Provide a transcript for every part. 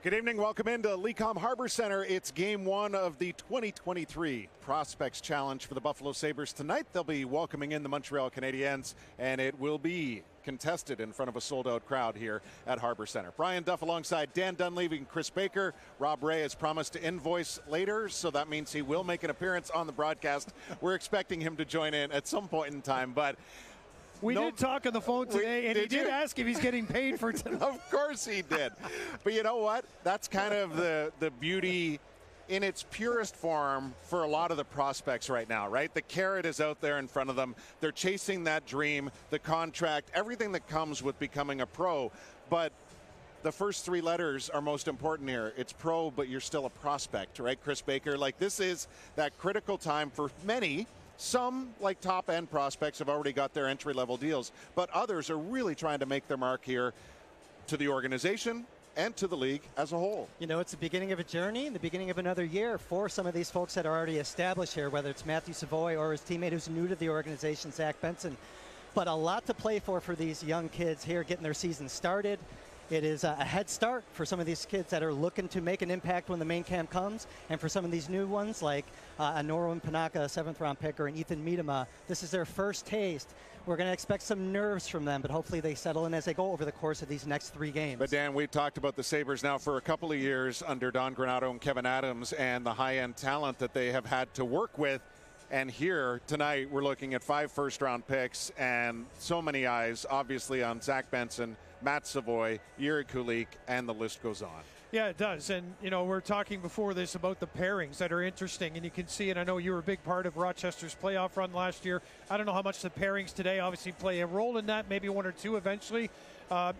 Good evening. Welcome into Lecom Harbor Center. It's game one of the 2023 Prospects Challenge for the Buffalo Sabres. Tonight, they'll be welcoming in the Montreal Canadiens, and it will be contested in front of a sold-out crowd here at Harbor Center. Brian Duff alongside Dan Dunleavy and Chris Baker. Rob Ray has promised to invoice later, so that means he will make an appearance on the broadcast. We're expecting him to join in at some point in time, but we did talk on the phone today, and he did ask if he's getting paid for tonight. Of course he did. But you know what? That's kind of the beauty in its purest form for a lot of the prospects right now, right? The carrot is out there in front of them. They're chasing that dream, the contract, everything that comes with becoming a pro. But the first three letters are most important here. It's pro, but you're still a prospect, right, Chris Baker? Like, this is that critical time for many. Some, like top-end prospects, have already got their entry-level deals, but others are really trying to make their mark here to the organization and to the league as a whole. You know, it's the beginning of a journey and the beginning of another year for some of these folks that are already established here, whether it's Matthew Savoy or his teammate who's new to the organization, Zach Benson. But a lot to play for these young kids here getting their season started. It is a head start for some of these kids that are looking to make an impact when the main camp comes. And for some of these new ones, like Norwin Panaka, a 7th-round picker, and Ethan Miedema, this is their first taste. We're going to expect some nerves from them, but hopefully they settle in as they go over the course of these next 3 games. But, Dan, we've talked about the Sabres now for a couple of years under Don Granato and Kevin Adams and the high-end talent that they have had to work with. And here tonight we're looking at 5 first-round picks and so many eyes, obviously, on Zach Benson, Matt Savoy, Jiri Kulich, and the list goes on. Yeah, it does. And, you know, we're talking before this about the pairings that are interesting. And you can see, and I know you were a big part of Rochester's playoff run last year. I don't know how much the pairings today obviously play a role in that, maybe 1 or 2 eventually.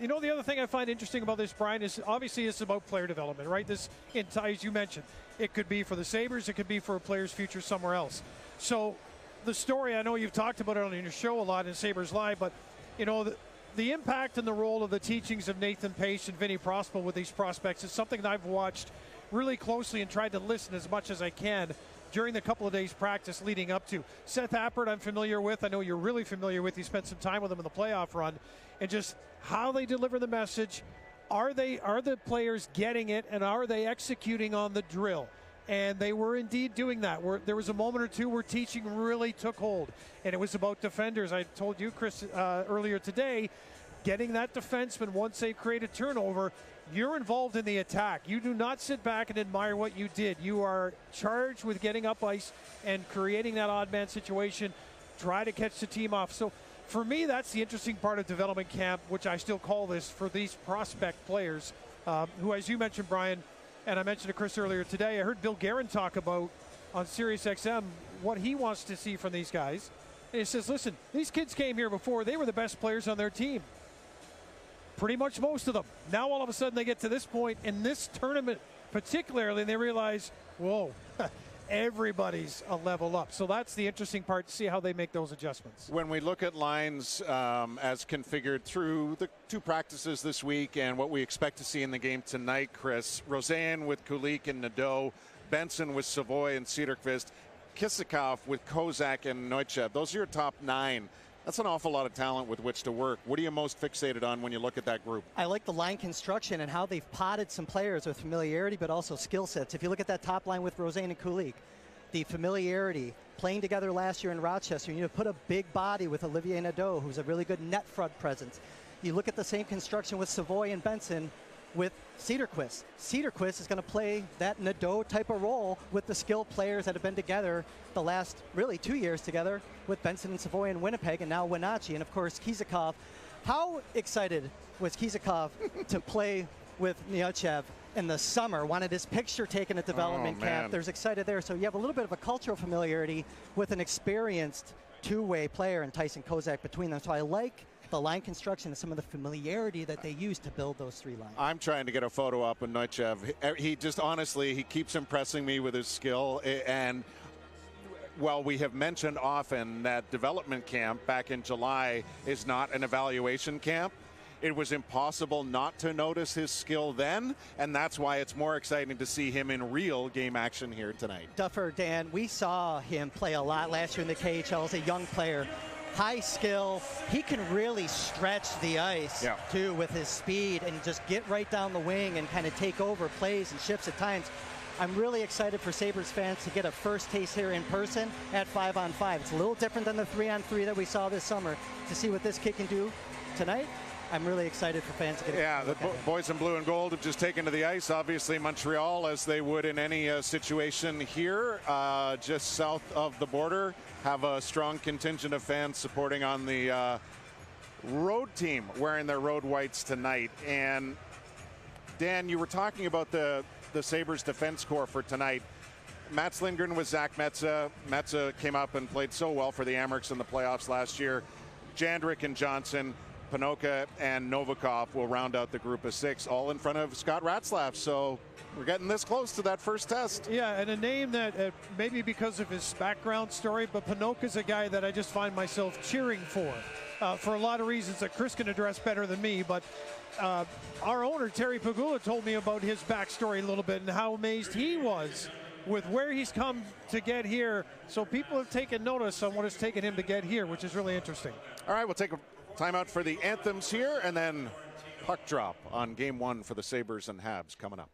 You know, the other thing I find interesting about this, Brian, is obviously it's about player development, right? This, as you mentioned, it could be for the Sabres, it could be for a player's future somewhere else. So the story, I know you've talked about it on your show a lot in Sabres Live, but, you know, the impact and the role of the teachings of Nathan Pace and Vinny Prospal with these prospects is something that I've watched really closely and tried to listen as much as I can during the couple of days practice leading up to. Seth Appert I'm familiar with. I know you're really familiar with. You spent some time with him in the playoff run. And just how they deliver the message. Are the players getting it, and are they executing on the drill? And they were indeed doing that. There was a moment or two where teaching really took hold, and it was about defenders. I told you, Chris, earlier today, getting that defenseman, once they've created turnover, you're involved in the attack. You do not sit back and admire what you did. You are charged with getting up ice and creating that odd man situation, try to catch the team off. So for me, that's the interesting part of development camp, which I still call this, for these prospect players who, as you mentioned, Brian, and I mentioned to Chris earlier today, I heard Bill Guerin talk about on SiriusXM what he wants to see from these guys. And he says, listen, these kids came here before. They were the best players on their team. Pretty much most of them. Now all of a sudden they get to this point in this tournament particularly, and they realize, whoa, everybody's a level up. So that's the interesting part, to see how they make those adjustments. When we look at lines as configured through the 2 practices this week and what we expect to see in the game tonight, Chris, Roseanne with Kulich and Nadeau, Benson with Savoy and Cederqvist, Kisakov with Kozak and Neuchev. Those are your top 9. That's an awful lot of talent with which to work. What are you most fixated on when you look at that group? I like the line construction and how they've potted some players with familiarity but also skill sets. If you look at that top line with Roseanne and Kulich, the familiarity, playing together last year in Rochester, you put a big body with Olivier Nadeau, who's a really good net front presence. You look at the same construction with Savoy and Benson with Cederqvist. Cederqvist is going to play that Nadeau type of role with the skilled players that have been together the last, really, 2 years together with Benson and Savoy in Winnipeg, and now Wenatchee, and of course Kisakov. How excited was Kisakov to play with Neuchev in the summer? Wanted his picture taken at development camp. There's excited there. So you have a little bit of a cultural familiarity with an experienced 2-way player and Tyson Kozak between them. So I like the line construction and some of the familiarity that they use to build those 3 lines. I'm trying to get a photo up with Neuchev. He just, honestly, he keeps impressing me with his skill. And while we have mentioned often that development camp back in July is not an evaluation camp, it was impossible not to notice his skill then, and that's why it's more exciting to see him in real game action here tonight. Duffer, Dan, we saw him play a lot last year in the KHL as a young player. high skill. He can really stretch the ice too with his speed and just get right down the wing and kind of take over plays and shifts at times. I'm really excited for Sabres fans to get a first taste here in person at 5-on-5. It's a little different than the 3-on-3 that we saw this summer. To see what this kid can do tonight, I'm really excited for fans to get a look at it. Boys in blue and gold have just taken to the ice. Obviously, Montreal, as they would in any situation here, just south of the border, have a strong contingent of fans supporting on the road team wearing their road whites tonight. And Dan, you were talking about the Sabres defense core for tonight. Mats Lindgren with Zach Metza. Metza came up and played so well for the Amherst in the playoffs last year. Jandrick and Johnson, Panoka and Novikov will round out the group of 6, all in front of Scott Ratzlaff. So we're getting this close to that first test. Yeah, and a name that maybe because of his background story, but Panoka's a guy that I just find myself cheering for a lot of reasons that Chris can address better than me. But our owner, Terry Pagula, told me about his backstory a little bit and how amazed he was with where he's come to get here. So people have taken notice on what it's taken him to get here, which is really interesting. All right, we'll take a timeout for the anthems here, and then puck drop on game 1 for the Sabres and Habs coming up.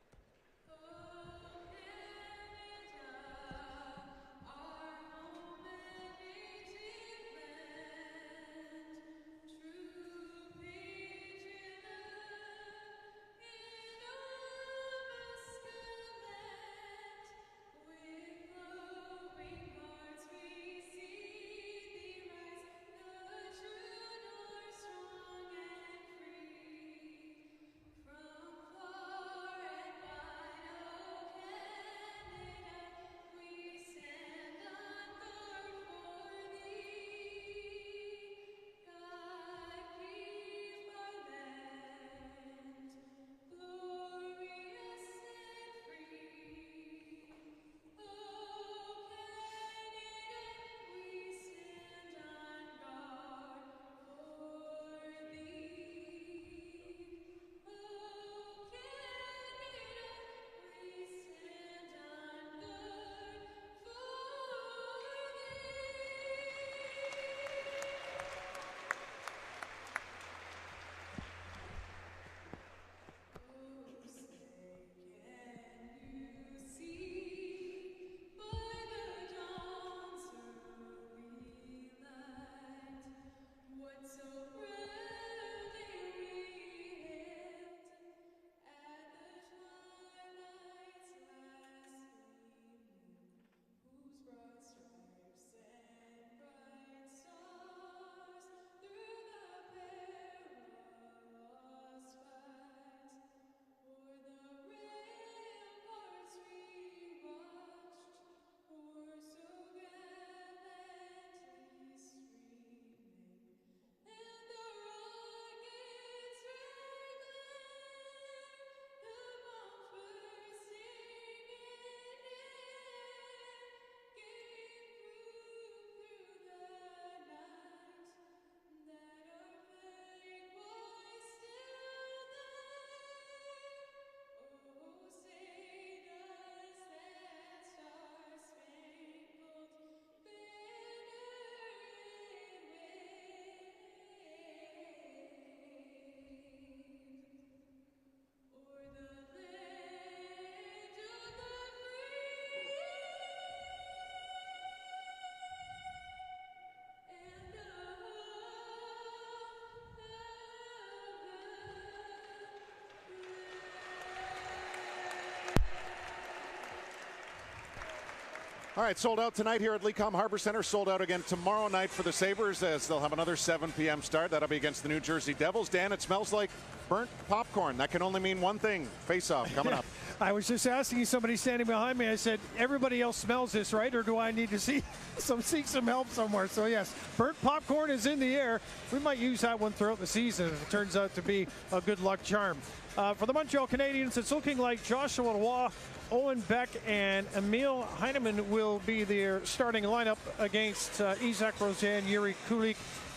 All right, sold out tonight here at Lecom Harbor Center. Sold out again tomorrow night for the Sabres as they'll have another 7 p.m. start. That'll be against the New Jersey Devils. Dan, it smells like burnt popcorn. That can only mean one thing. Face-off coming up. I was just asking somebody standing behind me. I said, everybody else smells this, right? Or do I need to seek some help somewhere? So, yes, burnt popcorn is in the air. We might use that one throughout the season if it turns out to be a good luck charm. For the Montreal Canadiens, it's looking like Joshua Roy, Owen Beck, and Emil Heinemann will be their starting lineup against Isaac Rosen, Yuri Kulik,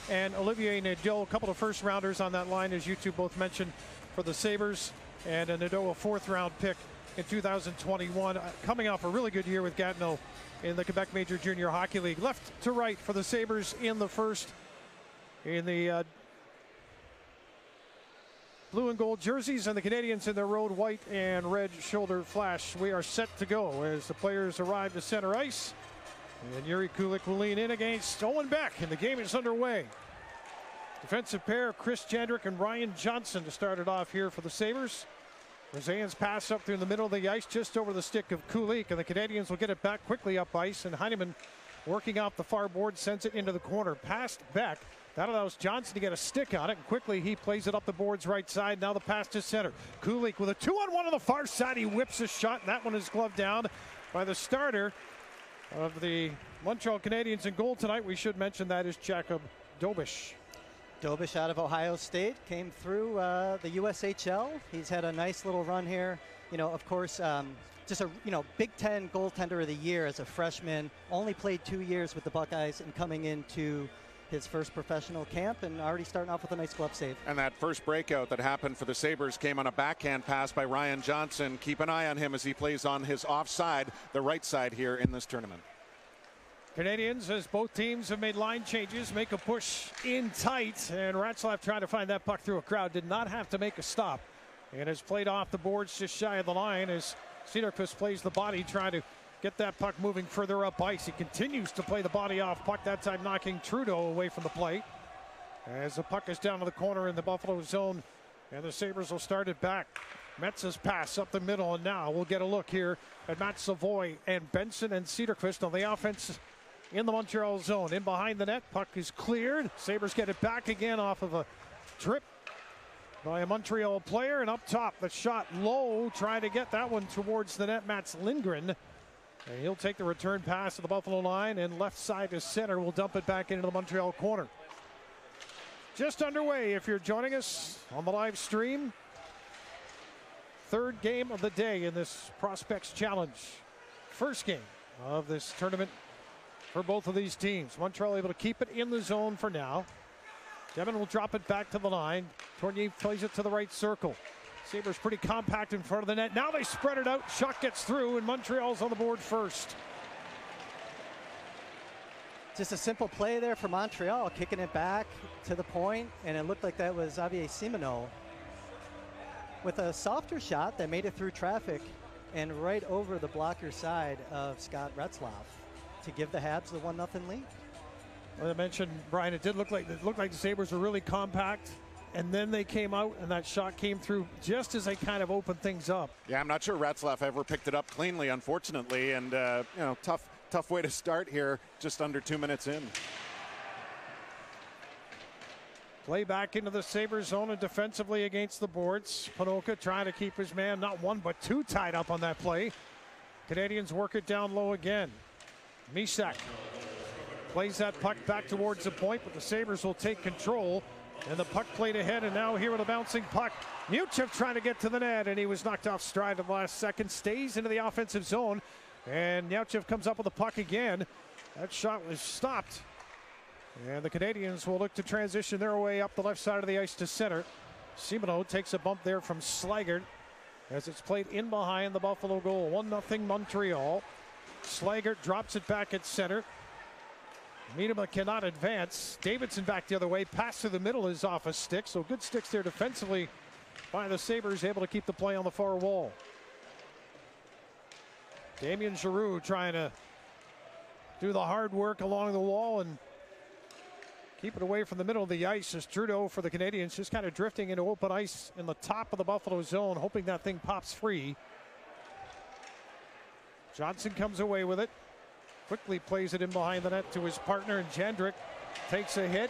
and Olivier Nadeau. A couple of first-rounders on that line, as you two both mentioned, for the Sabres. And Nadeau, a fourth-round pick in 2021, coming off a really good year with Gatineau in the Quebec Major Junior Hockey League. Left to right for the Sabres in the first in the blue and gold jerseys, and the Canadiens in their road white and red shoulder flash. We are set to go as the players arrive to center ice. And Yuri Kulik will lean in against Owen Beck, and the game is underway. Defensive pair of Chris Jandrick and Ryan Johnson to start it off here for the Sabres. Roseanne's pass up through the middle of the ice just over the stick of Kulik, and the Canadiens will get it back quickly up ice, and Heineman working off the far board sends it into the corner past Beck. That allows Johnson to get a stick on it, and quickly he plays it up the boards right side. Now the pass to center. Kulik with a 2-on-1 on the far side. He whips a shot, and that one is gloved down by the starter of the Montreal Canadiens in goal tonight. We should mention that is Jacob Dobish. Dobish out of Ohio State came through the USHL. He's had a nice little run here. You know, of course, just a Big Ten goaltender of the year as a freshman. Only played 2 years with the Buckeyes and coming into his first professional camp and already starting off with a nice glove save. And that first breakout that happened for the Sabres came on a backhand pass by Ryan Johnson. Keep an eye on him as he plays on his offside, the right side here in this tournament. Canadiens, as both teams have made line changes, make a push in tight, and Ratzlaff trying to find that puck through a crowd. Did not have to make a stop, and has played off the boards just shy of the line as Cederqvist plays the body, trying to get that puck moving further up ice. He continues to play the body off puck, that time knocking Trudeau away from the plate. As the puck is down to the corner in the Buffalo zone, and the Sabres will start it back. Metz's pass up the middle, and now we'll get a look here at Matt Savoy and Benson and Cederqvist on the offense in the Montreal zone. In behind the net, puck is cleared. Sabres get it back again off of a trip by a Montreal player, and up top, the shot low, trying to get that one towards the net, Mats Lindgren. And he'll take the return pass to the Buffalo line, and left side to center will dump it back into the Montreal corner. Just underway if you're joining us on the live stream. Third game of the day in this Prospects Challenge. First game of this tournament for both of these teams. Montreal able to keep it in the zone for now. Devin will drop it back to the line. Tournier plays it to the right circle. Sabres pretty compact in front of the net. Now they spread it out. Shot gets through, and Montreal's on the board first. Just a simple play there for Montreal, kicking it back to the point, and it looked like that was Xavier Simoneau with a softer shot that made it through traffic and right over the blocker side of Scott Retzlaff to give the Habs the 1-0 lead. Well, I mentioned, Brian, it looked like the Sabres were really compact, and then they came out, and that shot came through just as they kind of opened things up. Yeah, I'm not sure Retzlaff ever picked it up cleanly, unfortunately, and tough way to start here, just under 2 minutes in. Play back into the Sabres zone and defensively against the boards. Panoka trying to keep his man, not one but two, tied up on that play. Canadiens work it down low again. Misak plays that puck back towards the point, but the Sabres will take control. And the puck played ahead, and now here with a bouncing puck. Neuchev trying to get to the net, and he was knocked off stride at the last second. Stays into the offensive zone, and Neuchev comes up with the puck again. That shot was stopped. And the Canadiens will look to transition their way up the left side of the ice to center. Simoneau takes a bump there from Slaggert as it's played in behind the Buffalo goal. 1-0 Montreal. Slaggert drops it back at center. Miedema cannot advance. Davidson back the other way. Pass through the middle is off a stick. So good sticks there defensively by the Sabres, able to keep the play on the far wall. Damien Giroux trying to do the hard work along the wall and keep it away from the middle of the ice as Trudeau for the Canadiens just kind of drifting into open ice in the top of the Buffalo zone, hoping that thing pops free. Johnson comes away with it. Quickly plays it in behind the net to his partner, and Jandrick takes a hit.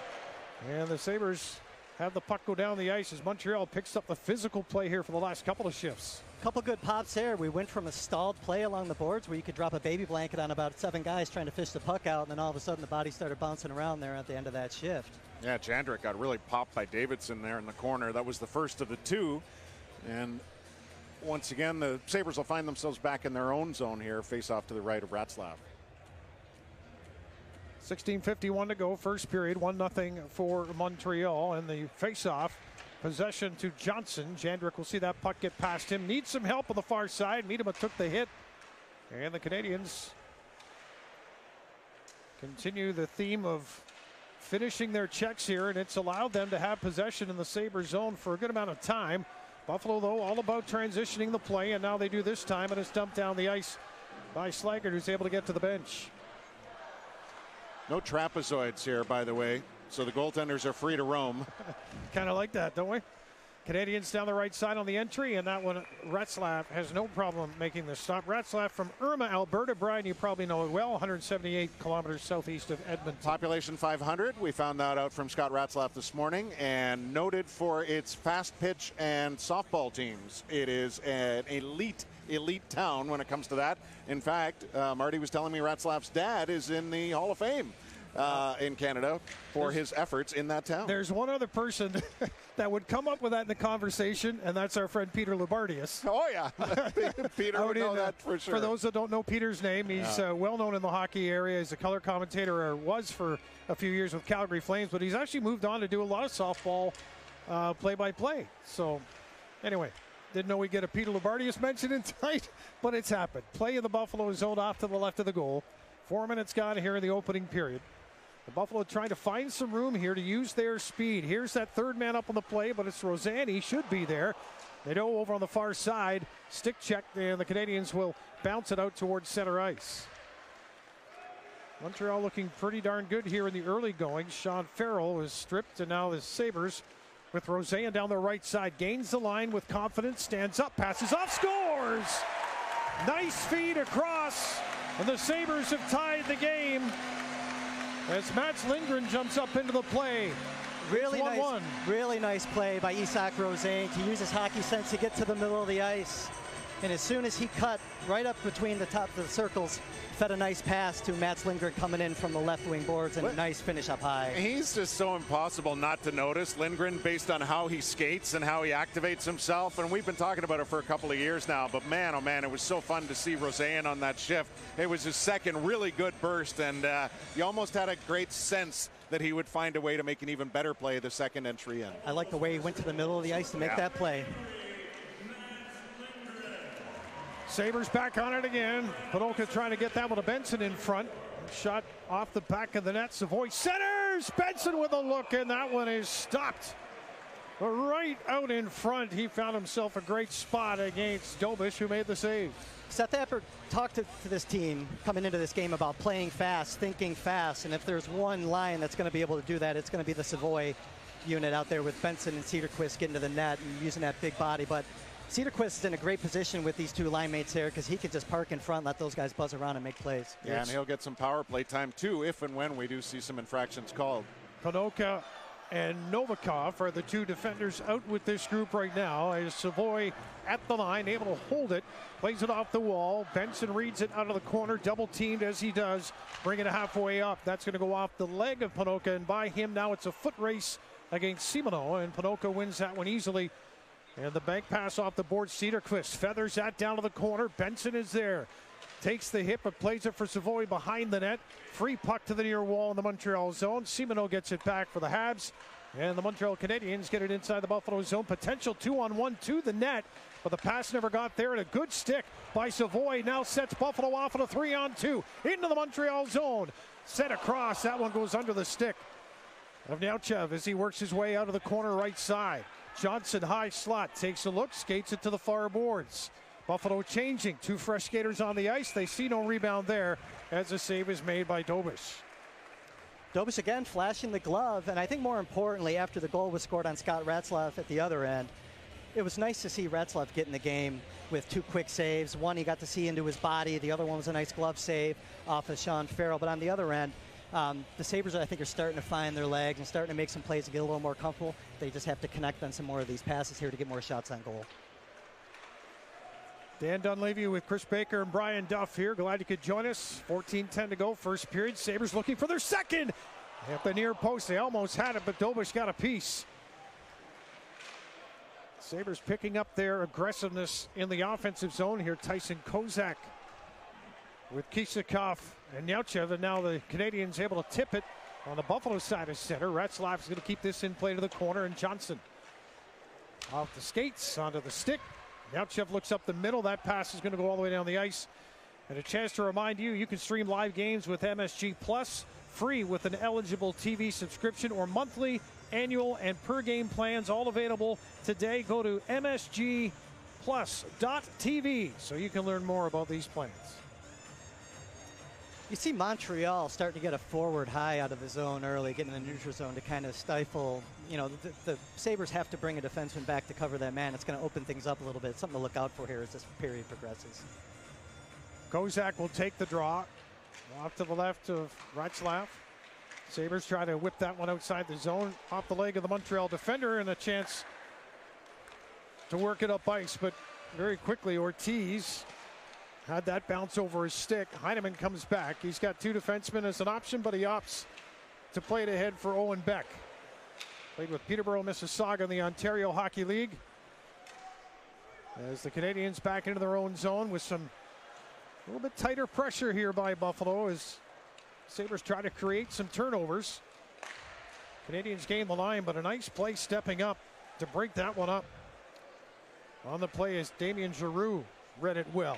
And the Sabres have the puck go down the ice as Montreal picks up the physical play here for the last couple of shifts. Couple good pops there. We went from a stalled play along the boards where you could drop a baby blanket on about 7 guys trying to fish the puck out, and then all of a sudden the body started bouncing around there at the end of that shift. Yeah, Jandrick got really popped by Davidson there in the corner. That was the first of the two. And once again, the Sabres will find themselves back in their own zone here, face off to the right of Retzlaff. 16:51 to go, first period, 1-0 for Montreal, and the face-off. Possession to Johnson. Jandrick will see that puck get past him. Needs some help on the far side. Miedema took the hit. And the Canadiens continue the theme of finishing their checks here, and it's allowed them to have possession in the Sabres zone for a good amount of time. Buffalo, though, all about transitioning the play, and now they do this time, and it's dumped down the ice by Slaggert, who's able to get to the bench. No trapezoids here, by the way, so the goaltenders are free to roam. Kind of like that, don't we? Canadiens down the right side on the entry, and that one, Retzlaff has no problem making the stop. Retzlaff from Irma, Alberta. Brian, you probably know it well, 178 kilometers southeast of Edmonton. Population 500. We found that out from Scott Retzlaff this morning, and noted for its fast pitch and softball teams. It is an elite town when it comes to that. In fact, Marty was telling me Retzlaff's dad is in the Hall of Fame in Canada for his efforts in that town. There's one other person that would come up with that in the conversation, and that's our friend Peter Labardius. Oh, yeah. Peter would know that for sure. For those that don't know Peter's name, he's well known in the hockey area. He's a color commentator, or was for a few years with Calgary Flames, but he's actually moved on to do a lot of softball play-by-play. So, anyway, didn't know we'd get a Peter Labardius mention in tonight, but it's happened. Play in the Buffalo zone off to the left of the goal. 4 minutes gone here in the opening period. The Buffalo trying to find some room here to use their speed. Here's that third man up on the play, but it's Rosen. He should be there. They know over on the far side. Stick check, and the Canadiens will bounce it out towards center ice. Montreal looking pretty darn good here in the early going. Sean Farrell was stripped, and now the Sabres with Rosen down the right side. Gains the line with confidence, stands up, passes off, scores! Nice feed across, and the Sabres have tied the game as Mats Lindgren jumps up into the play. Really nice play by Isak Rosen to use his hockey sense to get to the middle of the ice. And as soon as he cut right up between the top of the circles, fed a nice pass to Mats Lindgren coming in from the left wing boards, and a nice finish up high. He's just so impossible not to notice, Lindgren, based on how he skates and how he activates himself. And we've been talking about it for a couple of years now. But man, oh man, it was so fun to see Rosen on that shift. It was his second really good burst, and you almost had a great sense that he would find a way to make an even better play the second entry in. I like the way he went to the middle of the ice to make that play. Sabres back on it again. Panoka trying to get that one to Benson in front. Shot off the back of the net. Savoy centers. Benson with a look, and that one is stopped. Right out in front. He found himself a great spot against Dobish, who made the save. Seth Appert talked to this team coming into this game about playing fast, thinking fast, and if there's one line that's going to be able to do that, it's going to be the Savoy unit out there with Benson and Cedarquist getting to the net and using that big body. But Cedarquist is in a great position with these two line mates there because he could just park in front, let those guys buzz around and make plays. Yeah, and he'll get some power play time too if and when we do see some infractions called. Panoka and Novikov are the two defenders out with this group right now, as Savoy at the line, able to hold it, plays it off the wall. Benson reads it out of the corner, double teamed as he does, bring it halfway up. That's going to go off the leg of Panoka, and by him now it's a foot race against Simoneau, and Panoka wins that one easily. And the bank pass off the board. Cedarquist feathers that down to the corner. Benson is there. Takes the hit, but plays it for Savoy behind the net. Free puck to the near wall in the Montreal zone. Simoneau gets it back for the Habs. And the Montreal Canadiens get it inside the Buffalo zone. Potential 2-on-1 to the net, but the pass never got there. And a good stick by Savoy now sets Buffalo off on a 3-on-2 into the Montreal zone. Set across. That one goes under the stick of Neauchev as he works his way out of the corner right side. Johnson high slot, takes a look, skates it to the far boards. Buffalo changing, two fresh skaters on the ice. They see no rebound there as the save is made by Dobish. Dobish again flashing the glove, and I think more importantly, after the goal was scored on Scott Retzlaff at the other end, it was nice to see Retzlaff get in the game with two quick saves. One he got to see into his body, the other one was a nice glove save off of Sean Farrell. But on the other end, the Sabres, I think, are starting to find their legs and starting to make some plays to get a little more comfortable. They just have to connect on some more of these passes here to get more shots on goal. Dan Dunleavy with Chris Baker and Brian Duff here. Glad you could join us. 14-10 to go, first period. Sabres looking for their second. At the near post, they almost had it, but Dobish got a piece. Sabres picking up their aggressiveness in the offensive zone here. Tyson Kozak with Kisakov and Neauchev, and now the Canadiens able to tip it on the Buffalo side of center. Retzlaff is going to keep this in play to the corner, and Johnson off the skates onto the stick. Neauchev looks up the middle. That pass is going to go all the way down the ice. And a chance to remind you, you can stream live games with MSG Plus free with an eligible TV subscription or monthly, annual, and per game plans, all available today. Go to msgplus.tv so you can learn more about these plans. You see Montreal starting to get a forward high out of the zone early, getting in the neutral zone to kind of stifle. You know, the Sabres have to bring a defenseman back to cover that man. It's going to open things up a little bit. Something to look out for here as this period progresses. Kozak will take the draw. Off to the left of Retzlaff. Sabres try to whip that one outside the zone, off the leg of the Montreal defender, and a chance to work it up ice. But very quickly, Ortiz had that bounce over his stick. Heineman comes back. He's got two defensemen as an option, but he opts to play it ahead for Owen Beck. Played with Peterborough, Mississauga in the Ontario Hockey League. As the Canadiens back into their own zone with some a little bit tighter pressure here by Buffalo as Sabres try to create some turnovers. Canadiens gain the line, but a nice play stepping up to break that one up. On the play is Damien Giroux. Read it well.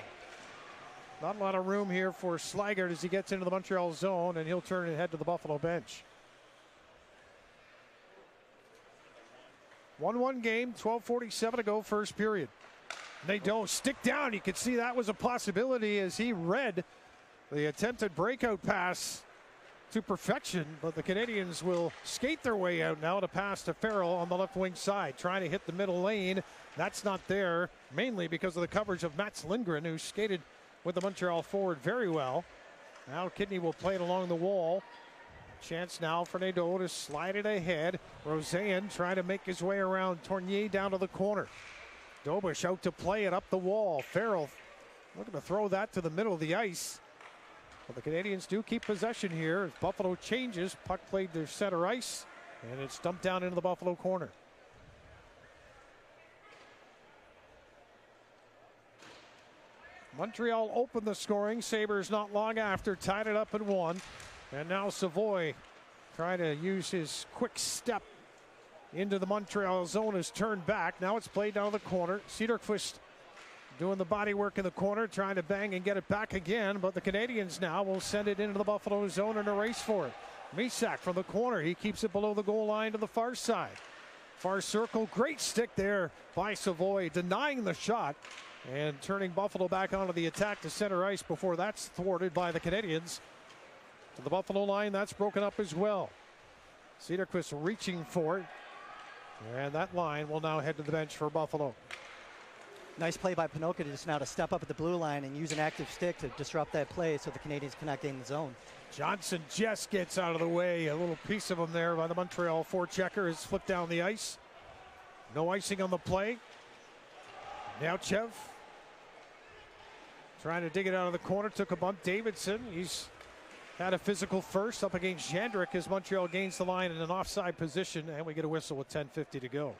Not a lot of room here for Slaggert as he gets into the Montreal zone, and he'll turn and head to the Buffalo bench. 1-1 game, 12:47 to go, first period. They don't stick down. You could see that was a possibility as he read the attempted breakout pass to perfection, but the Canadiens will skate their way out now to pass to Farrell on the left wing side, trying to hit the middle lane. That's not there, mainly because of the coverage of Mats Lindgren, who skated with the Montreal forward very well. Now Kidney will play it along the wall. Chance now for Nadeau to slide it ahead. Roseanne trying to make his way around Tournier down to the corner. Dobush out to play it up the wall. Farrell looking to throw that to the middle of the ice. But the Canadiens do keep possession here as Buffalo changes. Puck played to center ice, and it's dumped down into the Buffalo corner. Montreal opened the scoring. Sabres not long after tied it up at 1. And now Savoy trying to use his quick step into the Montreal zone is turned back. Now it's played down the corner. Cederqvist doing the body work in the corner, trying to bang and get it back again. But the Canadiens now will send it into the Buffalo zone and a race for it. Misak from the corner. He keeps it below the goal line to the far side. Far circle. Great stick there by Savoy, denying the shot and turning Buffalo back onto the attack to center ice before that's thwarted by the Canadiens. To the Buffalo line, that's broken up as well. Cederqvist reaching for it. And that line will now head to the bench for Buffalo. Nice play by Panoka just now to step up at the blue line and use an active stick to disrupt that play so the Canadiens cannot gain the zone. Johnson just gets out of the way. A little piece of him there by the Montreal forechecker is flipped down the ice. No icing on the play. Now Chev trying to dig it out of the corner. Took a bump. Davidson, he's had a physical first up against Jandrick as Montreal gains the line in an offside position, and we get a whistle with 10:50 to go.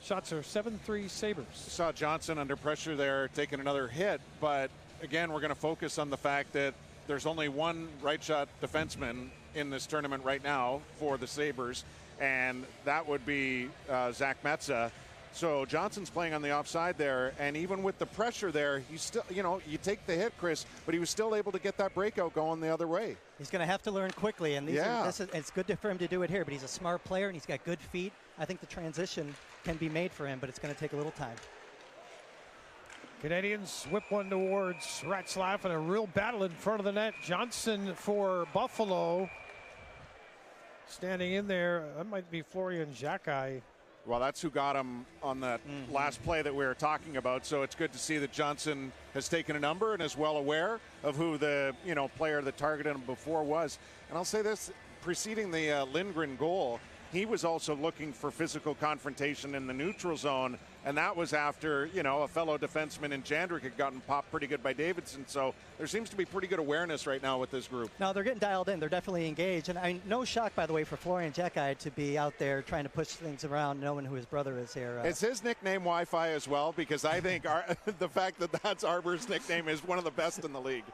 Shots are 7-3 Sabres. Saw Johnson under pressure there, taking another hit, but again, we're going to focus on the fact that there's only one right shot defenseman in this tournament right now for the Sabres, and that would be Zach Metza. So Johnson's playing on the offside there, and even with the pressure there, he's still, you know, you take the hit, Chris, but he was still able to get that breakout going the other way. He's going to have to learn quickly, and it's good for him to do it here, but he's a smart player, and he's got good feet. I think the transition can be made for him, but it's going to take a little time. Canadiens whip one towards Retzlaff, and a real battle in front of the net. Johnson for Buffalo. Standing in there, that might be Florian Xhekaj. Well, that's who got him on that last play that we were talking about. So it's good to see that Johnson has taken a number and is well aware of who the player that targeted him before was. And I'll say this, preceding the Lindgren goal, he was also looking for physical confrontation in the neutral zone, and that was after, a fellow defenseman in Jandrick had gotten popped pretty good by Davidson. So there seems to be pretty good awareness right now with this group. No, they're getting dialed in. They're definitely engaged. And no shock, by the way, for Florian Xhekaj to be out there trying to push things around, knowing who his brother is here. It's his nickname Wi-Fi as well, because I think the fact that that's Arbor's nickname is one of the best in the league.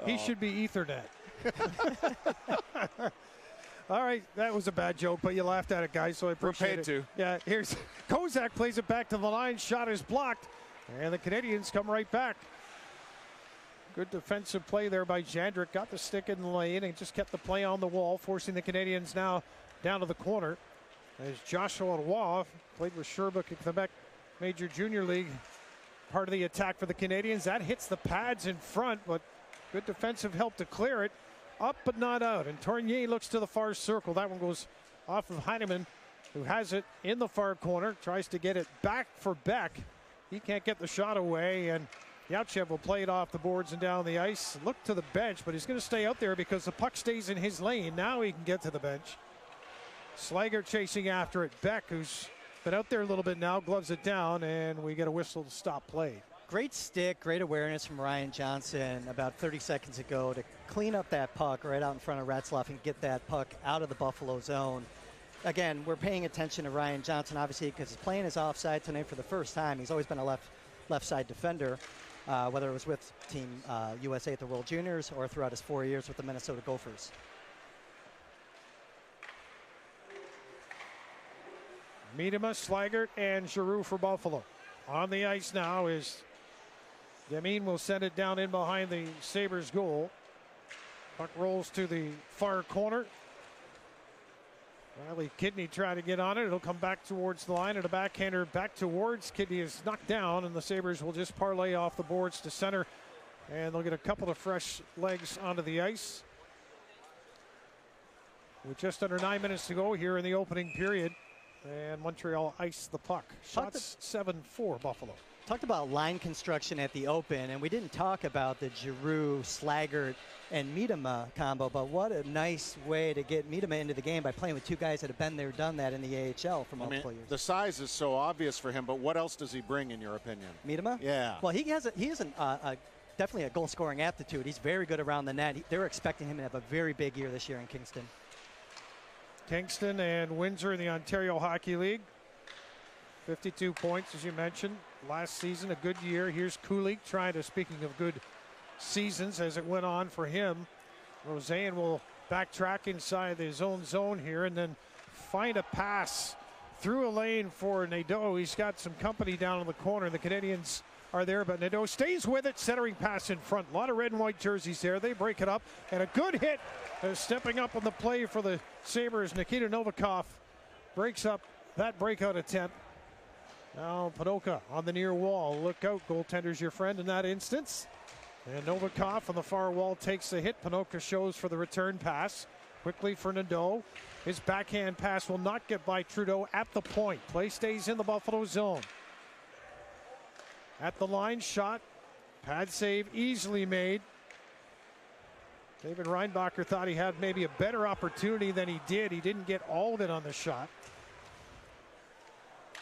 He should be Ethernet. All right, that was a bad joke, but you laughed at it, guys, so I appreciate it. We're paid to. Yeah, here's Kozak plays it back to the line. Shot is blocked, and the Canadiens come right back. Good defensive play there by Jandrick. Got the stick in the lane and just kept the play on the wall, forcing the Canadiens now down to the corner. As Joshua Roy played with Sherbrooke at Quebec Major Junior League. Part of the attack for the Canadiens. That hits the pads in front, but good defensive help to clear it. Up but not out. And Tournier looks to the far circle. That one goes off of Heineman, who has it in the far corner. Tries to get it back for Beck. He can't get the shot away, and Yauchev will play it off the boards and down the ice. Look to the bench, but he's going to stay out there because the puck stays in his lane. Now he can get to the bench. Slager chasing after it. Beck, who's been out there a little bit now, gloves it down, and we get a whistle to stop play. Great stick, great awareness from Ryan Johnson about 30 seconds ago to clean up that puck right out in front of Retzlaff and get that puck out of the Buffalo zone. Again, we're paying attention to Ryan Johnson, obviously, because he's playing his offside tonight for the first time. He's always been a left side defender, whether it was with Team USA at the World Juniors or throughout his 4 years with the Minnesota Gophers. Miedema, Slaggert, and Giroux for Buffalo. On the ice now is Demine. Will send it down in behind the Sabres goal. Puck rolls to the far corner. Riley Kidney trying to get on it. It'll come back towards the line, and a backhander back towards Kidney is knocked down, and the Sabres will just parlay off the boards to center, and they'll get a couple of fresh legs onto the ice. With just under 9 minutes to go here in the opening period, and Montreal iced the puck. Shots 7-4 Buffalo. Talked about line construction at the open, and we didn't talk about the Giroux, Slaggert, and Miedema combo, but what a nice way to get Miedema into the game by playing with two guys that have been there, done that in the AHL for multiple years. The size is so obvious for him, but what else does he bring, in your opinion? Miedema? Yeah. Well, he has definitely a goal-scoring aptitude. He's very good around the net. They're expecting him to have a very big year this year in Kingston. Kingston and Windsor in the Ontario Hockey League. 52 points, as you mentioned. Last season, a good year. Here's Kulik trying to, speaking of good seasons as it went on for him. Roseanne will backtrack inside his own zone here and then find a pass through a lane for Nadeau. He's got some company down in the corner. The Canadiens are there, but Nadeau stays with it. Centering pass in front. A lot of red and white jerseys there. They break it up, and a good hit. Stepping up on the play for the Sabres, Nikita Novikov breaks up that breakout attempt. Now Panoka on the near wall. Look out, goaltender's your friend in that instance. And Novikov on the far wall takes the hit. Panoka shows for the return pass. Quickly for Nadeau. His backhand pass will not get by Trudeau at the point. Play stays in the Buffalo zone. At the line, shot. Pad save easily made. David Reinbacher thought he had maybe a better opportunity than he did. He didn't get all of it on the shot.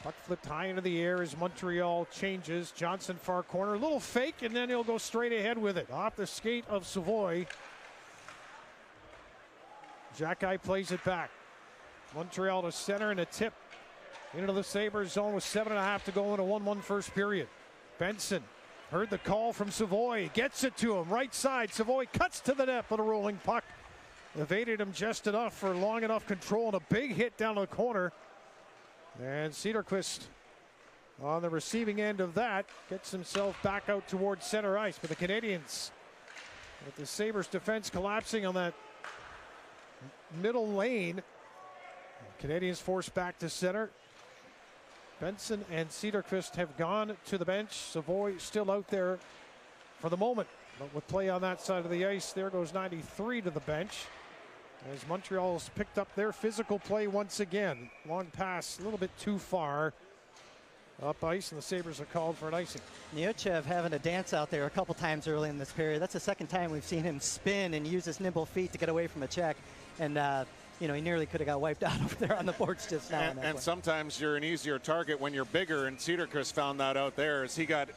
Puck flipped high into the air as Montreal changes. Johnson far corner, a little fake, and then he'll go straight ahead with it. Off the skate of Savoy. Jacki plays it back. Montreal to center and a tip into the Sabres zone with 7.5 to go in a 1-1 first period. Benson heard the call from Savoy, gets it to him, right side. Savoy cuts to the net with a rolling puck. Evaded him just enough for long enough control, and a big hit down the corner. And Cederqvist on the receiving end of that gets himself back out towards center ice. But the Canadiens, with the Sabres defense collapsing on that middle lane, Canadiens forced back to center. Benson and Cederqvist have gone to the bench. Savoy still out there for the moment, but with play on that side of the ice, there goes 93 to the bench as Montreal's picked up their physical play once again. Long pass, a little bit too far up ice, and the Sabres are called for an icing. Yauchev having a dance out there a couple times early in this period. That's the second time we've seen him spin and use his nimble feet to get away from a check, and he nearly could have got wiped out over there on the boards just now. And sometimes you're an easier target when you're bigger, and Cederqvist found that out there as he got,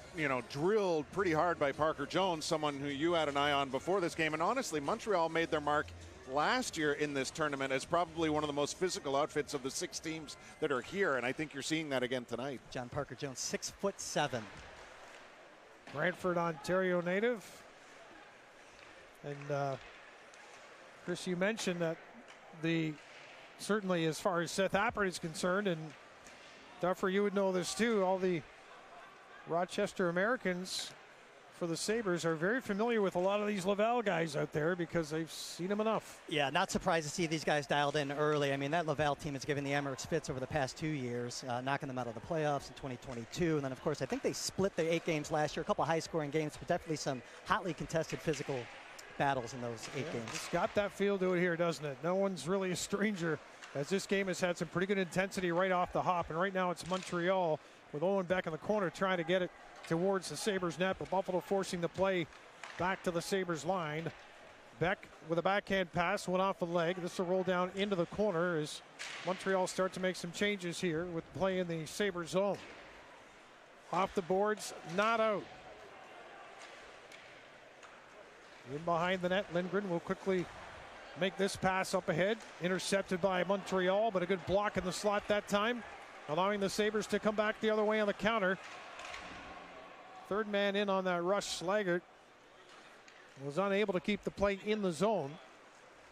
drilled pretty hard by Parker Jones, someone who you had an eye on before this game. And honestly, Montreal made their mark last year in this tournament as probably one of the most physical outfits of the 6 teams that are here, and I think you're seeing that again tonight. John Parker Jones, 6'7". Brantford, Ontario native. And Chris, you mentioned that certainly as far as Seth Appert is concerned, and Duffer, you would know this too, all the Rochester Americans for the Sabres are very familiar with a lot of these Laval guys out there because they've seen them enough. Yeah, not surprised to see these guys dialed in early. I mean, that Laval team has given the Emirates fits over the past 2 years, knocking them out of the playoffs in 2022. And then, of course, I think they split the 8 games last year, a couple of high-scoring games, but definitely some hotly contested physical battles in those 8 games. It's got that feel to it here, doesn't it? No one's really a stranger, as this game has had some pretty good intensity right off the hop. And right now it's Montreal with Owen back in the corner trying to get it towards the Sabres net, but Buffalo forcing the play back to the Sabres line. Beck with a backhand pass, went off the leg. This will roll down into the corner as Montreal start to make some changes here with play in the Sabres zone. Off the boards, not out. In behind the net, Lindgren will quickly make this pass up ahead. Intercepted by Montreal, but a good block in the slot that time, allowing the Sabres to come back the other way on the counter. Third man in on that rush, Slaggert was unable to keep the play in the zone.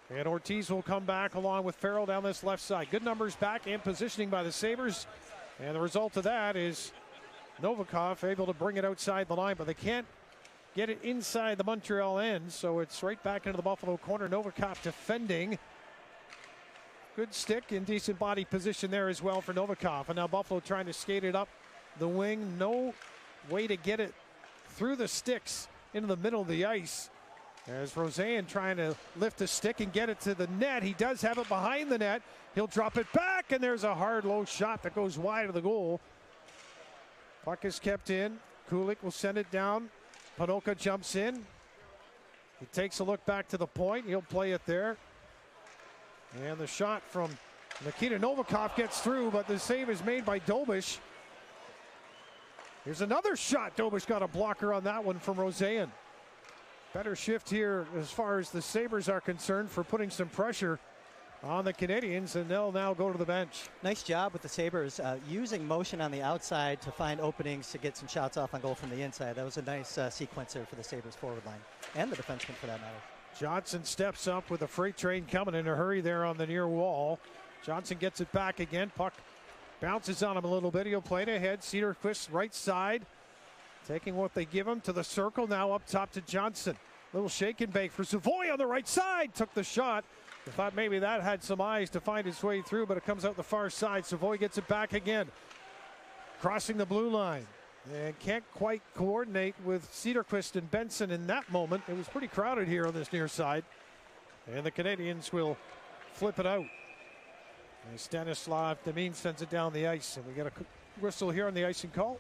And Ortiz will come back along with Farrell down this left side. Good numbers back and positioning by the Sabres. And the result of that is Novikov able to bring it outside the line, but they can't get it inside the Montreal end. So it's right back into the Buffalo corner. Novikov defending. Good stick and decent body position there as well for Novikov. And now Buffalo trying to skate it up the wing. No way to get it through the sticks into the middle of the ice. As Rosen trying to lift a stick and get it to the net. He does have it behind the net. He'll drop it back, and there's a hard, low shot that goes wide of the goal. Puck is kept in. Kulik will send it down. Panoka jumps in. He takes a look back to the point. He'll play it there. And the shot from Nikita Novikov gets through, but the save is made by Dobish. Here's another shot. Dobish got a blocker on that one from Rosen. Better shift here as far as the Sabres are concerned for putting some pressure on the Canadiens, and they'll now go to the bench. Nice job with the Sabres using motion on the outside to find openings to get some shots off on goal from the inside. That was a nice sequencer for the Sabres forward line and the defenseman for that matter. Johnson steps up with a freight train coming in a hurry there on the near wall. Johnson gets it back again. Puck bounces on him a little bit. He'll play it ahead. Cedarquist right side. Taking what they give him to the circle. Now up top to Johnson. Little shake and bake for Savoy on the right side. Took the shot. I thought maybe that had some eyes to find its way through, but it comes out the far side. Savoy gets it back again. Crossing the blue line. And can't quite coordinate with Cedarquist and Benson in that moment. It was pretty crowded here on this near side. And the Canadiens will flip it out. And Stanislav Demine sends it down the ice. And we get a whistle here on the icing call.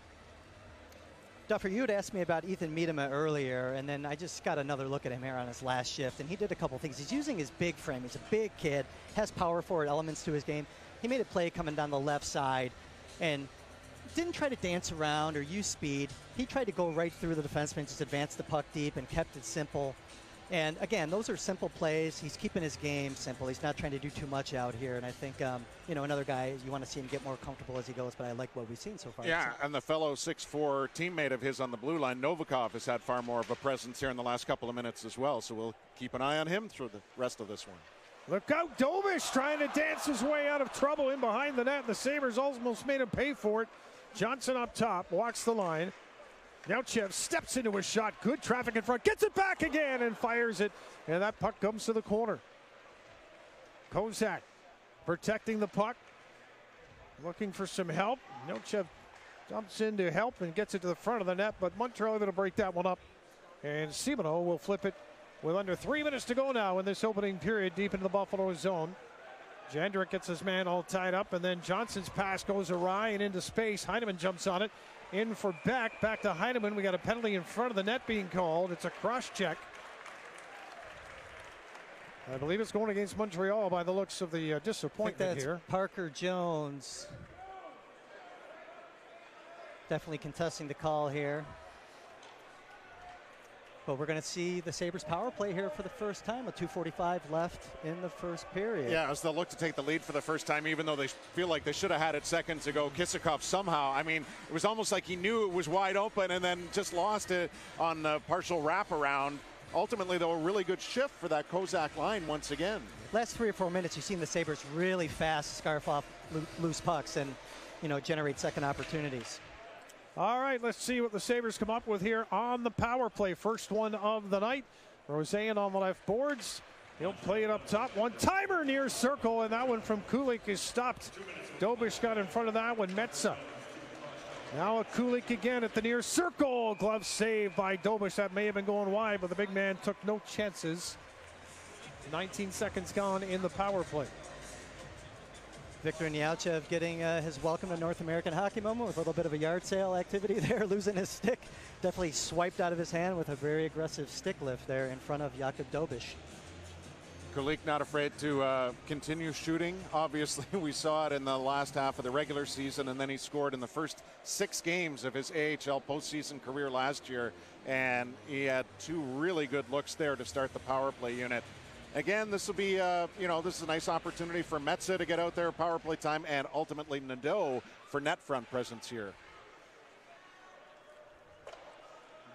Duffer, you had asked me about Ethan Miedema earlier, and then I just got another look at him here on his last shift, and he did a couple things. He's using his big frame. He's a big kid, has power forward elements to his game. He made a play coming down the left side and didn't try to dance around or use speed. He tried to go right through the defenseman, just advance the puck deep and kept it simple. And again, those are simple plays. He's keeping his game simple. He's not trying to do too much out here. And I think, another guy, you want to see him get more comfortable as he goes, but I like what we've seen so far. Yeah, and the fellow 6'4" teammate of his on the blue line, Novikov, has had far more of a presence here in the last couple of minutes as well. So we'll keep an eye on him through the rest of this one. Look out, Dobish trying to dance his way out of trouble in behind the net. The Sabres almost made him pay for it. Johnson up top, walks the line. Neutchev steps into his shot. Good traffic in front. Gets it back again and fires it. And that puck comes to the corner. Kozak protecting the puck. Looking for some help. Neutchev jumps in to help and gets it to the front of the net. But Montreal able to break that one up. And Simoneau will flip it with under 3 minutes to go now in this opening period deep into the Buffalo zone. Jandrick gets his man all tied up. And then Johnson's pass goes awry and into space. Heineman jumps on it. In for Beck, back to Heineman. We got a penalty in front of the net being called. It's a cross check. I believe it's going against Montreal by the looks of the disappointment here. Parker Jones definitely contesting the call here. But we're going to see the Sabres power play here for the first time with 2:45 left in the first period. Yeah, as they'll look to take the lead for the first time, even though they feel like they should have had it seconds ago. Kisakov somehow, it was almost like he knew it was wide open and then just lost it on the partial wraparound. Ultimately, though, a really good shift for that Kozak line once again. Last 3 or 4 minutes, you've seen the Sabres really fast scarf off loose pucks and, generate second opportunities. All right, let's see what the Sabres come up with here on the power play. First one of the night. Roseanne on the left boards. He'll play it up top. One-timer near circle, and that one from Kulich is stopped. Dobish got in front of that one. Metsa. Now a Kulich again at the near circle. Glove save by Dobish. That may have been going wide, but the big man took no chances. 19 seconds gone in the power play. Victor Nyauchev getting his welcome to North American hockey moment with a little bit of a yard sale activity there, losing his stick. Definitely swiped out of his hand with a very aggressive stick lift there in front of Jakub Dobish. Kulich not afraid to continue shooting. Obviously, we saw it in the last half of the regular season, and then he scored in the first 6 games of his AHL postseason career last year, and he had 2 really good looks there to start the power play unit. Again, this will be, this is a nice opportunity for Metsa to get out there, power play time, and ultimately Nadeau for net front presence here.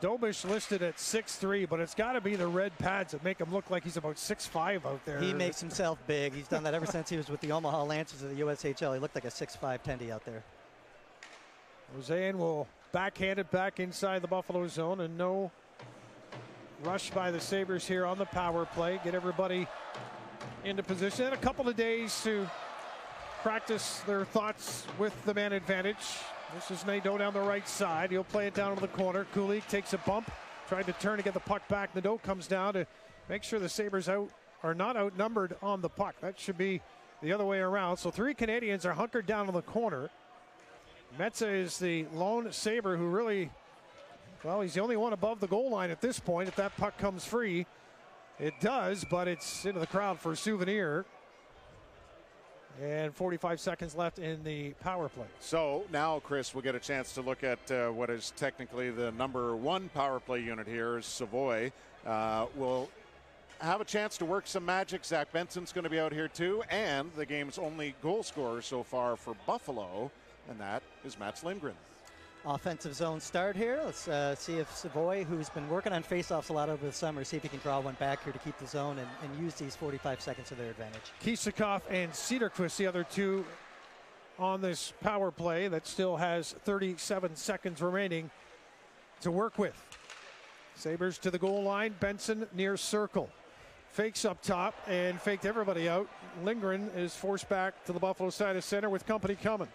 Dobish listed at 6'3", but it's got to be the red pads that make him look like he's about 6'5" out there. He makes himself big. He's done that ever since he was with the Omaha Lancers of the USHL. He looked like a 6'5" tendy out there. Roseanne will backhand it back inside the Buffalo zone, and no rush by the Sabres here on the power play. Get everybody into position. And a couple of days to practice their thoughts with the man advantage. This is Nadeau down the right side. He'll play it down to the corner. Kulich takes a bump, tried to turn to get the puck back. Nadeau comes down to make sure the Sabres are not outnumbered on the puck. That should be the other way around. So 3 Canadians are hunkered down in the corner. Metsa is the lone Sabre who really, well, he's the only one above the goal line at this point. If that puck comes free, it does, but it's into the crowd for a souvenir. And 45 seconds left in the power play. So now, Chris, we'll get a chance to look at what is technically the number 1 power play unit here, Savoy. We'll have a chance to work some magic. Zach Benson's going to be out here too, and the game's only goal scorer so far for Buffalo, and that is Mats Lindgren. Offensive zone start here. Let's see if Savoy, who's been working on faceoffs a lot over the summer, see if he can draw one back here to keep the zone and use these 45 seconds to their advantage. Kisakov and Cedarquist, the other 2 on this power play that still has 37 seconds remaining to work with. Sabres to the goal line. Benson near circle. Fakes up top and faked everybody out. Lindgren is forced back to the Buffalo side of center with company coming.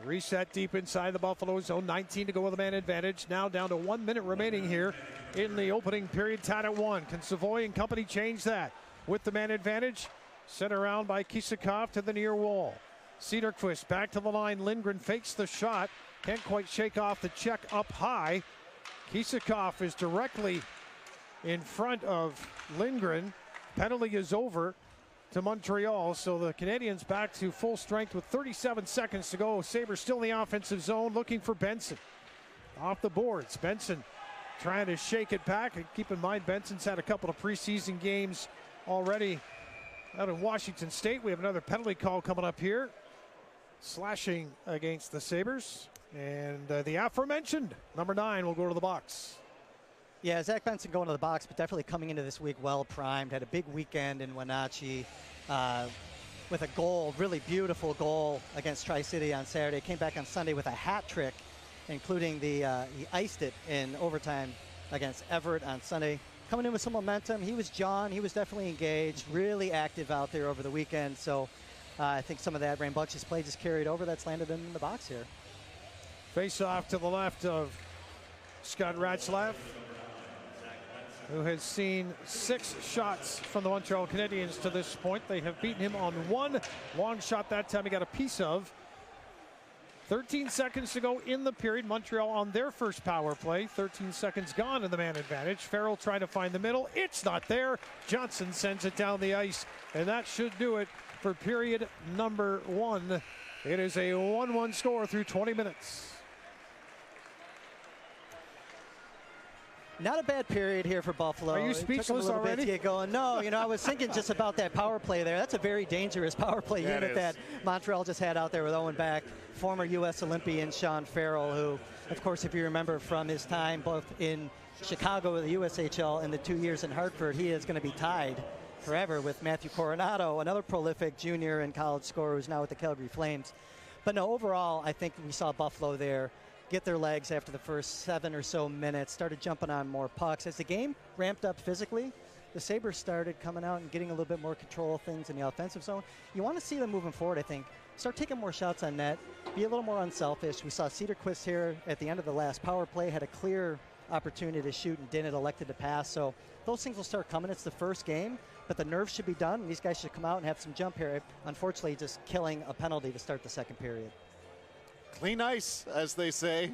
Reset deep inside the Buffalo zone. 19 to go with a man advantage. Now down to 1 minute remaining here in the opening period. Tied at 1. Can Savoy and company change that? With the man advantage. Sent around by Kisakov to the near wall. Cedarquist back to the line. Lindgren fakes the shot. Can't quite shake off the check up high. Kisakov is directly in front of Lindgren. Penalty is over to Montreal, so the Canadiens back to full strength with 37 seconds to go. Sabres still in the offensive zone, looking for Benson. Off the boards, Benson trying to shake it back. And keep in mind, Benson's had a couple of preseason games already out in Washington State. We have another penalty call coming up here. Slashing against the Sabres. And the aforementioned number 9 will go to the box. Yeah, Zach Benson going to the box, but definitely coming into this week well primed. Had a big weekend in Wenatchee with a goal, really beautiful goal against Tri-City on Saturday. Came back on Sunday with a hat trick, including he iced it in overtime against Everett on Sunday. Coming in with some momentum. He was definitely engaged, really active out there over the weekend. So I think some of that rambunctious play just carried over. That's landed in the box here. Face off to the left of Scott Ratzlaff, who has seen 6 shots from the Montreal Canadiens to this point. They have beaten him on 1 long shot that time he got a piece of. 13 seconds to go in the period. Montreal on their first power play. 13 seconds gone in the man advantage. Farrell trying to find the middle. It's not there. Johnson sends it down the ice, and that should do it for period number 1. It is a 1-1 score through 20 minutes. Not a bad period here for Buffalo. Are you speechless already? To get going. No, I was thinking just about that power play there. That's a very dangerous power play unit that Montreal just had out there with Owen Back, former U.S. Olympian Sean Farrell, who, of course, if you remember from his time both in Chicago with the USHL and the 2 years in Hartford, he is going to be tied forever with Matthew Coronado, another prolific junior and college scorer who's now with the Calgary Flames. But no, overall, I think we saw Buffalo there get their legs after the first 7 or so minutes, started jumping on more pucks. As the game ramped up physically, the Sabres started coming out and getting a little bit more control of things in the offensive zone. You want to see them moving forward, I think. Start taking more shots on net, be a little more unselfish. We saw Cedarquist here at the end of the last power play, had a clear opportunity to shoot and didn't, elected to pass. So those things will start coming. It's the first game, but the nerves should be done, and these guys should come out and have some jump here. Unfortunately, just killing a penalty to start the second period. Clean ice, as they say.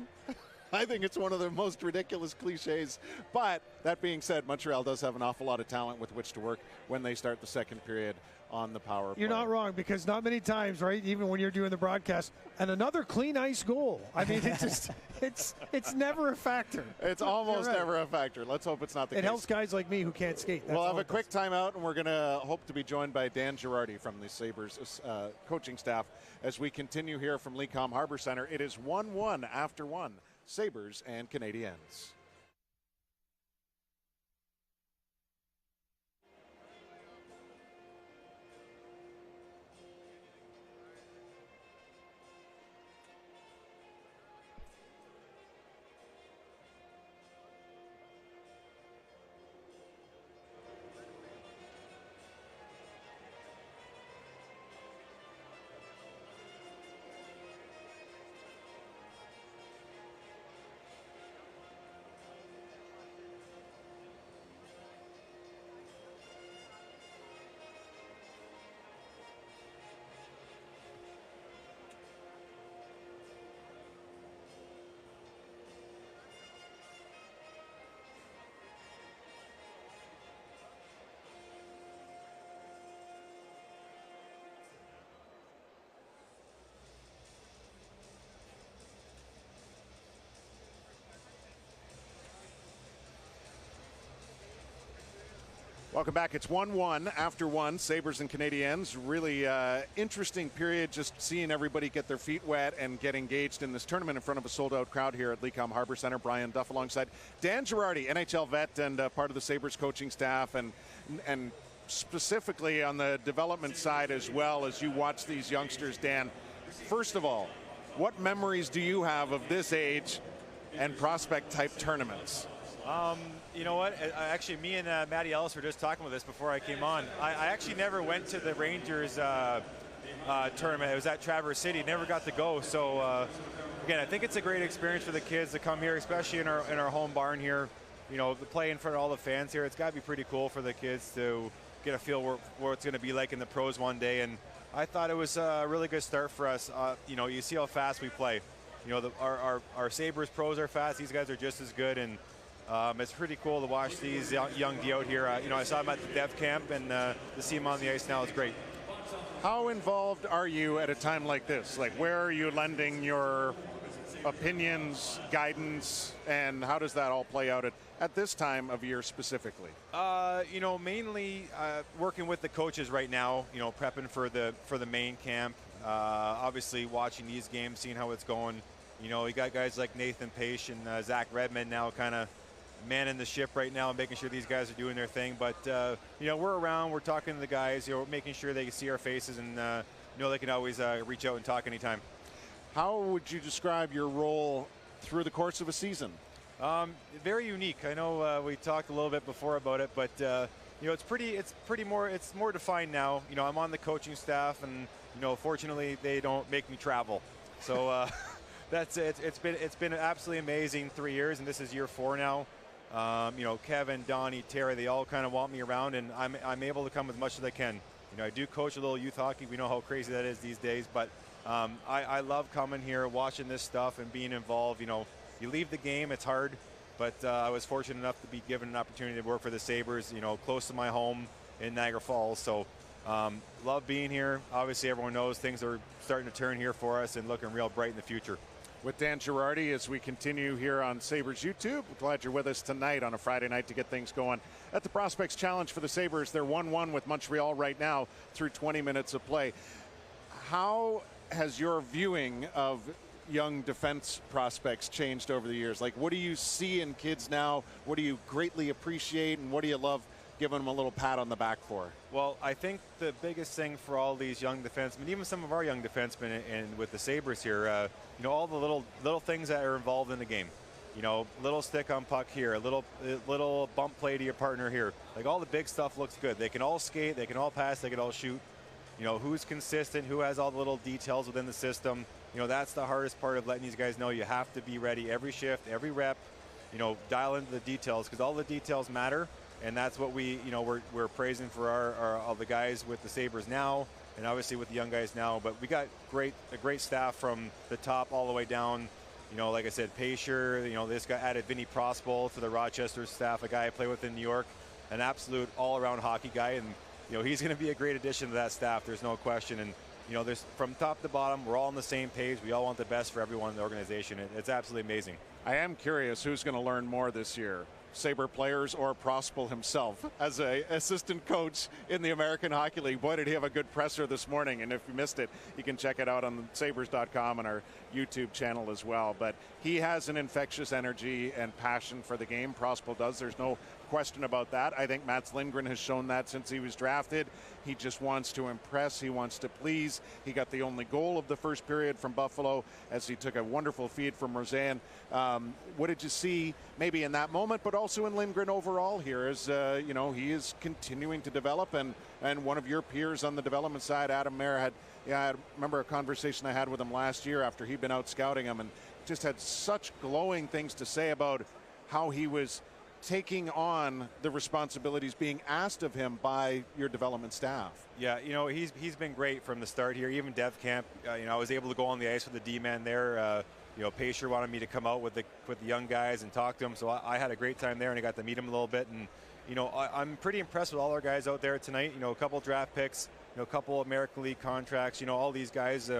I think it's one of the most ridiculous cliches. But that being said, Montreal does have an awful lot of talent with which to work when they start the second period on the power play. You're not wrong, because not many times, right, even when you're doing the broadcast, and another clean ice goal. I mean, it's just, it's never a factor. It's almost never a factor. Let's hope it's not the case. It helps guys like me who can't skate. We'll have a quick timeout, and we're going to hope to be joined by Dan Girardi from the Sabres coaching staff as we continue here from Lecom Harbor Center. It is 1-1 after 1, Sabres and Canadiens. Welcome back. It's 1-1 after 1, Sabres and Canadiens. Really interesting period, just seeing everybody get their feet wet and get engaged in this tournament in front of a sold-out crowd here at Lecom Harbor Center. Brian Duff alongside Dan Girardi, NHL vet and part of the Sabres coaching staff, and specifically on the development side as well as you watch these youngsters. Dan, first of all, what memories do you have of this age and prospect-type tournaments? You know what? Actually, me and Matty Ellis were just talking about this before I came on. I actually never went to the Rangers tournament. It was at Traverse City. Never got to go. So, again, I think it's a great experience for the kids to come here, especially in our home barn here. You know, to play in front of all the fans here. It's got to be pretty cool for the kids to get a feel what it's going to be like in the pros one day. And I thought it was a really good start for us. You know, you see how fast we play. You know, our Sabres pros are fast. These guys are just as good. And it's pretty cool to watch these young D out here. You know, I saw them at the dev camp, and to see them on the ice now is great. How involved are you at a time like this? Like, where are you lending your opinions, guidance, and how does that all play out at this time of year specifically? You know, mainly working with the coaches right now. You know, prepping for the main camp. Obviously, watching these games, seeing how it's going. You know, you got guys like Nathan Pache and Zach Redmond now kind of manning the ship right now and making sure these guys are doing their thing. But, you know, we're around, we're talking to the guys, you know, making sure they can see our faces and, you know, they can always reach out and talk anytime. How would you describe your role through the course of a season? Very unique. I know we talked a little bit before about it, but, you know, it's more defined now. You know, I'm on the coaching staff, and, you know, fortunately they don't make me travel. So, that's it. It's been absolutely amazing 3 years, and this is year 4 now. You know, Kevin, Donnie, Terry, they all kind of want me around, and I'm able to come as much as I can. You know, I do coach a little youth hockey. We know how crazy that is these days, but I love coming here, watching this stuff, and being involved. You know, you leave the game, it's hard, but I was fortunate enough to be given an opportunity to work for the Sabres, you know, close to my home in Niagara Falls. So love being here. Obviously, everyone knows things are starting to turn here for us and looking real bright in the future. With Dan Girardi as we continue here on Sabres YouTube. We're glad you're with us tonight on a Friday night to get things going at the Prospects Challenge for the Sabres. They're 1-1 with Montreal right now through 20 minutes of play. How has your viewing of young defense prospects changed over the years? Like, what do you see in kids now? What do you greatly appreciate, and what do you love giving him a little pat on the back for? Well, I think the biggest thing for all these young defensemen, even some of our young defensemen and with the Sabres here, all the little things that are involved in the game. Little stick on puck here, a little bump play to your partner here. Like, all the big stuff looks good. They can all skate, they can all pass, they can all shoot. Who's consistent, who has all the little details within the system. That's the hardest part of letting these guys know you have to be ready every shift, every rep. Dial into the details, because all the details matter, and that's what we're praising for all the guys with the Sabres now, and obviously with the young guys now. But we got a great staff from the top all the way down. Like I said, Paisher, this guy added Vinny Prospol to the Rochester staff, a guy I play with in New York, an absolute all-around hockey guy, and he's going to be a great addition to that staff. There's no question. And there's, from top to bottom, we're all on the same page. We all want the best for everyone in the organization. It's absolutely amazing. I am curious who's going to learn more this year, Sabre players or Prospel himself as an assistant coach in the American Hockey League. Boy, did he have a good presser this morning. And if you missed it, you can check it out on sabres.com and our YouTube channel as well. But he has an infectious energy and passion for the game. Prospel does. There's no question about that. I think Mats Lindgren has shown that since he was drafted. He just wants to impress. He wants to please. He got the only goal of the first period from Buffalo as he took a wonderful feed from Roseanne. What did you see maybe in that moment, but also in Lindgren overall here as, he is continuing to develop, and one of your peers on the development side, Adam Mayer, I remember a conversation I had with him last year after he'd been out scouting him, and just had such glowing things to say about how he was taking on the responsibilities being asked of him by your development staff. Yeah, he's been great from the start here. Even Dev Camp, I was able to go on the ice with the D-man there. Paisher wanted me to come out with the young guys and talk to them, so I had a great time there, and I got to meet him a little bit. And I'm pretty impressed with all our guys out there tonight. A couple draft picks, a couple American League contracts. All these guys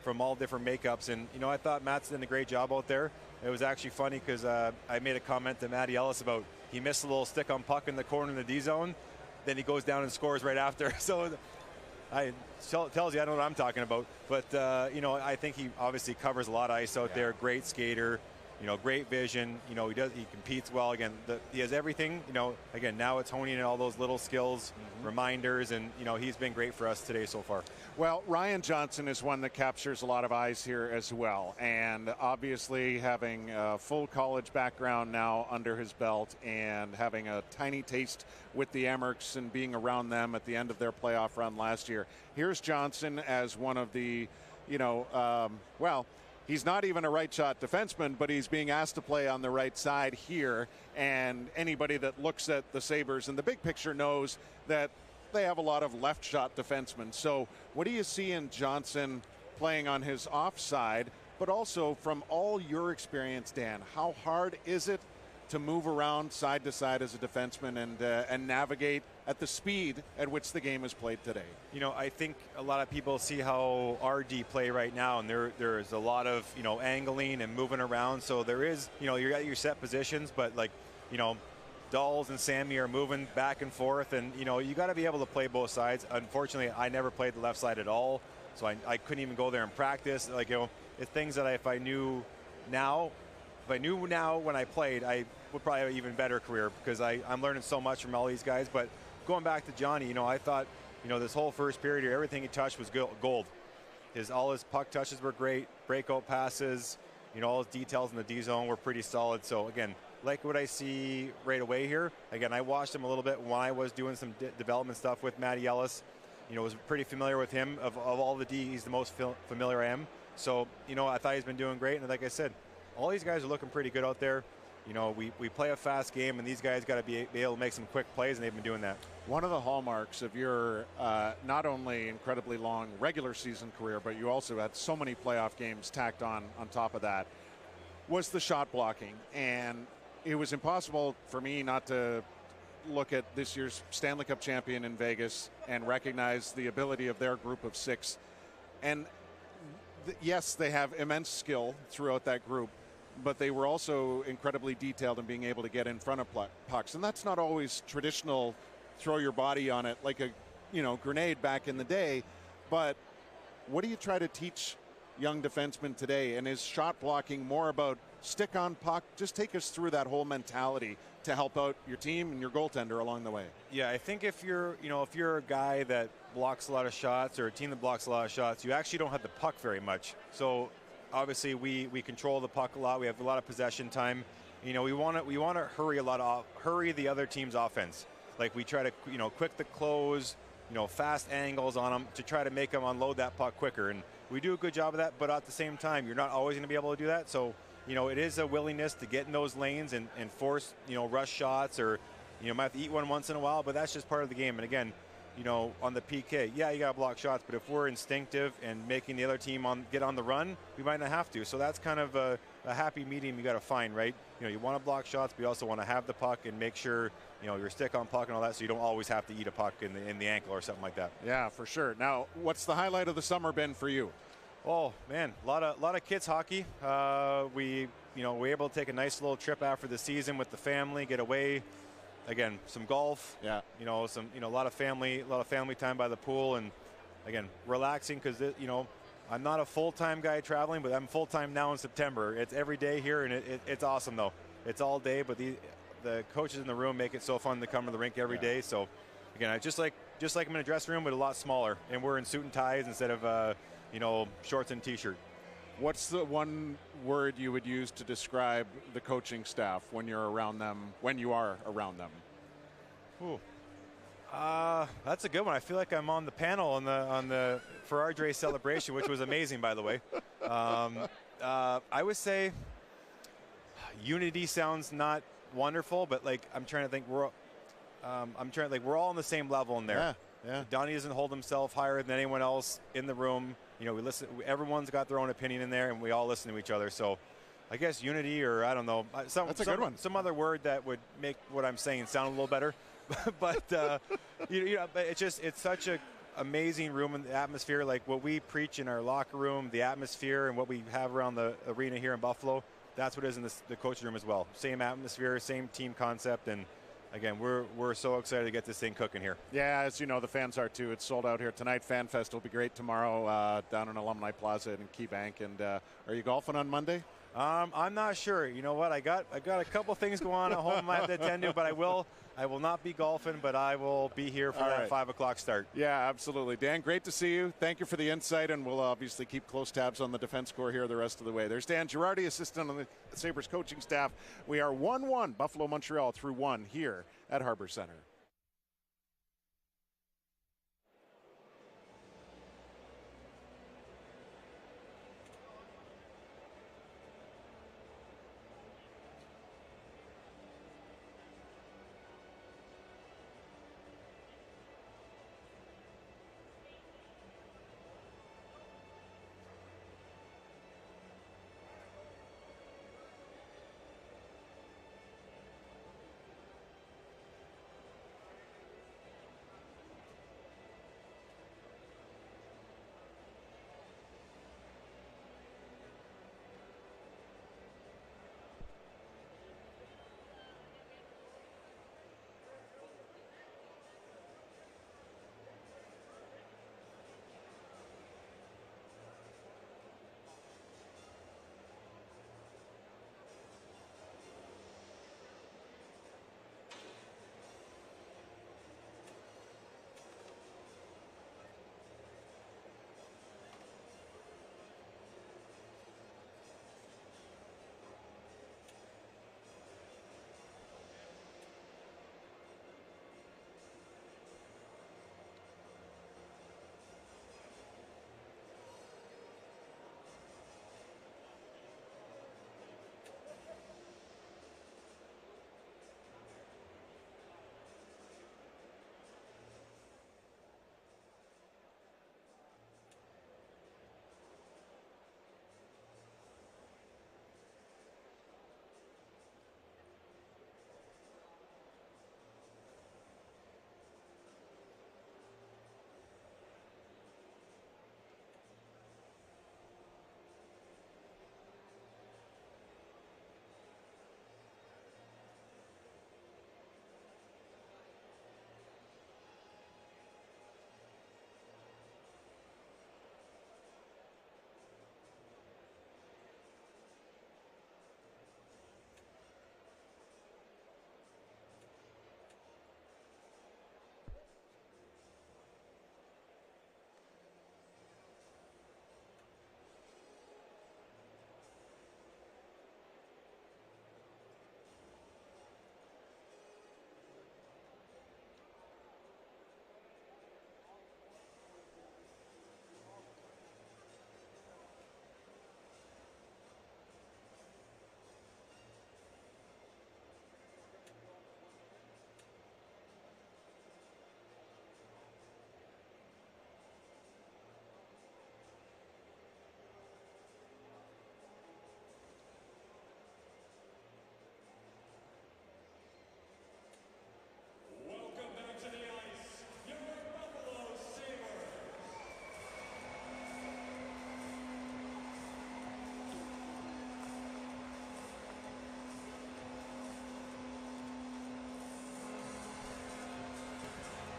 from all different makeups, and I thought Matt's done a great job out there. It was actually funny because I made a comment to Matty Ellis about he missed a little stick on puck in the corner in the D zone, then he goes down and scores right after. So tells you I don't know what I'm talking about. But I think he obviously covers a lot of ice out there. Great skater, great vision. He competes well. Again, he has everything. Again, now it's honing in all those little skills, reminders, and he's been great for us today so far. Well, Ryan Johnson is one that captures a lot of eyes here as well, and obviously having a full college background now under his belt and having a tiny taste with the Amerks and being around them at the end of their playoff run last year. Here's Johnson as one of the, he's not even a right shot defenseman, but he's being asked to play on the right side here. And anybody that looks at the Sabres in the big picture knows that they have a lot of left shot defensemen. So what do you see in Johnson playing on his offside, but also from all your experience, Dan, how hard is it to move around side to side as a defenseman and navigate at the speed at which the game is played today? I think a lot of people see how RD play right now, and there's a lot of angling and moving around. So there is you're at your set positions, but Dolls and Sammy are moving back and forth, and you got to be able to play both sides. Unfortunately, I never played the left side at all, so I couldn't even go there and practice. It's things that if I knew now when I played, I would probably have an even better career, because I'm learning so much from all these guys. But going back to Johnny, I thought this whole first period here, everything he touched was gold. All his puck touches were great, breakout passes, all his details in the D zone were pretty solid. So again, like what I see right away here. Again, I watched him a little bit when I was doing some development stuff with Matty Ellis. Was pretty familiar with him. Of all the D, he's the most familiar I am. So, I thought he's been doing great. And like I said, all these guys are looking pretty good out there. We play a fast game, and these guys got to be able to make some quick plays, and they've been doing that. One of the hallmarks of your not only incredibly long regular season career, but you also had so many playoff games tacked on top of that, was the shot blocking. And it was impossible for me not to look at this year's Stanley Cup champion in Vegas and recognize the ability of their group of six. And yes, they have immense skill throughout that group, but they were also incredibly detailed in being able to get in front of pucks. And that's not always traditional throw your body on it like a grenade back in the day. But what do you try to teach young defenseman today, and is shot blocking more about stick on puck? Just take us through that whole mentality to help out your team and your goaltender along the way. Yeah, I think if you're a guy that blocks a lot of shots or a team that blocks a lot of shots, you actually don't have the puck very much. So obviously we control the puck a lot. We have a lot of possession time. We want to hurry the other team's offense. Like we try to quick the close, fast angles on them to try to make them unload that puck quicker. And we do a good job of that, but at the same time, you're not always going to be able to do that. So it is a willingness to get in those lanes and force, rush shots, or, might have to eat one once in a while, but that's just part of the game. And again, on the PK, yeah, you got to block shots, but if we're instinctive and making the other team get on the run, we might not have to. So that's kind of a happy medium you got to find, right? You want to block shots, but you also want to have the puck and make sure, your stick on puck and all that, so you don't always have to eat a puck in the ankle or something like that. Yeah, for sure. Now, what's the highlight of the summer been for you? Oh man, a lot of kids hockey. We were able to take a nice little trip after the season with the family, get away. Again, some golf. Yeah. A lot of family time by the pool, and again, relaxing because I'm not a full-time guy traveling, but I'm full-time now in September. It's every day here, and it's awesome though. It's all day, but the coaches in the room make it so fun to come to the rink every day. So again, I just like I'm in a dressing room, but a lot smaller, and we're in suit and ties instead of shorts and t-shirt. What's the one word you would use to describe the coaching staff when you are around them? Ooh. That's a good one. I feel like I'm on the panel on the Farage Race celebration, which was amazing, by the way. I would say unity sounds not wonderful, but I'm trying to think we're all on the same level in there. Yeah. Donnie doesn't hold himself higher than anyone else in the room. We listen. Everyone's got their own opinion in there, and we all listen to each other. So, I guess unity, or I don't know. That's a good one. Some other word that would make what I'm saying sound a little better. But it's such a amazing room and atmosphere. Like what we preach in our locker room, the atmosphere, and what we have around the arena here in Buffalo. That's what is in the coaching room as well. Same atmosphere, same team concept, and again, we're so excited to get this thing cooking here. Yeah, as you know, the fans are too. It's sold out here tonight. Fan Fest will be great tomorrow down in Alumni Plaza in Key Bank. And are you golfing on Monday? I'm not sure. You know what? I got a couple things going on at home I have to attend to, but I will not be golfing, but I will be here for that 5 o'clock start. Yeah, absolutely. Dan, great to see you. Thank you for the insight, and we'll obviously keep close tabs on the defense corps here the rest of the way. There's Dan Girardi, assistant on the Sabres coaching staff. We are 1-1, Buffalo, Montreal through 1 here at Harbor Center.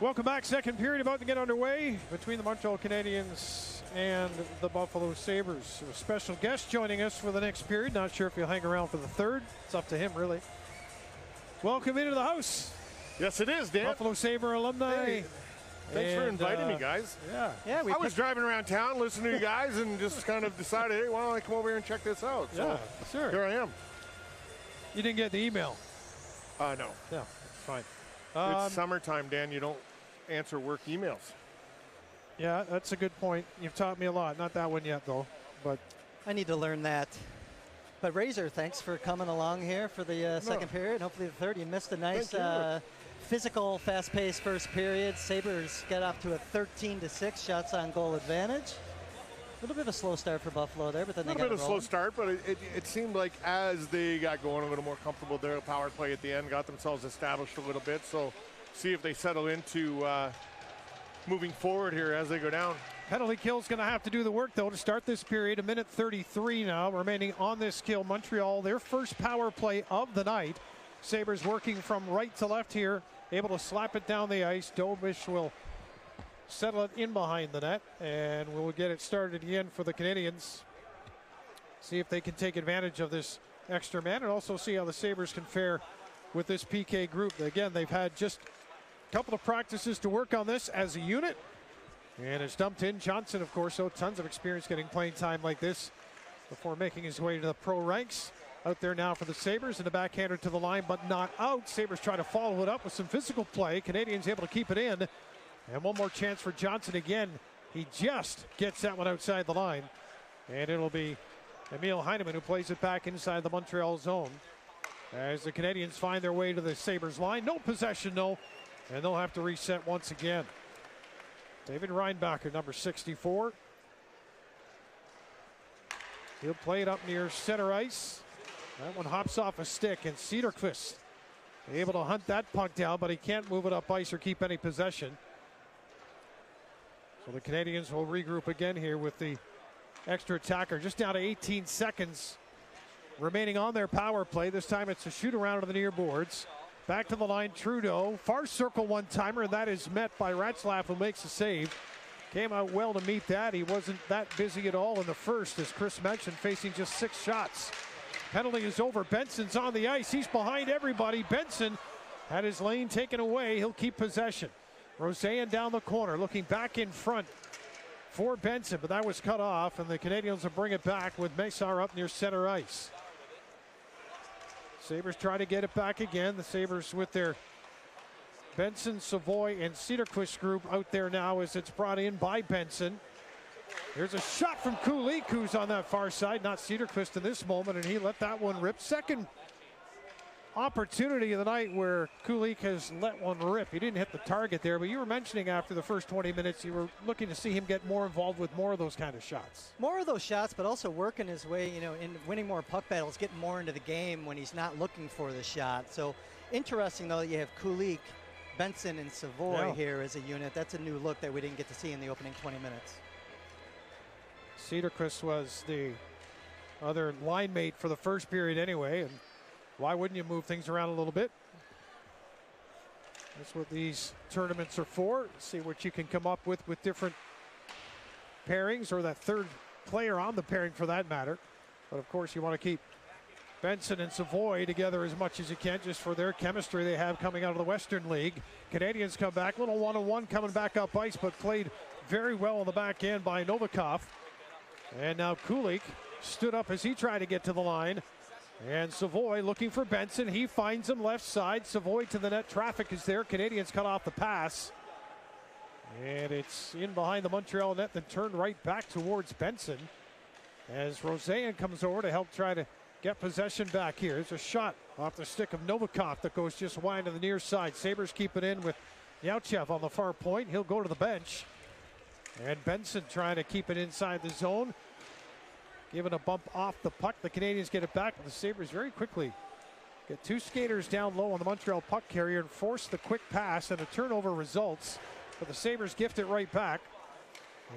Welcome back. Second period about to get underway between the Montreal Canadiens and the Buffalo Sabres. A special guest joining us for the next period. Not sure if he'll hang around for the third. It's up to him, really. Welcome into the house. Yes, it is, Dan. Buffalo Sabre alumni. Hey, thanks for inviting me, guys. Yeah. I was driving around town listening to you guys and just kind of decided, hey, why don't I come over here and check this out? So sure. Here I am. You didn't get the email? No. Yeah, fine. It's summertime, Dan. You don't answer work emails. Yeah, that's a good point. You've taught me a lot. Not that one yet, though. But I need to learn that. But Razor, thanks for coming along here for the second period. Hopefully the third. You missed a nice physical, fast-paced first period. Sabres get off to a 13-6 shots on goal advantage. A little bit of a slow start for Buffalo there, but then they got a little bit of a rolling. slow start, but it seemed like as they got going a little more comfortable, their power play at the end got themselves established a little bit. So see if they settle into moving forward here as they go down. Penalty kill's going to have to do the work, though, to start this period. 1:33 now remaining on this kill. Montreal, their first power play of the night. Sabres working from right to left here, able to slap it down the ice. Dobish will settle it in behind the net, and we'll get it started again for the Canadiens. See if they can take advantage of this extra man, and also see how the Sabres can fare with this PK group. Again, they've had just a couple of practices to work on this as a unit. And it's dumped in. Johnson, of course, so tons of experience getting playing time like this before making his way to the pro ranks. Out there now for the Sabres, and a backhander to the line, but not out. Sabres try to follow it up with some physical play. Canadians able to keep it in. And one more chance for Johnson again. He just gets that one outside the line. And it'll be Emil Heineman who plays it back inside the Montreal zone. As the Canadians find their way to the Sabres line. No possession, no. And they'll have to reset once again. David Reinbacher, number 64. He'll play it up near center ice. That one hops off a stick, and Cederqvist able to hunt that puck down, but he can't move it up ice or keep any possession. So the Canadians will regroup again here with the extra attacker. Just down to 18 seconds remaining on their power play. This time it's a shoot around to the near boards. Back to the line, Trudeau. Far circle one-timer, and that is met by Ratzlaff, who makes a save. Came out well to meet that. He wasn't that busy at all in the first, as Chris mentioned, facing just 6 shots. Penalty is over. Benson's on the ice. He's behind everybody. Benson had his lane taken away. He'll keep possession. Roseanne down the corner, looking back in front for Benson, but that was cut off, and the Canadians will bring it back with Mesar up near center ice. Sabres try to get it back again. The Sabres with their Benson, Savoy, and Cederqvist group out there now as it's brought in by Benson. There's a shot from Kulich, who's on that far side, not Cederqvist in this moment, and he let that one rip. Second opportunity of the night where Kulich has let one rip. He didn't hit the target there, but you were mentioning after the first 20 minutes you were looking to see him get more involved with more of those kind of shots. More of those shots, but also working his way, in winning more puck battles, getting more into the game when he's not looking for the shot. So interesting, though, that you have Kulich, Benson, and Savoy here as a unit. That's a new look that we didn't get to see in the opening 20 minutes. Cederqvist was the other line mate for the first period anyway, and why wouldn't you move things around a little bit? That's what these tournaments are for. See what you can come up with different pairings, or that third player on the pairing for that matter. But of course you want to keep Benson and Savoy together as much as you can, just for their chemistry they have coming out of the Western League. Canadians come back, little one-on-one coming back up ice, but played very well on the back end by Novikov. And now Kulich stood up as he tried to get to the line. And Savoy looking for Benson. He finds him left side. Savoy to the net. Traffic is there. Canadians cut off the pass. And it's in behind the Montreal net, then turned right back towards Benson. As Roseanne comes over to help try to get possession back here. There's a shot off the stick of Novikov that goes just wide to the near side. Sabres keep it in with Yauchev on the far point. He'll go to the bench. And Benson trying to keep it inside the zone. Giving a bump off the puck. The Canadians get it back, but the Sabres very quickly get 2 skaters down low on the Montreal puck carrier and force the quick pass, and a turnover results. But the Sabres gift it right back.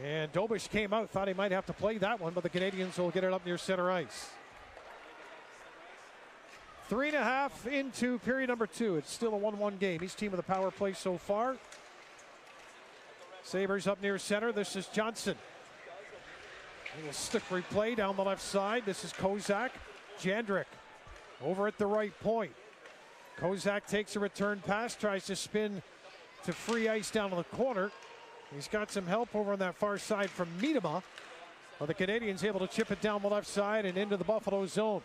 And Dobish came out, thought he might have to play that one, but the Canadians will get it up near center ice. 3.5 into period number 2. It's still a 1-1 game. Each team with a power play so far. Sabres up near center. This is Johnson. A little stick replay down the left side. This is Kozak. Jandrick over at the right point. Kozak takes a return pass, tries to spin to free ice down to the corner. He's got some help over on that far side from Miedema. Well, the Canadiens able to chip it down the left side and into the Buffalo zone.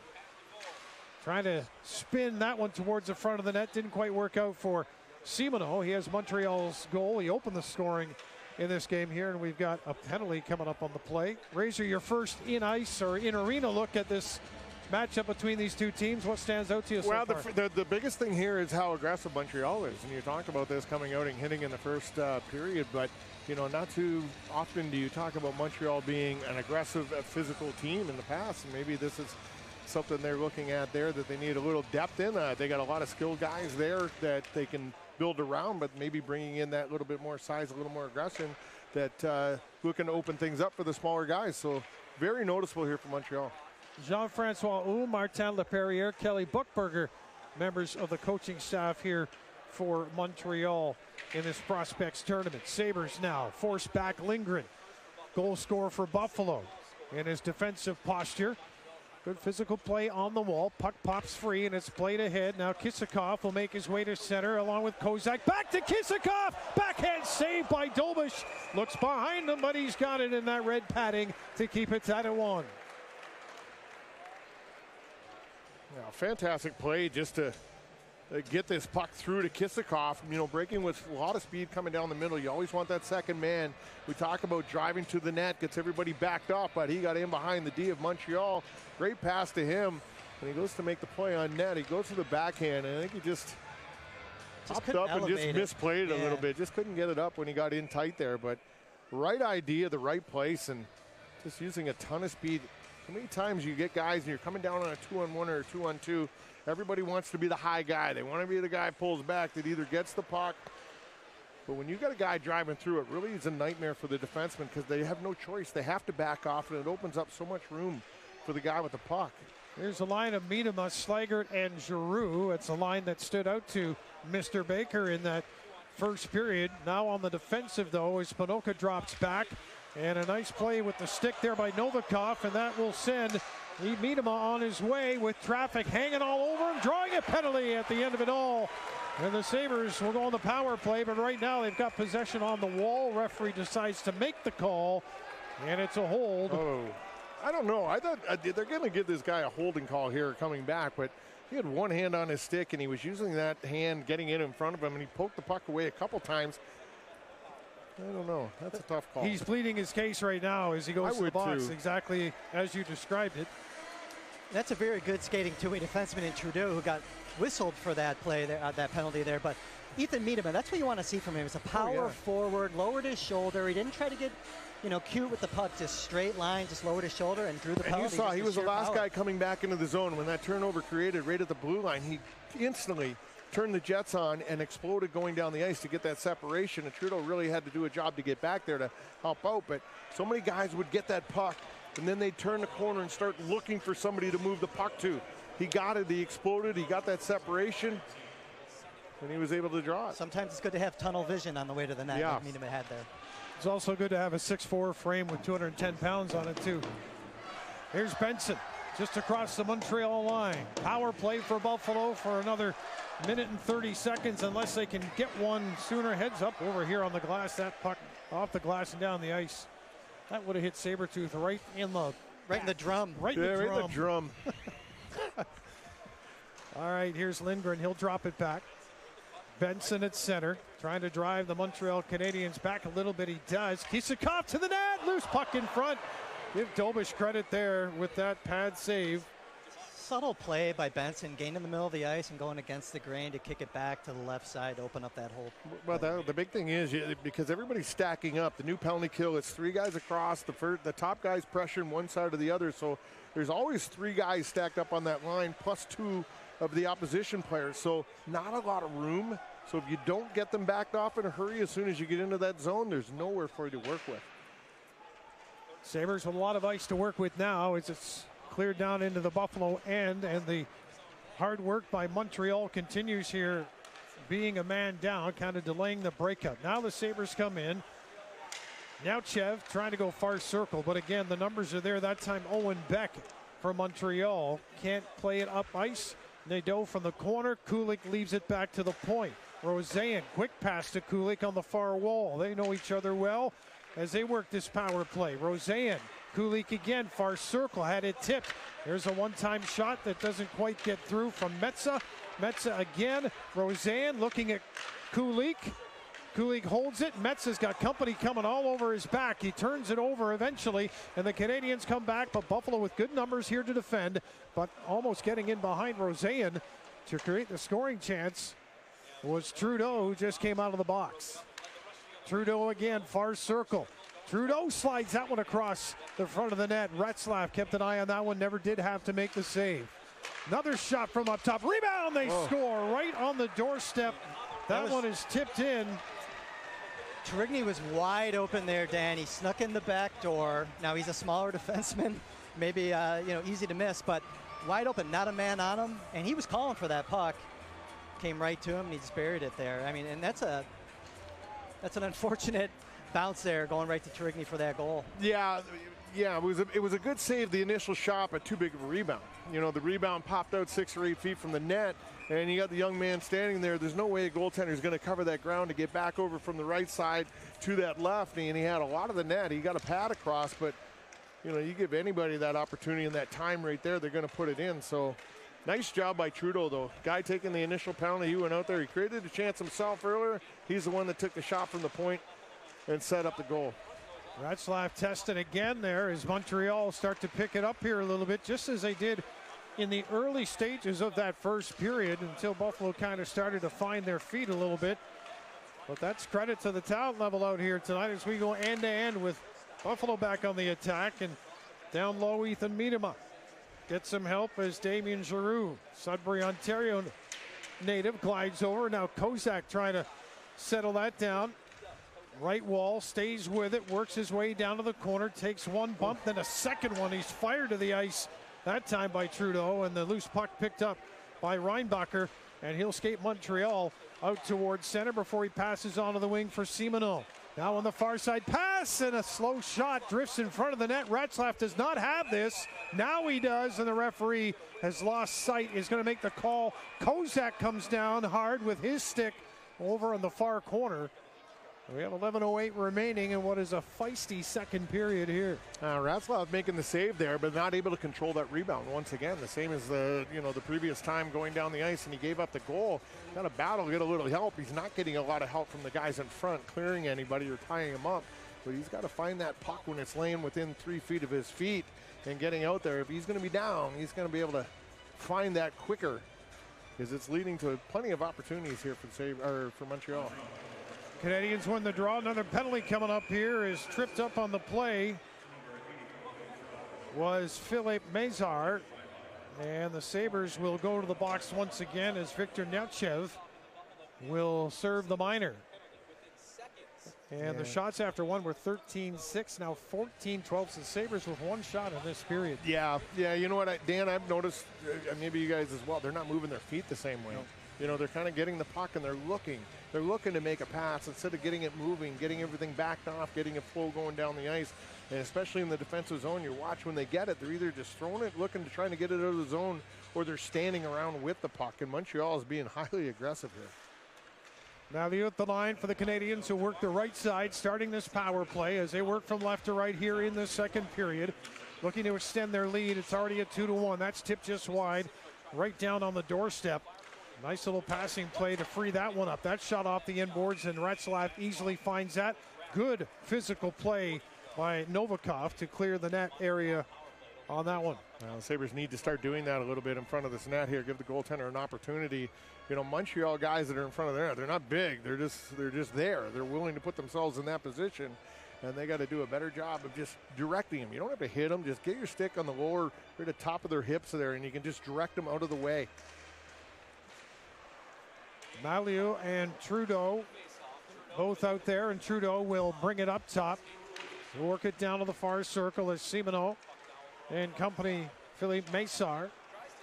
Trying to spin that one towards the front of the net. Didn't quite work out for Simoneau. He has Montreal's goal. He opened the scoring in this game here, and we've got a penalty coming up on the play. Razor, your first in-ice or in-arena look at this matchup between these two teams. What stands out to you so far? The biggest thing here is how aggressive Montreal is. And you talked about this coming out and hitting in the first period, but you know, not too often do you talk about Montreal being an aggressive, physical team in the past. And maybe this is something they're looking at there that they need a little depth in. They got a lot of skilled guys there that they can build around, but maybe bringing in that little bit more size, a little more aggression, that looking to open things up for the smaller guys. So very noticeable here for Montreal. Jean-Francois Hull, Martin Leperrier, Kelly Buchberger, members of the coaching staff here for Montreal in this prospects tournament. Sabres now force back Lindgren, goal scorer for Buffalo in his defensive posture. Good physical play on the wall. Puck pops free and it's played ahead. Now Kisakov will make his way to center along with Kozak. Back to Kisakov. Backhand save by Dobish. Looks behind him, but he's got it in that red padding to keep it tied at 1. Yeah, fantastic play just to get this puck through to Kisakov. You know, breaking with a lot of speed coming down the middle. You always want that second man. We talk about driving to the net, gets everybody backed up, but he got in behind the D of Montreal. Great pass to him, and he goes to make the play on net. He goes to the backhand, and I think he just popped up and just misplayed it a little bit. Just couldn't get it up when he got in tight there, but right idea, the right place, and just using a ton of speed. How many times you get guys and you're coming down on a 2-on-1 or a 2-on-2, everybody wants to be the high guy. They want to be the guy who pulls back that either gets the puck. But when you got a guy driving through, it really is a nightmare for the defenseman because they have no choice. They have to back off, and it opens up so much room for the guy with the puck. Here's a line of Miedema, Slaggert, and Giroux. It's a line that stood out to Mr. Baker in that first period. Now on the defensive, though, as Spinoka drops back. And a nice play with the stick there by Novikov, and that will send Miedema on his way with traffic hanging all over him, drawing a penalty at the end of it all. And the Sabres will go on the power play, but right now they've got possession on the wall. Referee decides to make the call, and it's a hold. Oh, I don't know. I thought they're going to give this guy a holding call here coming back, but he had one hand on his stick, and he was using that hand, getting it in front of him, and he poked the puck away a couple times. I don't know. That's a tough call. He's pleading his case right now as he goes to the box, too. exactly as you described it. That's a very good skating two-way defenseman in Trudeau who got whistled for that play there, that penalty there. But Ethan Miedema, that's what you want to see from him. It's a power forward, lowered his shoulder. He didn't try to get, you know, cute with the puck, just straight line, just lowered his shoulder and drew the penalty. And you saw he was the last guy coming back into the zone. When that turnover created right at the blue line, he instantly turned the jets on and exploded going down the ice to get that separation. And Trudeau really had to do a job to get back there to help out. But so many guys would get that puck, and then they'd turn the corner and start looking for somebody to move the puck to. He got it, he exploded, he got that separation, and he was able to draw it. Sometimes it's good to have tunnel vision on the way to the net, like Miedema had there. It's also good to have a 6'4" frame with 210 pounds on it, too. Here's Benson, just across the Montreal line. Power play for Buffalo for another minute and 30 seconds, unless they can get one sooner. Heads up over here on the glass. That puck off the glass and down the ice. That would have hit Sabretooth right in the drum. Right in the drum. All right, here's Lindgren. He'll drop it back. Benson at center, trying to drive the Montreal Canadiens back a little bit. He does. Kisakov to the net. Loose puck in front. Give Dobish credit there with that pad save. Subtle play by Benson, gained in the middle of the ice and going against the grain to kick it back to the left side, open up that hole. Well, the big thing is, because everybody's stacking up, the new penalty kill, it's three guys across. The top guy's pressuring one side or the other, so there's always three guys stacked up on that line, plus two of the opposition players, so not a lot of room. So if you don't get them backed off in a hurry as soon as you get into that zone, there's nowhere for you to work with. Sabres with a lot of ice to work with now as it's cleared down into the Buffalo end, and the hard work by Montreal continues here, being a man down, kind of delaying the breakup. Now the Sabres come in. Neutchev trying to go far circle, but again, the numbers are there. That time, Owen Beck from Montreal can't play it up ice. Nadeau from the corner. Kulik leaves it back to the point. Roseanne, quick pass to Kulik on the far wall. They know each other well as they work this power play. Roseanne, Kulik again, far circle, had it tipped. There's a one-time shot that doesn't quite get through from Metsä. Metsä again. Roseanne looking at Kulik. Kulik holds it. Metsa's got company coming all over his back. He turns it over eventually, and the Canadiens come back, but Buffalo with good numbers here to defend, but almost getting in behind Roseanne to create the scoring chance was Trudeau, who just came out of the box. Trudeau again, far circle. Trudeau slides that one across the front of the net. Retzlaff kept an eye on that one, never did have to make the save. Another shot from up top. Rebound, they score right on the doorstep. That one is tipped in. Trigny was wide open there, Dan. He snuck in the back door. Now he's a smaller defenseman, maybe easy to miss, but wide open, not a man on him, and he was calling for that puck. Came right to him, and he just buried it there. I mean, and that's an unfortunate bounce there, going right to Trigny for that goal. Yeah, it was a good save, the initial shot, but too big of a rebound. You know, the rebound popped out 6 or 8 feet from the net, and you got the young man standing there. There's no way a goaltender is going to cover that ground to get back over from the right side to that left, and he had a lot of the net. He got a pad across, but, you know, you give anybody that opportunity and that time right there, they're going to put it in. So nice job by Trudeau, though. Guy taking the initial penalty, he went out there. He created a chance himself earlier. He's the one that took the shot from the point and set up the goal. Retzlaff tested again there as Montreal start to pick it up here a little bit, just as they did in the early stages of that first period until Buffalo kind of started to find their feet a little bit. But that's credit to the talent level out here tonight as we go end-to-end with Buffalo back on the attack, and down low Ethan Miedema gets some help as Damien Giroux, Sudbury, Ontario native, glides over. Now Kozak trying to settle that down. Right wall, stays with it, works his way down to the corner, takes one bump, then a second one. He's fired to the ice that time by Trudeau, and the loose puck picked up by Reinbacher, and he'll skate Montreal out towards center before he passes onto the wing for Simoneau. Now on the far side, pass, and a slow shot drifts in front of the net. Retzlaff does not have this. Now he does, and the referee has lost sight, is going to make the call. Kozak comes down hard with his stick over on the far corner. We have 11:08 remaining in what is a feisty second period here. Retzlaff making the save there, but not able to control that rebound once again. The same as the previous time going down the ice, and he gave up the goal. Got a battle, get a little help. He's not getting a lot of help from the guys in front, clearing anybody or tying him up. But he's got to find that puck when it's laying within 3 feet of his feet and getting out there. If he's going to be down, he's going to be able to find that quicker, because it's leading to plenty of opportunities here for Montreal. Canadiens win the draw. Another penalty coming up here is tripped up on the play was Philippe Mézard, and the Sabres will go to the box once again as Victor Neutchev will serve the minor. And the shots after one were 13-6, now 14-12. So the Sabres with one shot in this period. Yeah, you know what, Dan, I've noticed, maybe you guys as well, they're not moving their feet the same way. No. You know, they're kind of getting the puck and they're looking to make a pass instead of getting it moving, getting everything backed off, getting a flow going down the ice. And especially in the defensive zone, you watch when they get it, they're either just throwing it, looking to trying to get it out of the zone, or they're standing around with the puck. And Montreal is being highly aggressive here. Now the at the line for the Canadiens, who work the right side, starting this power play as they work from left to right here in the second period. Looking to extend their lead. It's already at 2-1. That's tipped just wide, right down on the doorstep. Nice little passing play to free that one up. That shot off the inboards, and Retzlaff easily finds that. Good physical play by Novikov to clear the net area on that one. Well, the Sabres need to start doing that a little bit in front of this net here. Give the goaltender an opportunity. You know, Montreal guys that are in front of the net, they're not big. They're just there. They're willing to put themselves in that position, and they got to do a better job of just directing them. You don't have to hit them. Just get your stick on the lower, right at the top of their hips there, and you can just direct them out of the way. Malieu and Trudeau both out there, and Trudeau will bring it up top. Work it down to the far circle as Simoneau and company, Philippe Mézard,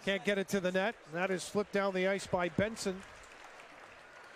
can't get it to the net. That is flipped down the ice by Benson.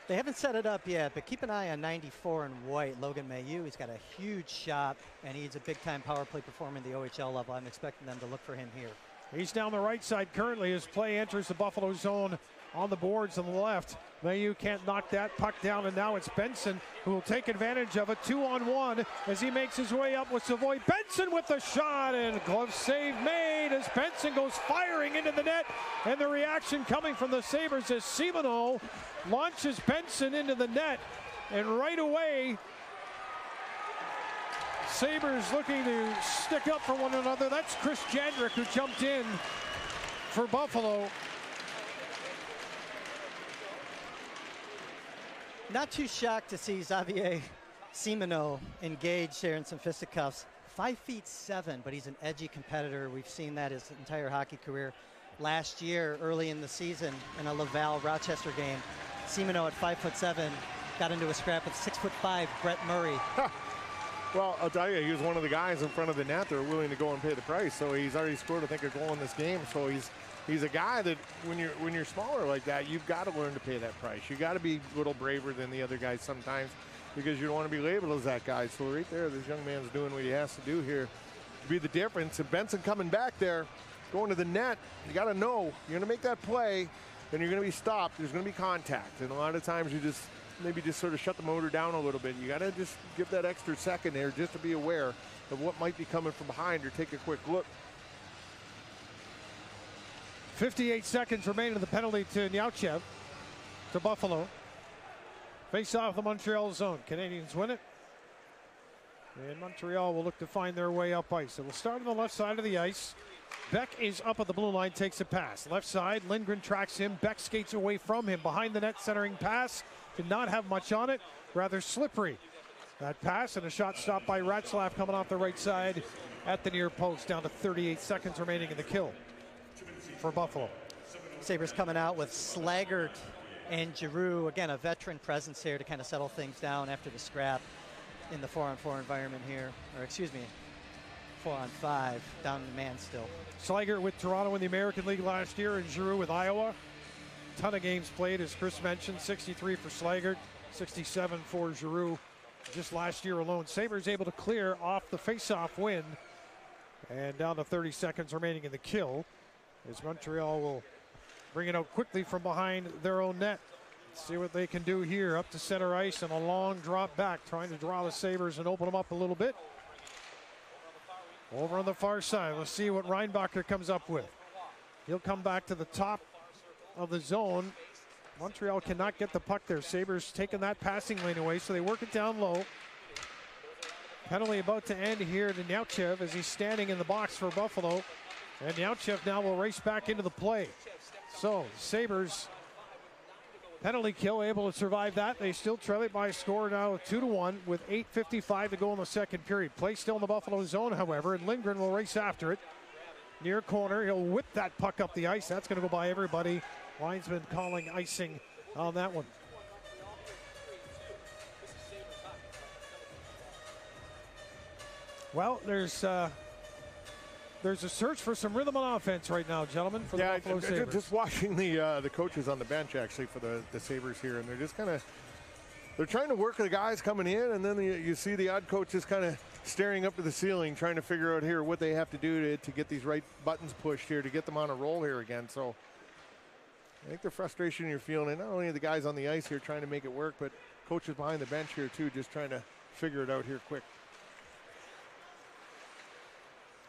They haven't set it up yet, but keep an eye on 94 in white, Logan Mailloux. He's got a huge shot, and he's a big-time power play performer in the OHL level. I'm expecting them to look for him here. He's down the right side currently as play enters the Buffalo zone on the boards on the left. Mailloux can't knock that puck down, and now it's Benson who will take advantage of it. 2-on-1 as he makes his way up with Savoy. Benson with the shot, and glove save made as Benson goes firing into the net. And the reaction coming from the Sabres as Simoneau launches Benson into the net. And right away, Sabres looking to stick up for one another. That's Chris Jandrick who jumped in for Buffalo. Not too shocked to see Xavier Simoneau engaged here in some fisticuffs. 5'7", but he's an edgy competitor. We've seen that his entire hockey career. Last year, early in the season, in a Laval-Rochester game, Simoneau at 5'7" got into a scrap with 6'5" Brett Murray. Well, I'll tell you, he was one of the guys in front of the net that were willing to go and pay the price. So he's already scored, I think, a goal in this game. So he's a guy that when you're smaller like that, you've got to learn to pay that price. You got to be a little braver than the other guys sometimes, because you don't want to be labeled as that guy. So right there, this young man's doing what he has to do here to be the difference. And Benson coming back there, going to the net. You got to know you're going to make that play, and you're going to be stopped. There's going to be contact, and a lot of times you just maybe just sort of shut the motor down a little bit. You got to just give that extra second there just to be aware of what might be coming from behind, or take a quick look. 58 seconds remaining of the penalty to Nyauchev, to Buffalo. Face off the Montreal zone. Canadiens win it. And Montreal will look to find their way up ice. It will start on the left side of the ice. Beck is up at the blue line, takes a pass. Left side, Lindgren tracks him. Beck skates away from him. Behind the net, centering pass. Did not have much on it. Rather slippery. That pass, and a shot stopped by Ratzlaff coming off the right side at the near post. Down to 38 seconds remaining in the kill for Buffalo. Sabres coming out with Slaggert and Giroux. Again, a veteran presence here to kind of settle things down after the scrap in the 4-on-4 environment here. Or excuse me, 4-on-5, down in man still. Slaggert with Toronto in the American League last year, and Giroux with Iowa. Ton of games played, as Chris mentioned. 63 for Slaggert, 67 for Giroux just last year alone. Sabres able to clear off the face-off win. And down to 30 seconds remaining in the kill, as Montreal will bring it out quickly from behind their own net. Let's see what they can do here. Up to center ice and a long drop back, trying to draw the Sabres and open them up a little bit. Over on the far side, let's see what Reinbacher comes up with. He'll come back to the top of the zone. Montreal cannot get the puck there. Sabres taking that passing lane away, so they work it down low. Penalty about to end here to Nyauchev as he's standing in the box for Buffalo. And Nyauchev now will race back into the play. So Sabres penalty kill, able to survive that. They still trail it by a score now of 2-1 with 8:55 to go in the second period. Play still in the Buffalo zone, however, and Lindgren will race after it. Near corner, he'll whip that puck up the ice. That's going to go by everybody. Linesman calling icing on that one. Well, there's a search for some rhythm on offense right now, gentlemen, for the Buffalo Sabres. Just watching the coaches on the bench, actually, for the Sabres here, and they're just kind of, they're trying to work the guys coming in, and then you see the odd coaches kind of staring up to the ceiling, trying to figure out here what they have to do to get these right buttons pushed here to get them on a roll here again. So I think the frustration you're feeling, and not only the guys on the ice here trying to make it work, but coaches behind the bench here too, just trying to figure it out here quick.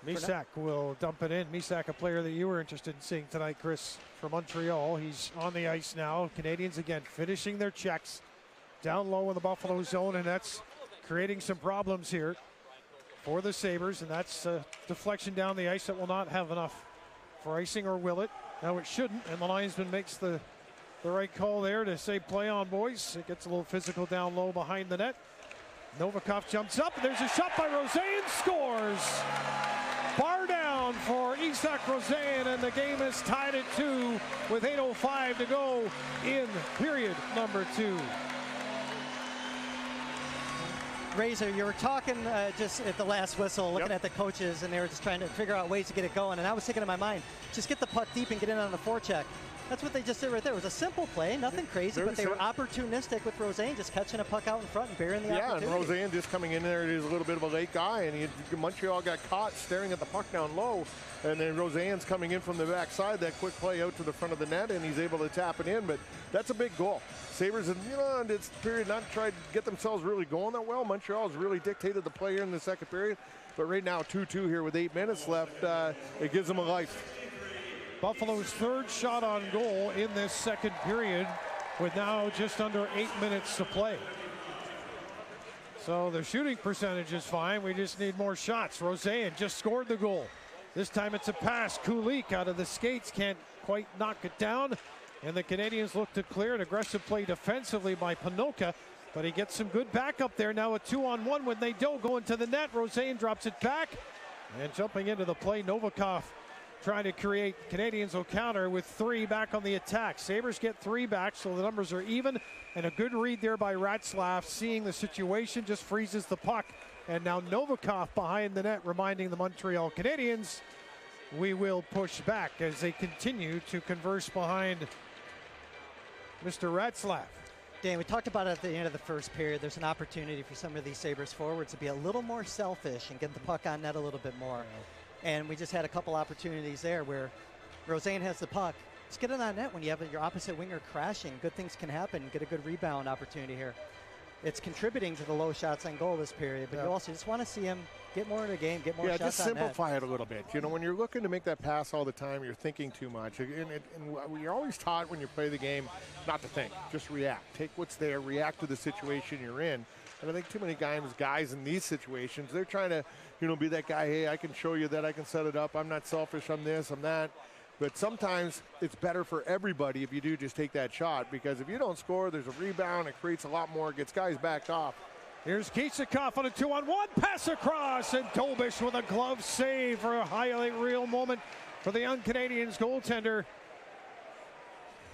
Misak will dump it in. Misak, a player that you were interested in seeing tonight, Chris, from Montreal. He's on the ice now. Canadiens again finishing their checks down low in the Buffalo zone, and that's creating some problems here for the Sabres, and that's a deflection down the ice that will not have enough for icing, or will it? No, it shouldn't, and the linesman makes the right call there to say play on, boys. It gets a little physical down low behind the net. Novikov jumps up, and there's a shot by Rosen, scores! Bar down for Isak Rosen, and the game is tied at 2 with 8:05 to go in period number 2. Razor, you were talking just at the last whistle, looking at the coaches, and they were just trying to figure out ways to get it going. And I was thinking in my mind, just get the puck deep and get in on the forecheck. That's what they just did right there. It was a simple play, nothing crazy, but they were opportunistic with Rosen just catching a puck out in front and burying the opportunity. Yeah, and Rosen just coming in there, he's a little bit of a late guy, and Montreal got caught staring at the puck down low, and then Rosen's coming in from the backside, that quick play out to the front of the net, and he's able to tap it in, but that's a big goal. Sabres, in this period, not tried to get themselves really going that well. Montreal has really dictated the play here in the second period, but right now 2-2 here with 8 minutes left, it gives them a life. Buffalo's third shot on goal in this second period with now just under 8 minutes to play. So the shooting percentage is fine. We just need more shots. Rosen just scored the goal. This time it's a pass. Kulich out of the skates, can't quite knock it down. And the Canadiens look to clear. An aggressive play defensively by Panoka, but he gets some good backup there. Now a 2-on-1 when they don't go into the net. Rosen drops it back. And jumping into the play, Novikov trying to create. Canadiens will counter with 3 back on the attack. Sabres get 3 back, so the numbers are even. And a good read there by Ratzlaff, seeing the situation, just freezes the puck. And now Novikov behind the net, reminding the Montreal Canadiens, we will push back as they continue to converse behind Mr. Ratzlaff. Dan, we talked about it at the end of the first period. There's an opportunity for some of these Sabres forwards to be a little more selfish and get the puck on net a little bit more. And we just had a couple opportunities there where Rosen has the puck. Just get it on net when you have your opposite winger crashing. Good things can happen. Get a good rebound opportunity here. It's contributing to the low shots on goal this period, but you also just want to see him get more in the game, get more shots on net. Yeah, just simplify it a little bit. You know, when you're looking to make that pass all the time, you're thinking too much. And you're always taught when you play the game not to think, just react. Take what's there, react to the situation you're in. And I think too many guys in these situations, they're trying to, be that guy, hey, I can show you that I can set it up. I'm not selfish, I'm this, I'm that. But sometimes it's better for everybody if you do just take that shot, because if you don't score, there's a rebound, it creates a lot more, it gets guys backed off. Here's Kisakov on a 2-on-1, pass across, and Dobish with a glove save for a highlight reel moment for the young Canadiens goaltender.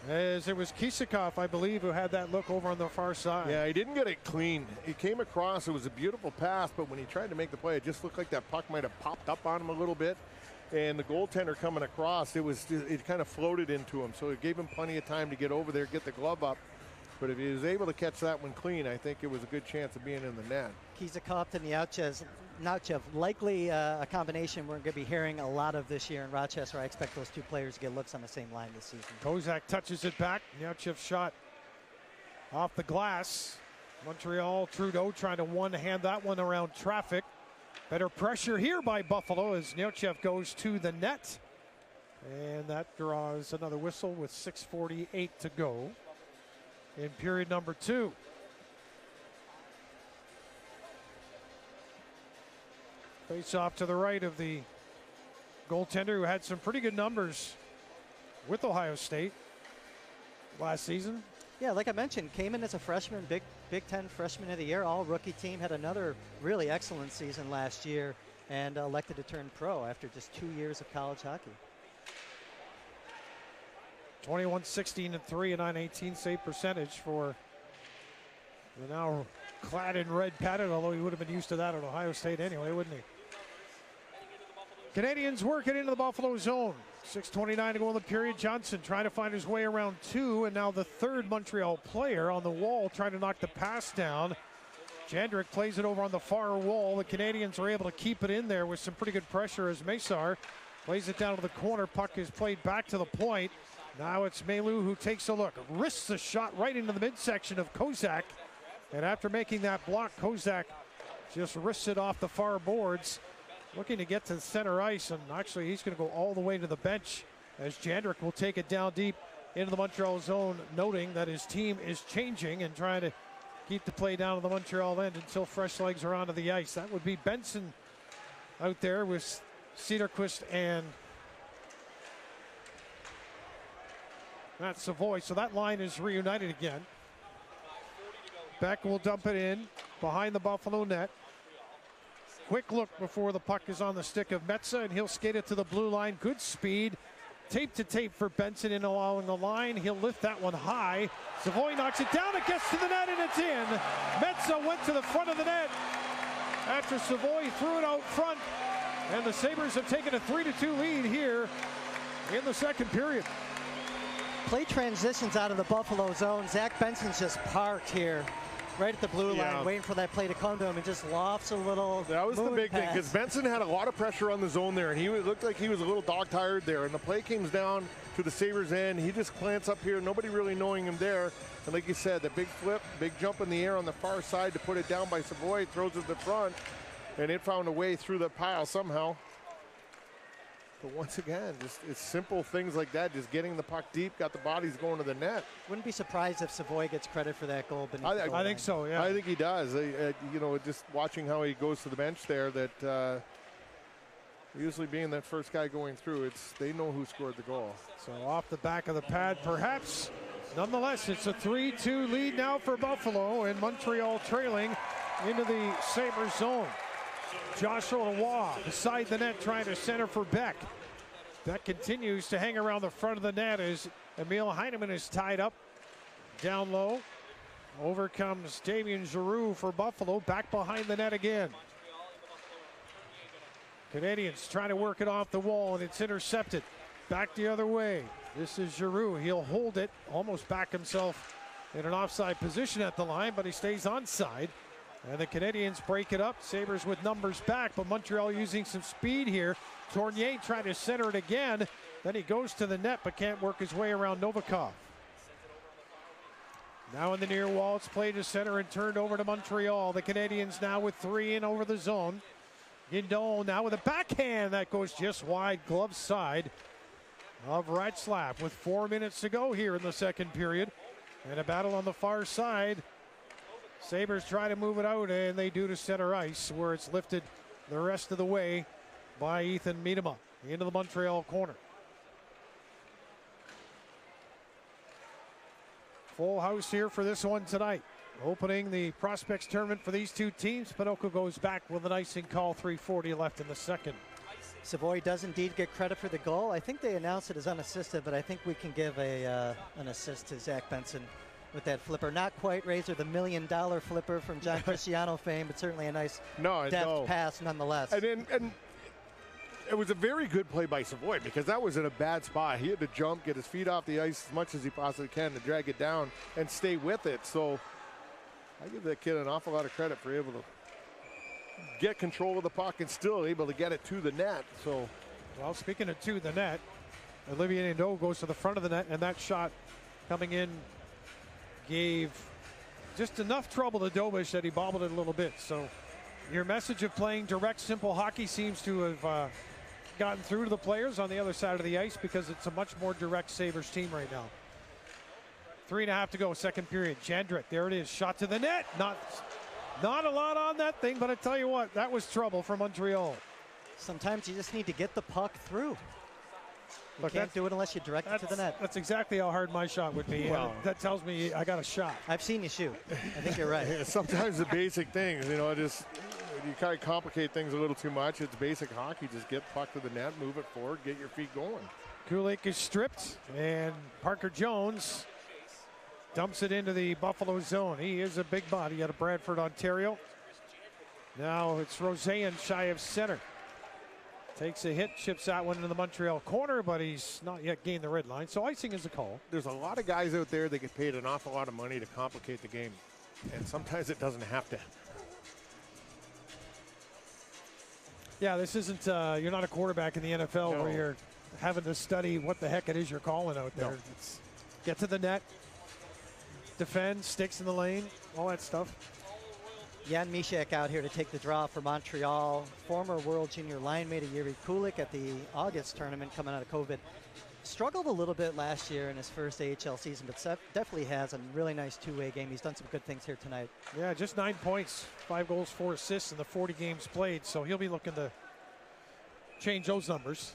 As it was Kisakov, I believe, who had that look over on the far side. Yeah, he didn't get it clean. He came across, it was a beautiful pass, but when he tried to make the play, it just looked like that puck might have popped up on him a little bit. And the goaltender coming across, it kind of floated into him, so it gave him plenty of time to get over there, get the glove up. But if he was able to catch that one clean, I think it was a good chance of being in the net. Kisakov and Neauchev, likely a combination we're going to be hearing a lot of this year in Rochester. I expect those two players to get looks on the same line this season. Kozak touches it back. Neauchev shot off the glass. Montreal, Trudeau trying to one-hand that one around traffic. Better pressure here by Buffalo as Neauchev goes to the net. And that draws another whistle with 6:48 to go in period number 2. Face off to the right of the goaltender who had some pretty good numbers with Ohio State last season. Yeah, like I mentioned, came in as a freshman, Big Ten freshman of the year, all rookie team, had another really excellent season last year, and elected to turn pro after just 2 years of college hockey. 21-16-3, a .918 save percentage for the now clad in red pattern, although he would have been used to that at Ohio State anyway, wouldn't he? Canadiens working into the Buffalo zone. 6:29 to go in the period. Johnson trying to find his way around 2, and now the third Montreal player on the wall trying to knock the pass down. Jandrick plays it over on the far wall. The Canadiens are able to keep it in there with some pretty good pressure as Mesar plays it down to the corner. Puck is played back to the point. Now it's Mailloux who takes a look, risks a shot right into the midsection of Kozak. And after making that block, Kozak just wrists it off the far boards. Looking to get to the center ice, and actually he's going to go all the way to the bench as Jandrick will take it down deep into the Montreal zone, noting that his team is changing and trying to keep the play down to the Montreal end until fresh legs are onto the ice. That would be Benson out there with Cederquist and Matt Savoy. So that line is reunited again. Beck will dump it in behind the Buffalo net. Quick look before the puck is on the stick of Metsa, and he'll skate it to the blue line. Good speed. Tape to tape for Benson in along the line. He'll lift that one high. Savoy knocks it down. It gets to the net, and it's in. Metsa went to the front of the net after Savoy threw it out front. And the Sabres have taken a 3-2 lead here in the second period. Play transitions out of the Buffalo zone. Zach Benson's just parked here, right at the blue line, waiting for that play to come to him, and just lofts a little. That was the big thing, because Benson had a lot of pressure on the zone there, and he looked like he was a little dog-tired there. And the play comes down to the Sabres' end. He just plants up here, nobody really knowing him there. And like you said, the big flip, big jump in the air on the far side to put it down by Savoy, throws it to the front, and it found a way through the pile somehow. But once again, just it's simple things like that, just getting the puck deep, got the bodies going to the net. Wouldn't be surprised if Savoy gets credit for that goal. I think so, yeah. I think he does. You know, just watching how he goes to the bench there, that usually being that first guy going through, they know who scored the goal. So off the back of the pad, perhaps. Nonetheless, it's a 3-2 lead now for Buffalo, and Montreal trailing into the Sabres zone. Joshua Roy beside the net trying to center for Beck. Beck continues to hang around the front of the net as Emil Heineman is tied up down low. Over comes Damien Giroux for Buffalo, back behind the net again. Canadiens trying to work it off the wall, and it's intercepted. Back the other way. This is Giroux. He'll hold it, almost back himself in an offside position at the line, but he stays onside. And the Canadiens break it up. Sabres with numbers back, but Montreal using some speed here. Tournier trying to center it again. Then he goes to the net, but can't work his way around Novikov. Now in the near wall, it's played to center and turned over to Montreal. The Canadiens now with 3 in over the zone. Guindon now with a backhand that goes just wide, glove side of Retzlaff with 4 minutes to go here in the second period. And a battle on the far side. Sabres try to move it out, and they do to center ice, where it's lifted the rest of the way by Ethan Miedema into the Montreal corner. Full house here for this one tonight. Opening the prospects tournament for these two teams. Pinoco goes back with an icing call, 3:40 left in the second. Savoy does indeed get credit for the goal. I think they announced it as unassisted, but I think we can give an assist to Zach Benson with that flipper. Not quite Razor, the $1 million flipper from John Cristiano fame, but certainly a nice depth pass nonetheless. And it was a very good play by Savoy, because that was in a bad spot. He had to jump, get his feet off the ice as much as he possibly can to drag it down and stay with it. So I give that kid an awful lot of credit for able to get control of the puck and still able to get it to the net. So, well, speaking of to the net, Olivier Nadeau goes to the front of the net, and that shot coming in gave just enough trouble to Dobish that he bobbled it a little bit. So your message of playing direct, simple hockey seems to have gotten through to the players on the other side of the ice, because it's a much more direct Sabres team right now. 3.5 to go, second period. Jandrick, there it is, shot to the net. Not a lot on that thing, but I tell you what, that was trouble for Montreal. Sometimes you just need to get the puck through. You Look, can't do it unless you direct it to the net. That's exactly how hard my shot would be. Well, that tells me I got a shot. I've seen you shoot. I think you're right. Sometimes the basic things, just you kind of complicate things a little too much. It's basic hockey. Just get the puck to the net, move it forward, get your feet going. Kulik is stripped, and Parker Jones dumps it into the Buffalo zone. He is a big body out of Brantford, Ontario. Now it's Rosean shy of center. Takes a hit, chips that one into the Montreal corner, but he's not yet gained the red line, so icing is a call. There's a lot of guys out there that get paid an awful lot of money to complicate the game, and sometimes it doesn't have to. Yeah, this isn't, you're not a quarterback in the NFL where you're having to study what the heck it is you're calling out there. It's get to the net, defend, sticks in the lane, all that stuff. Jan Mysak out here to take the draw for Montreal. Former World Junior line mate of Yuri Kulik at the August tournament coming out of COVID. Struggled a little bit last year in his first AHL season, but definitely has a really nice two-way game. He's done some good things here tonight. Yeah, just 9 points, 5 goals, 4 assists in the 40 games played, so he'll be looking to change those numbers.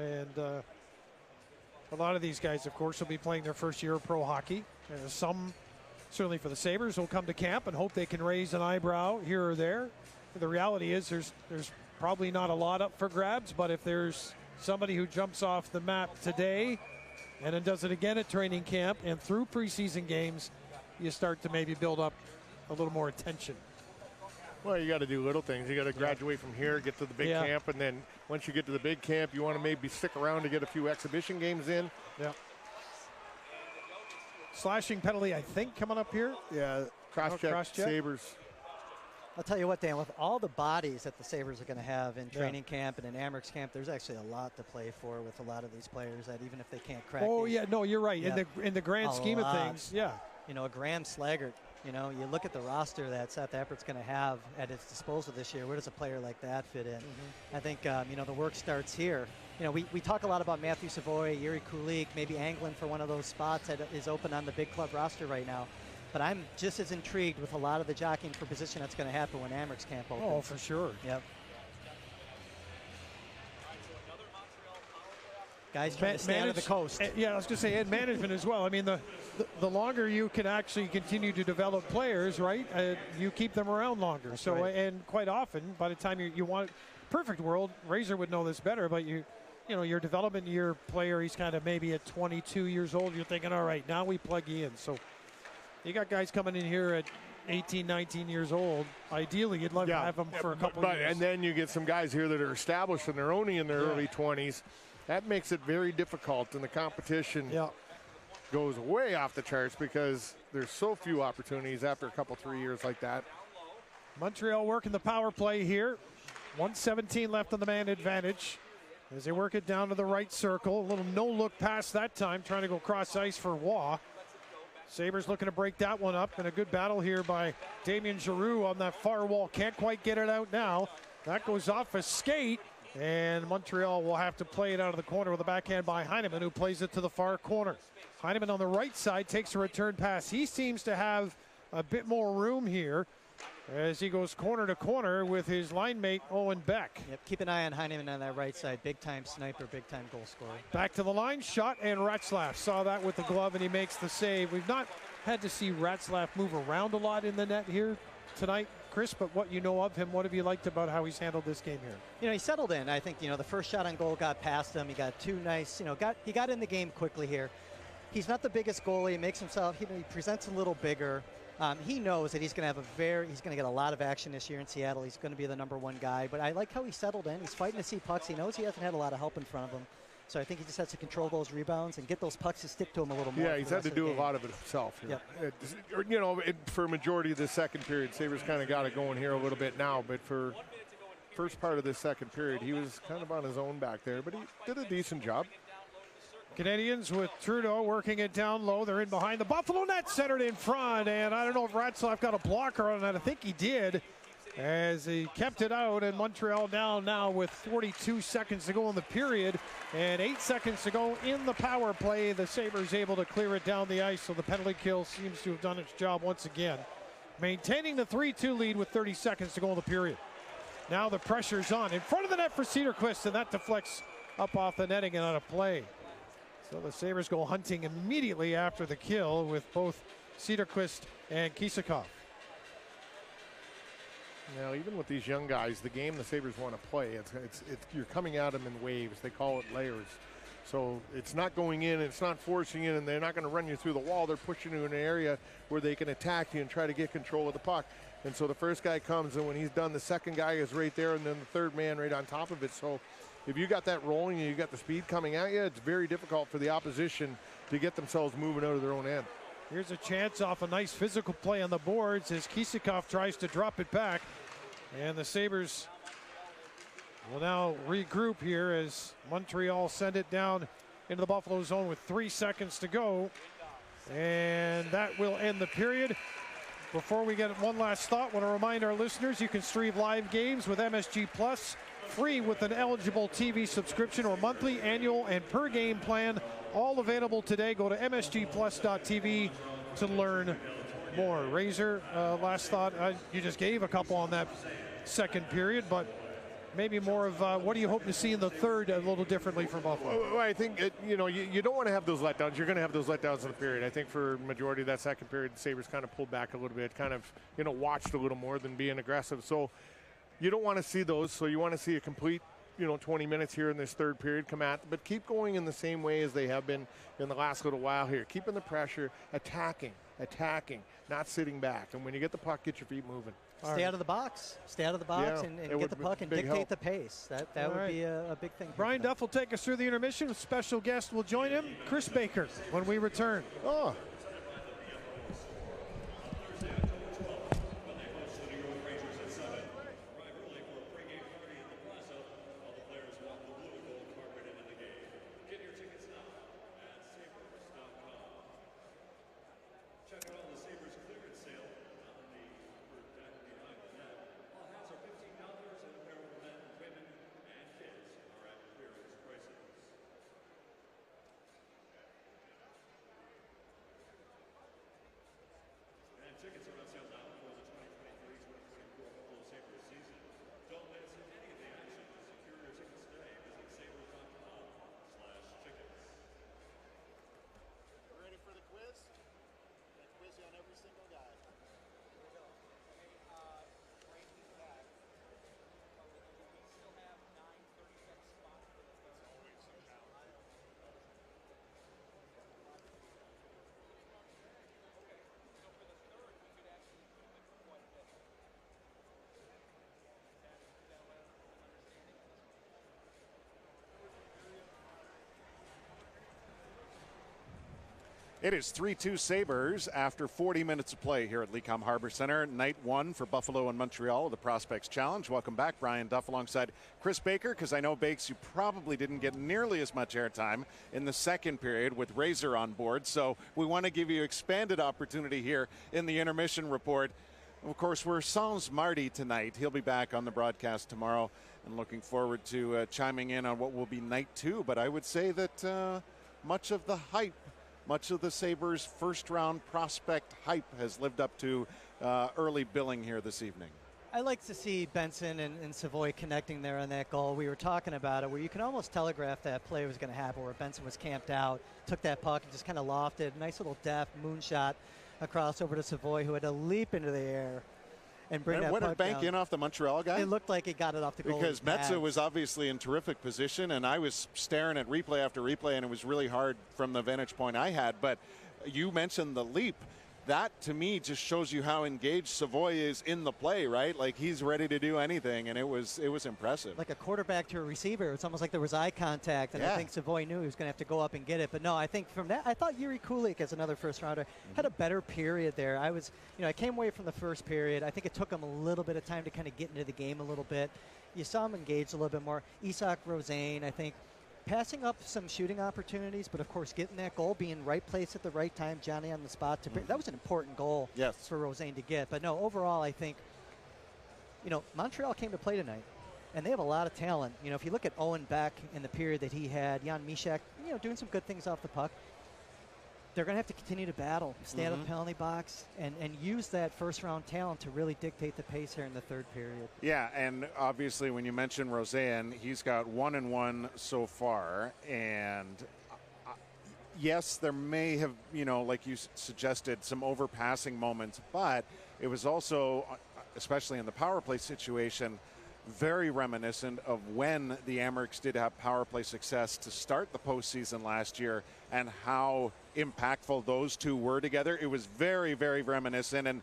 And a lot of these guys, of course, will be playing their first year of pro hockey. Some, certainly for the Sabres, will come to camp and hope they can raise an eyebrow here or there. The reality is there's probably not a lot up for grabs, but if there's somebody who jumps off the map today and then does it again at training camp and through preseason games, you start to maybe build up a little more attention. Well, you got to do little things. You got to graduate from here, get to the big camp, and then once you get to the big camp, you want to maybe stick around to get a few exhibition games in. Yeah. slashing penalty, I think, coming up here. Yeah, cross-check, Sabres. I'll tell you what, Dan, with all the bodies that the Sabres are going to have in training camp and in Amerks camp, there's actually a lot to play for with a lot of these players that even if they can't crack. Oh, yeah, no, you're right. Yeah. In the grand scheme of things, yeah. You know, a Graham Slaggert, you know, you look at the roster that South Africa's going to have at its disposal this year. Where does a player like that fit in? I think, you know, the work starts here. You know, we talk a lot about Matthew Savoy, Yuri Kulik, maybe angling for one of those spots that is open on the big club roster right now. But I'm just as intrigued with a lot of the jockeying for position that's going to happen when Amerks camp opens. Oh, for sure. Yep. Guys trying to stay out of the coast. Yeah, I was going to say, and management as well. I mean, the longer you can actually continue to develop players, right, you keep them around longer. So, right. And quite often, by the time you want perfect world, Razor would know this better, but you know, your development year player, he's kind of maybe at 22 years old. You're thinking, all right, now we plug you in. So you got guys coming in here at 18, 19 years old. Ideally, you'd love to have them for a couple of years. And then you get some guys here that are established and they're only in their early 20s. That makes it very difficult, and the competition goes way off the charts because there's so few opportunities after a couple, 3 years like that. Montreal working the power play here. 1:17 left on the man advantage as they work it down to the right circle. A little no-look pass that time, trying to go cross ice for Waugh. Sabres looking to break that one up, and a good battle here by Damien Giroux on that far wall. Can't quite get it out now. That goes off a skate, and Montreal will have to play it out of the corner with a backhand by Heineman, who plays it to the far corner. Heineman on the right side takes a return pass. He seems to have a bit more room here as he goes corner to corner with his line mate Owen Beck. Yep, keep an eye on Heineman on that right side. Big-time sniper, big-time goal scorer. Back to the line, shot, and Ratzlaff saw that with the glove, and he makes the save. We've not had to see Ratzlaff move around a lot in the net here tonight, Chris, but what you know of him, what have you liked about how he's handled this game here? You know, he settled in. I think, you know, the first shot on goal got past him. He got two nice, you know, he got in the game quickly here. He's not the biggest goalie. He makes himself, he presents a little bigger. He knows that he's going to get a lot of action this year in Seattle. He's going to be the #1 guy. But I like how he settled in. He's fighting to see pucks. He knows he hasn't had a lot of help in front of him. So I think he just has to control those rebounds and get those pucks to stick to him a little more. Yeah, he's had to do a lot of it himself here. Yep. You know, for a majority of the second period, Sabres kind of got it going here a little bit now. But for first part of the second period, he was kind of on his own back there. But he did a decent job. Canadians with Trudeau working it down low. They're in behind the Buffalo net, centered in front. And I don't know if Ratzlaff got a blocker on that. I think he did, as he kept it out. And Montreal down now with 42 seconds to go in the period and 8 seconds to go in the power play. The Sabres able to clear it down the ice, so the penalty kill seems to have done its job once again. Maintaining the 3-2 lead with 30 seconds to go in the period. Now the pressure's on in front of the net for Cedarquist, and that deflects up off the netting and out of play. So the Sabres go hunting immediately after the kill with both Cedarquist and Kisakov. Now, even with these young guys, the game the Sabres want to play, it's you're coming at them in waves. They call it layers. So it's not going in, it's not forcing in, and they're not going to run you through the wall. They're pushing you in an area where they can attack you and try to get control of the puck. And so the first guy comes, and when he's done, the second guy is right there, and then the third man right on top of it. So if you got that rolling and you got the speed coming at you, it's very difficult for the opposition to get themselves moving out of their own end. Here's a chance off a nice physical play on the boards as Kisakov tries to drop it back. And the Sabres will now regroup here as Montreal send it down into the Buffalo zone with 3 seconds to go. And that will end the period. Before we get one last thought, I want to remind our listeners you can stream live games with MSG Plus, free with an eligible TV subscription or monthly, annual, and per game plan. All available today. Go to msgplus.tv to learn more. Razor, last thought. You just gave a couple on that second period, but maybe more of what do you hope to see in the third a little differently from Buffalo? Well, I think, you don't want to have those letdowns. You're going to have those letdowns in the period. I think for majority of that second period, the Sabres kind of pulled back a little bit, kind of, watched a little more than being aggressive. So you don't want to see those. So you want to see a complete, 20 minutes here in this third period come at, but keep going in the same way as they have been in the last little while here. Keeping the pressure, attacking, not sitting back. And when you get the puck, get your feet moving. Stay out of the box. Stay out of the box and get the puck and dictate the pace. That would be a big thing. Brian Duff will take us through the intermission. A special guest will join him, Chris Baker, when we return. Oh. It is 3-2 Sabres after 40 minutes of play here at Lecom Harbor Center. Night one for Buffalo and Montreal, the Prospects Challenge. Welcome back, Brian Duff, alongside Chris Baker, because I know, Bakes, you probably didn't get nearly as much airtime in the second period with Razor on board. So we want to give you expanded opportunity here in the intermission report. Of course, we're sans Marty tonight. He'll be back on the broadcast tomorrow, and looking forward to chiming in on what will be night two. But I would say that much of the hype, much of the Sabres' first-round prospect hype has lived up to early billing here this evening. I like to see Benson and Savoie connecting there on that goal. We were talking about it, where you can almost telegraph that play was going to happen, where Benson was camped out, took that puck and just kind of lofted. Nice little deft moonshot across over to Savoie, who had to leap into the air and bring that puck down. What, did bank in off the Montreal guy? It looked like he got it off the goal. Because Metza was obviously in terrific position, and I was staring at replay after replay, and it was really hard from the vantage point I had. But you mentioned the leap. That, to me, just shows you how engaged Savoie is in the play, right? Like, he's ready to do anything, and it was impressive. Like a quarterback to a receiver. It's almost like there was eye contact, and I think Savoie knew he was going to have to go up and get it. But no, I think from that, I thought Yuri Kulik, as another first-rounder, had a better period there. I came away from the first period. I think it took him a little bit of time to kind of get into the game a little bit. You saw him engaged a little bit more. Isak Rosén, I think, passing up some shooting opportunities, but of course getting that goal, being right place at the right time, Johnny on the spot. That was an important goal for Rosén to get. But no, overall, I think, Montreal came to play tonight, and they have a lot of talent. If you look at Owen Beck in the period that he had, Jan Mysak, doing some good things off the puck. They're going to have to continue to battle, stay out of the penalty box, and use that first-round talent to really dictate the pace here in the third period. Yeah, and obviously when you mention Rosén, he's got 1-1 so far. And yes, there may have, like you suggested, some overpassing moments, but it was also, especially in the power play situation, very reminiscent of when the Amerks did have power play success to start the postseason last year, and how impactful those two were together. It was very, very reminiscent. And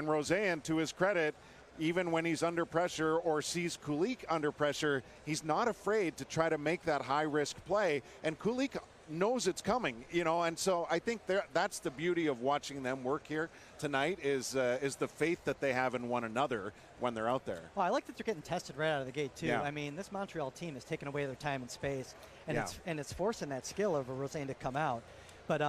Rosén, to his credit, even when he's under pressure or sees Kulik under pressure, he's not afraid to try to make that high-risk play. And Kulik knows it's coming, and so I think that's the beauty of watching them work here tonight is the faith that they have in one another when they're out there. Well, I like that they're getting tested right out of the gate too. Yeah. I mean, this Montreal team is taking away their time and space, and it's forcing that skill of Rosén to come out. But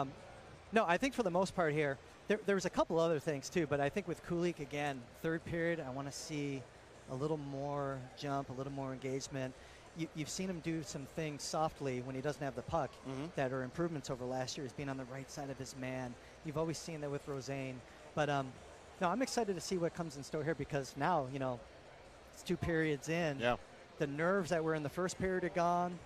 no, I think for the most part here, there's a couple other things too. But I think with Kulik again, third period, I want to see a little more jump, a little more engagement. You've seen him do some things softly when he doesn't have the puck that are improvements over last year. He's being on the right side of his man. You've always seen that with Rosén. But no, I'm excited to see what comes in store here, because now, it's 2 periods in. Yeah. The nerves that were in the first period are gone.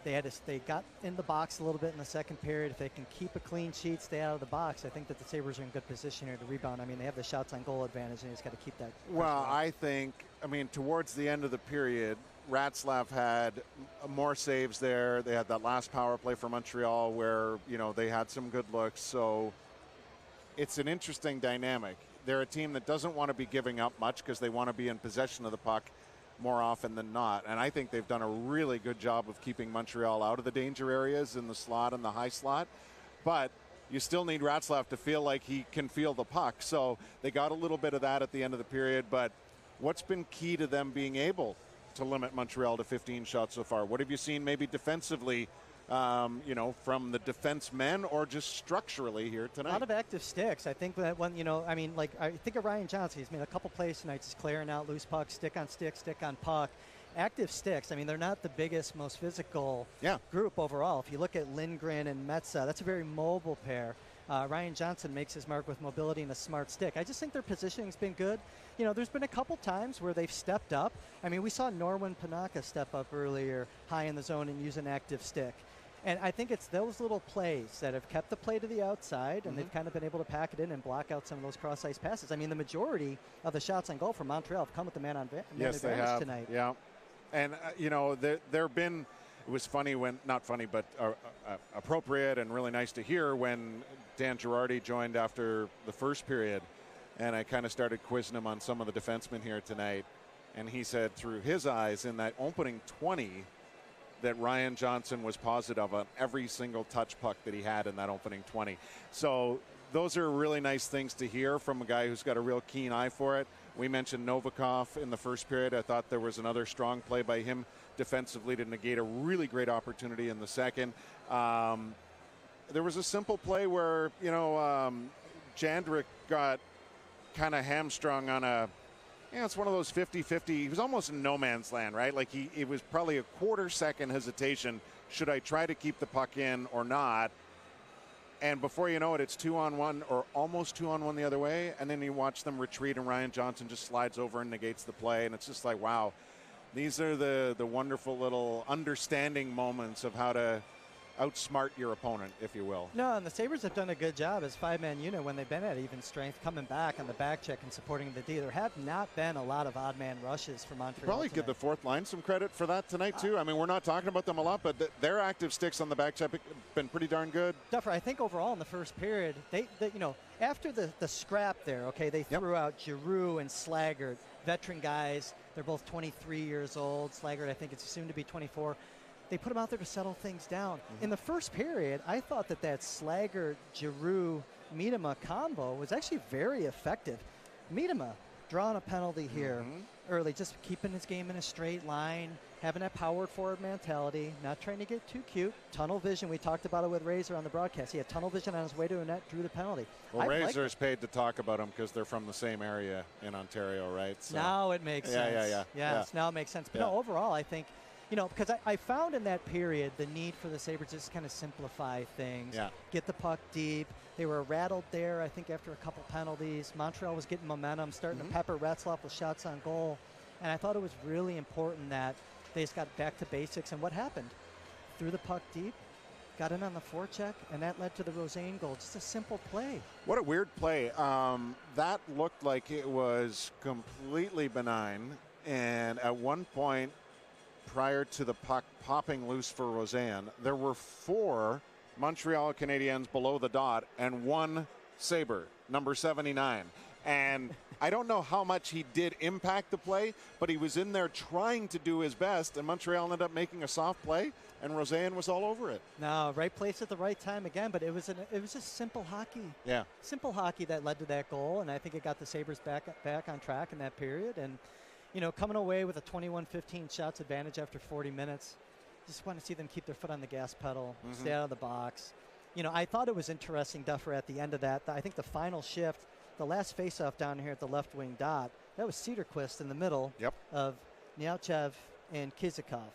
They got in the box a little bit in the second period. If they can keep a clean sheet, stay out of the box, I think that the Sabres are in good position here to rebound. I mean, they have the shots on goal advantage, and you just got to keep that. Well, I think, towards the end of the period, Ratzlaff had more saves there. They had that last power play for Montreal where, they had some good looks. So it's an interesting dynamic. They're a team that doesn't want to be giving up much because they want to be in possession of the puck more often than not. And I think they've done a really good job of keeping Montreal out of the danger areas in the slot and the high slot. But you still need Ratzlaff to feel like he can feel the puck. So they got a little bit of that at the end of the period. But what's been key to them being able to limit Montreal to 15 shots so far? What have you seen maybe defensively, from the defensemen, or just structurally here tonight? A lot of active sticks. I think that when, I think of Ryan Johnson. He's made a couple plays tonight, just clearing out loose pucks, stick on stick, stick on puck. Active sticks. They're not the biggest, most physical group overall. If you look at Lindgren and Metza, that's a very mobile pair. Ryan Johnson makes his mark with mobility and a smart stick. I just think their positioning's been good. There's been a couple times where they've stepped up. We saw Norwin Panaka step up earlier, high in the zone, and use an active stick. And I think it's those little plays that have kept the play to the outside, and they've kind of been able to pack it in and block out some of those cross-ice passes. The majority of the shots on goal for Montreal have come with the man advantage tonight. Yeah. And, there have been, it was funny when, not funny, but appropriate and really nice to hear when Dan Girardi joined after the first period, and I kind of started quizzing him on some of the defensemen here tonight. And he said through his eyes in that opening 20, that Ryan Johnson was positive on every single touch puck that he had in that opening 20. So those are really nice things to hear from a guy who's got a real keen eye for it. We mentioned Novikov in the first period. I thought there was another strong play by him defensively to negate a really great opportunity in the second. There was a simple play where, Jandrick got kind of hamstrung on it's one of those 50-50. He was almost in no man's land, right? Like it was probably a quarter-second hesitation. Should I try to keep the puck in or not? And before you know it, it's 2-on-1 or almost 2-on-1 the other way. And then you watch them retreat, and Ryan Johnson just slides over and negates the play. And it's just like, wow, these are the wonderful little understanding moments of how to outsmart your opponent, if you will. No, and the Sabres have done a good job as five-man unit when they've been at even strength, coming back on the back check and supporting the D. There have not been a lot of odd-man rushes for Montreal. Probably give the fourth line some credit for that tonight, too. I mean, we're not talking about them a lot, but their active sticks on the back check have been pretty darn good. Duffer, I think overall in the first period, they after the scrap there, okay, they threw out Giroux and Slaggert, veteran guys. They're both 23 years old. Slaggert, I think, it's soon to be 24. They put him out there to settle things down. Mm-hmm. In the first period, I thought that Slaggert, Giroux, Miedema combo was actually very effective. Miedema drawing a penalty here early, just keeping his game in a straight line, having that power forward mentality, not trying to get too cute. Tunnel vision, we talked about it with Razor on the broadcast. He had tunnel vision on his way to a net, drew the penalty. Well, Razor's paid to talk about him because they're from the same area in Ontario, right? So. Now it makes sense. Yeah. Yes, now it makes sense. But no, overall, I think, because I found in that period the need for the Sabres just kind of simplify things, get the puck deep. They were rattled there, I think, after a couple penalties. Montreal was getting momentum, starting to pepper Retzlaff with shots on goal. And I thought it was really important that they just got back to basics. And what happened? Threw the puck deep, got in on the forecheck, and that led to the Rosén goal. Just a simple play. What a weird play. That looked like it was completely benign. And at one point, prior to the puck popping loose for Rosén, there were 4 Montreal Canadiens below the dot and 1 Sabre, number 79. And I don't know how much he did impact the play, but he was in there trying to do his best, and Montreal ended up making a soft play, and Rosén was all over it. No, right place at the right time again, but it was just simple hockey. Yeah. Simple hockey that led to that goal, and I think it got the Sabres back on track in that period. And coming away with a 21-15 shots advantage after 40 minutes, just want to see them keep their foot on the gas pedal, stay out of the box. I thought it was interesting, Duffer, at the end of that. I think the final shift, the last faceoff down here at the left wing dot, that was Cedarquist in the middle of Nealchev and Kizikov.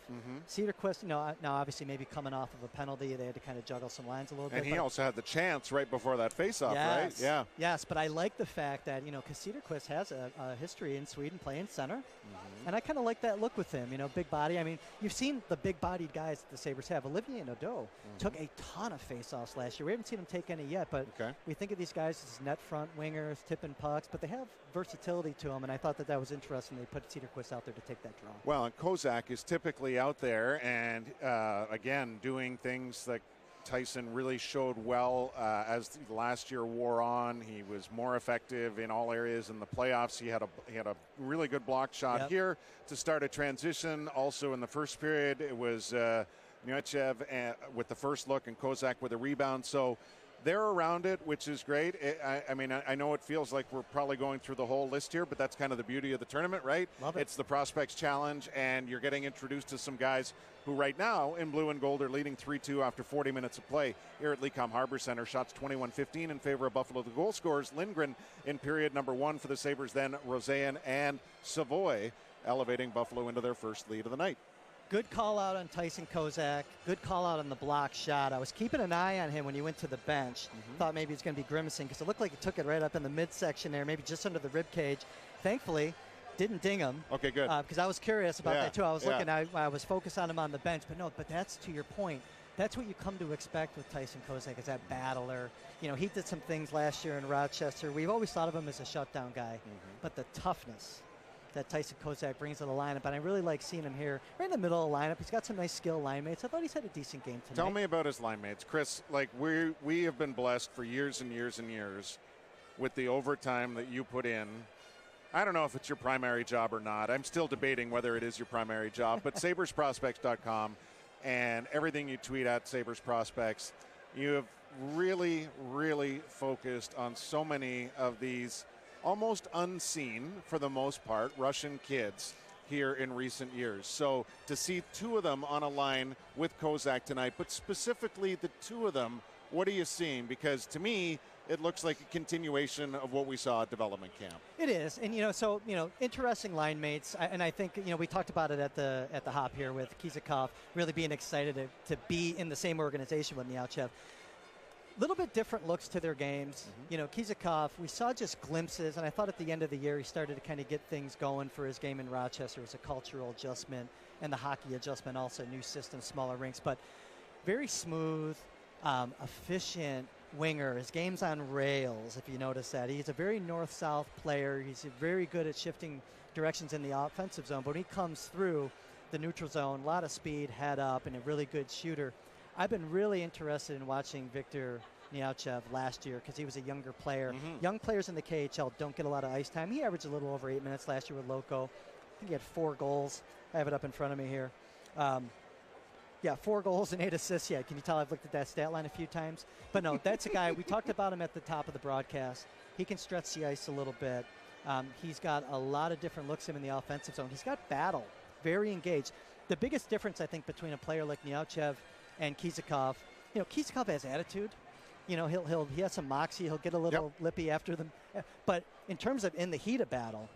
Cedarquist, now obviously maybe coming off of a penalty, they had to kind of juggle some lines a little bit. And he also had the chance right before that faceoff, right? Yeah. Yes, but I like the fact that, because Cedarquist has a history in Sweden playing center, and I kind of like that look with him, big body. I mean, you've seen the big-bodied guys that the Sabres have. Olivier Nadeau took a ton of faceoffs last year. We haven't seen him take any yet, but we think of these guys as net front wingers, tipping pucks, but they have versatility to them, and I thought that was interesting. They put Cedarquist out there to take that draw. Well, and Kozak is typically out there and, again, doing things that Tyson really showed well as last year wore on. He was more effective in all areas in the playoffs. He had a really good block shot here to start a transition. Also in the first period, it was Nealchev with the first look and Kozak with a rebound. So they're around it, which is great. I know it feels like we're probably going through the whole list here, but that's kind of the beauty of the tournament, right? Love it. It's the Prospects Challenge, and you're getting introduced to some guys who right now in blue and gold are leading 3-2 after 40 minutes of play here at Lecom Harbor Center. Shots 21-15 in favor of Buffalo. The goal scorers, Lindgren in period number 1 for the Sabres, then Rosén and Savoy elevating Buffalo into their first lead of the night. Good call out on Tyson Kozak. Good call out on the block shot. I was keeping an eye on him when he went to the bench. Thought maybe he's going to be grimacing because it looked like he took it right up in the midsection there, maybe just under the rib cage. Thankfully, didn't ding him. Okay, good. Because I was curious about that too. I was looking. I was focused on him on the bench, but that's to your point. That's what you come to expect with Tyson Kozak, is that battler. He did some things last year in Rochester. We've always thought of him as a shutdown guy, but the toughness that Tyson Kozak brings to the lineup, and I really like seeing him here right in the middle of the lineup. He's got some nice skill line mates. I thought he's had a decent game tonight. Tell me about his line mates. Chris, we have been blessed for years and years and years with the overtime that you put in. I don't know if it's your primary job or not. I'm still debating whether it is your primary job, but SabresProspects.com and everything you tweet at Sabres prospects, you have really, really focused on so many of these almost unseen, for the most part, Russian kids here in recent years. So to see two of them on a line with Kozak tonight, but specifically the two of them, what are you seeing? Because to me, it looks like a continuation of what we saw at development camp. It is, and interesting line mates, and I think we talked about it at the hop here with Kizikov really being excited to be in the same organization with Neauchev. Little bit different looks to their games. Kizikov, we saw just glimpses, and I thought at the end of the year he started to kind of get things going for his game in Rochester. It was a cultural adjustment and the hockey adjustment, also new system, smaller rinks, but very smooth, efficient winger. His game's on rails, if you notice that. He's a very north-south player. He's very good at shifting directions in the offensive zone, but when he comes through the neutral zone, a lot of speed, head up, and a really good shooter. I've been really interested in watching Victor Neauchev last year because he was a younger player. Young players in the KHL don't get a lot of ice time. He averaged a little over 8 minutes last year with Loco. I think he had 4 goals. I have it up in front of me here. 4 goals and 8 assists. Yeah, can you tell I've looked at that stat line a few times? But no, that's a guy. We talked about him at the top of the broadcast. He can stretch the ice a little bit. He's got a lot of different looks in the offensive zone. He's got battle, very engaged. The biggest difference, I think, between a player like Neauchev and Kizikov, Kizikov has attitude. He has some moxie. He'll get a little lippy after them. But in terms of in the heat of battle,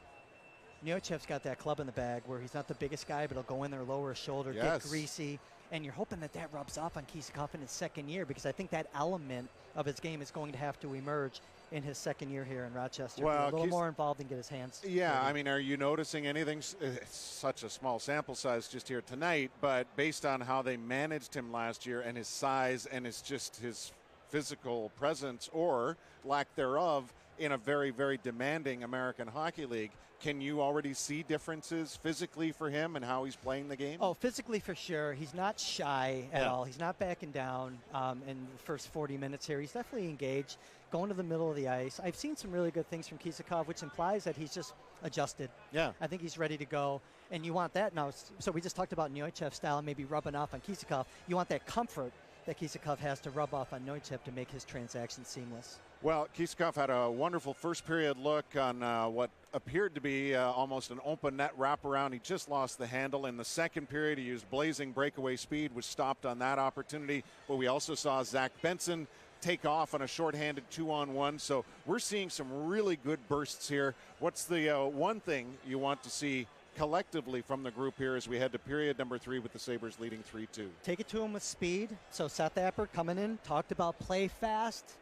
Neauchev's got that club in the bag where he's not the biggest guy, but he'll go in there, lower his shoulder, get greasy. And you're hoping that rubs off on Kizikov in his second year because I think that element of his game is going to have to emerge in his second year here in Rochester. Well, a little more involved and get his hands. Yeah, I mean, are you noticing anything? It's such a small sample size just here tonight, but based on how they managed him last year and his size and his physical presence or lack thereof in a very, very demanding American Hockey League, can you already see differences physically for him and how he's playing the game? Oh, physically for sure. He's not shy at all. He's not backing down in the first 40 minutes here. He's definitely engaged, going to the middle of the ice. I've seen some really good things from Kizikov, which implies that he's just adjusted. Yeah. I think he's ready to go. And you want that now. So we just talked about Neauchev's style maybe rubbing off on Kizikov. You want that comfort that Kizikov has to rub off on Neauchev to make his transaction seamless. Well, Kizikov had a wonderful first period look on what appeared to be almost an open net wraparound. He just lost the handle. In the second period, he used blazing breakaway speed, was stopped on that opportunity. But we also saw Zach Benson take off on a shorthanded 2-on-1. So we're seeing some really good bursts here. What's the one thing you want to see collectively from the group here as we head to period number 3 with the Sabres leading 3-2? Take it to him with speed. So Seth Apper coming in, talked about play fast,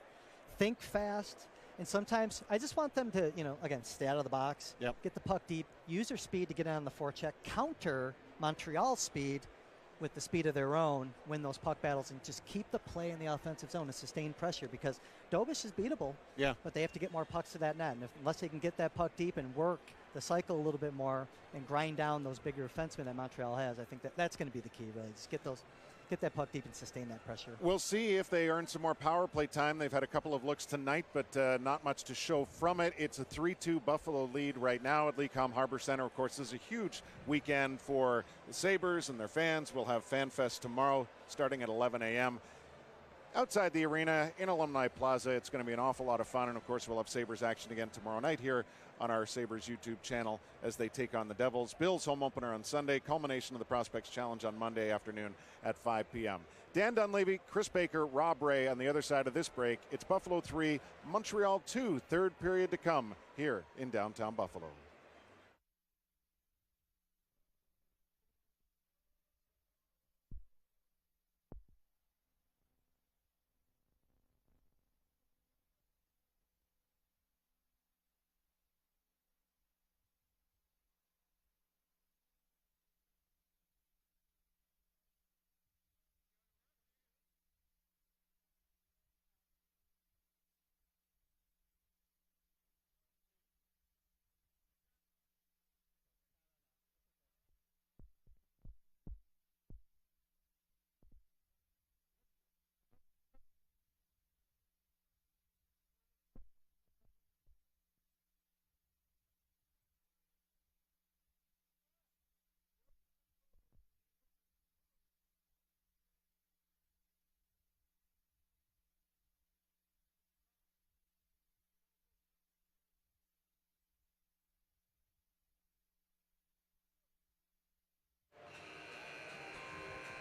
think fast, and sometimes I just want them to, again, stay out of the box, get the puck deep, use their speed to get on the forecheck, counter Montreal's speed with the speed of their own, win those puck battles, and just keep the play in the offensive zone and sustain pressure because Dobish is beatable, but they have to get more pucks to that net. And unless they can get that puck deep and work the cycle a little bit more and grind down those bigger defensemen that Montreal has, I think that's going to be the key, really. Just get that puck deep and sustain that pressure. We'll see if they earn some more power play time. They've had a couple of looks tonight, but not much to show from it. It's a 3-2 Buffalo lead right now at Lecom Harbor Center. Of course, this is a huge weekend for the Sabres and their fans. We'll have Fan Fest tomorrow starting at 11 a.m. outside the arena in Alumni Plaza. It's going to be an awful lot of fun, and of course we'll have Sabres action again tomorrow night here on our Sabres YouTube channel as they take on the Devils. Bills home opener on Sunday, culmination of the Prospects Challenge on Monday afternoon at 5 p.m. Dan Dunleavy, Chris Baker, Rob Ray on the other side of this break. It's Buffalo 3, Montreal 2, third period to come here in downtown Buffalo.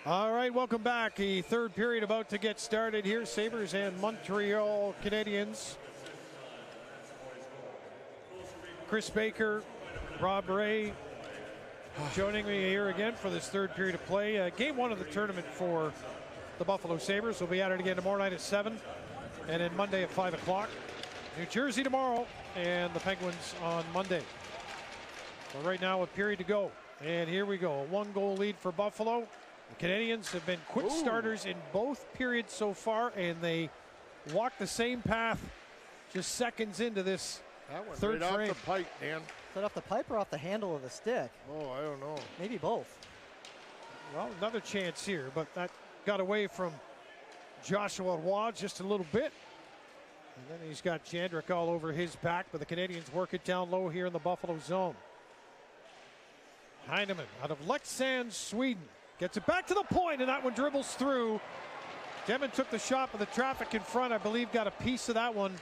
All right, welcome back. The third period about to get started here. Sabres and Montreal Canadiens. Chris Baker, Rob Ray joining me here again for this third period of play. Game one of the tournament for the Buffalo Sabres. We'll be at it again tomorrow night at 7 and then Monday at 5 o'clock. New Jersey tomorrow and the Penguins on Monday. So right now a period to go. And here we go. A 1-goal lead for Buffalo. The Canadiens have been quick starters in both periods so far, and they walk the same path just seconds into this third frame. Off the pipe, Dan. Is that off the pipe or off the handle of the stick? Oh, I don't know. Maybe both. Well, another chance here, but that got away from Joshua Roy just a little bit. And then he's got Jandrick all over his back, but the Canadiens work it down low here in the Buffalo zone. Heineman out of Leksand, Sweden. Gets it back to the point, and that one dribbles through. Demon took the shot, but the traffic in front, I believe, got a piece of that one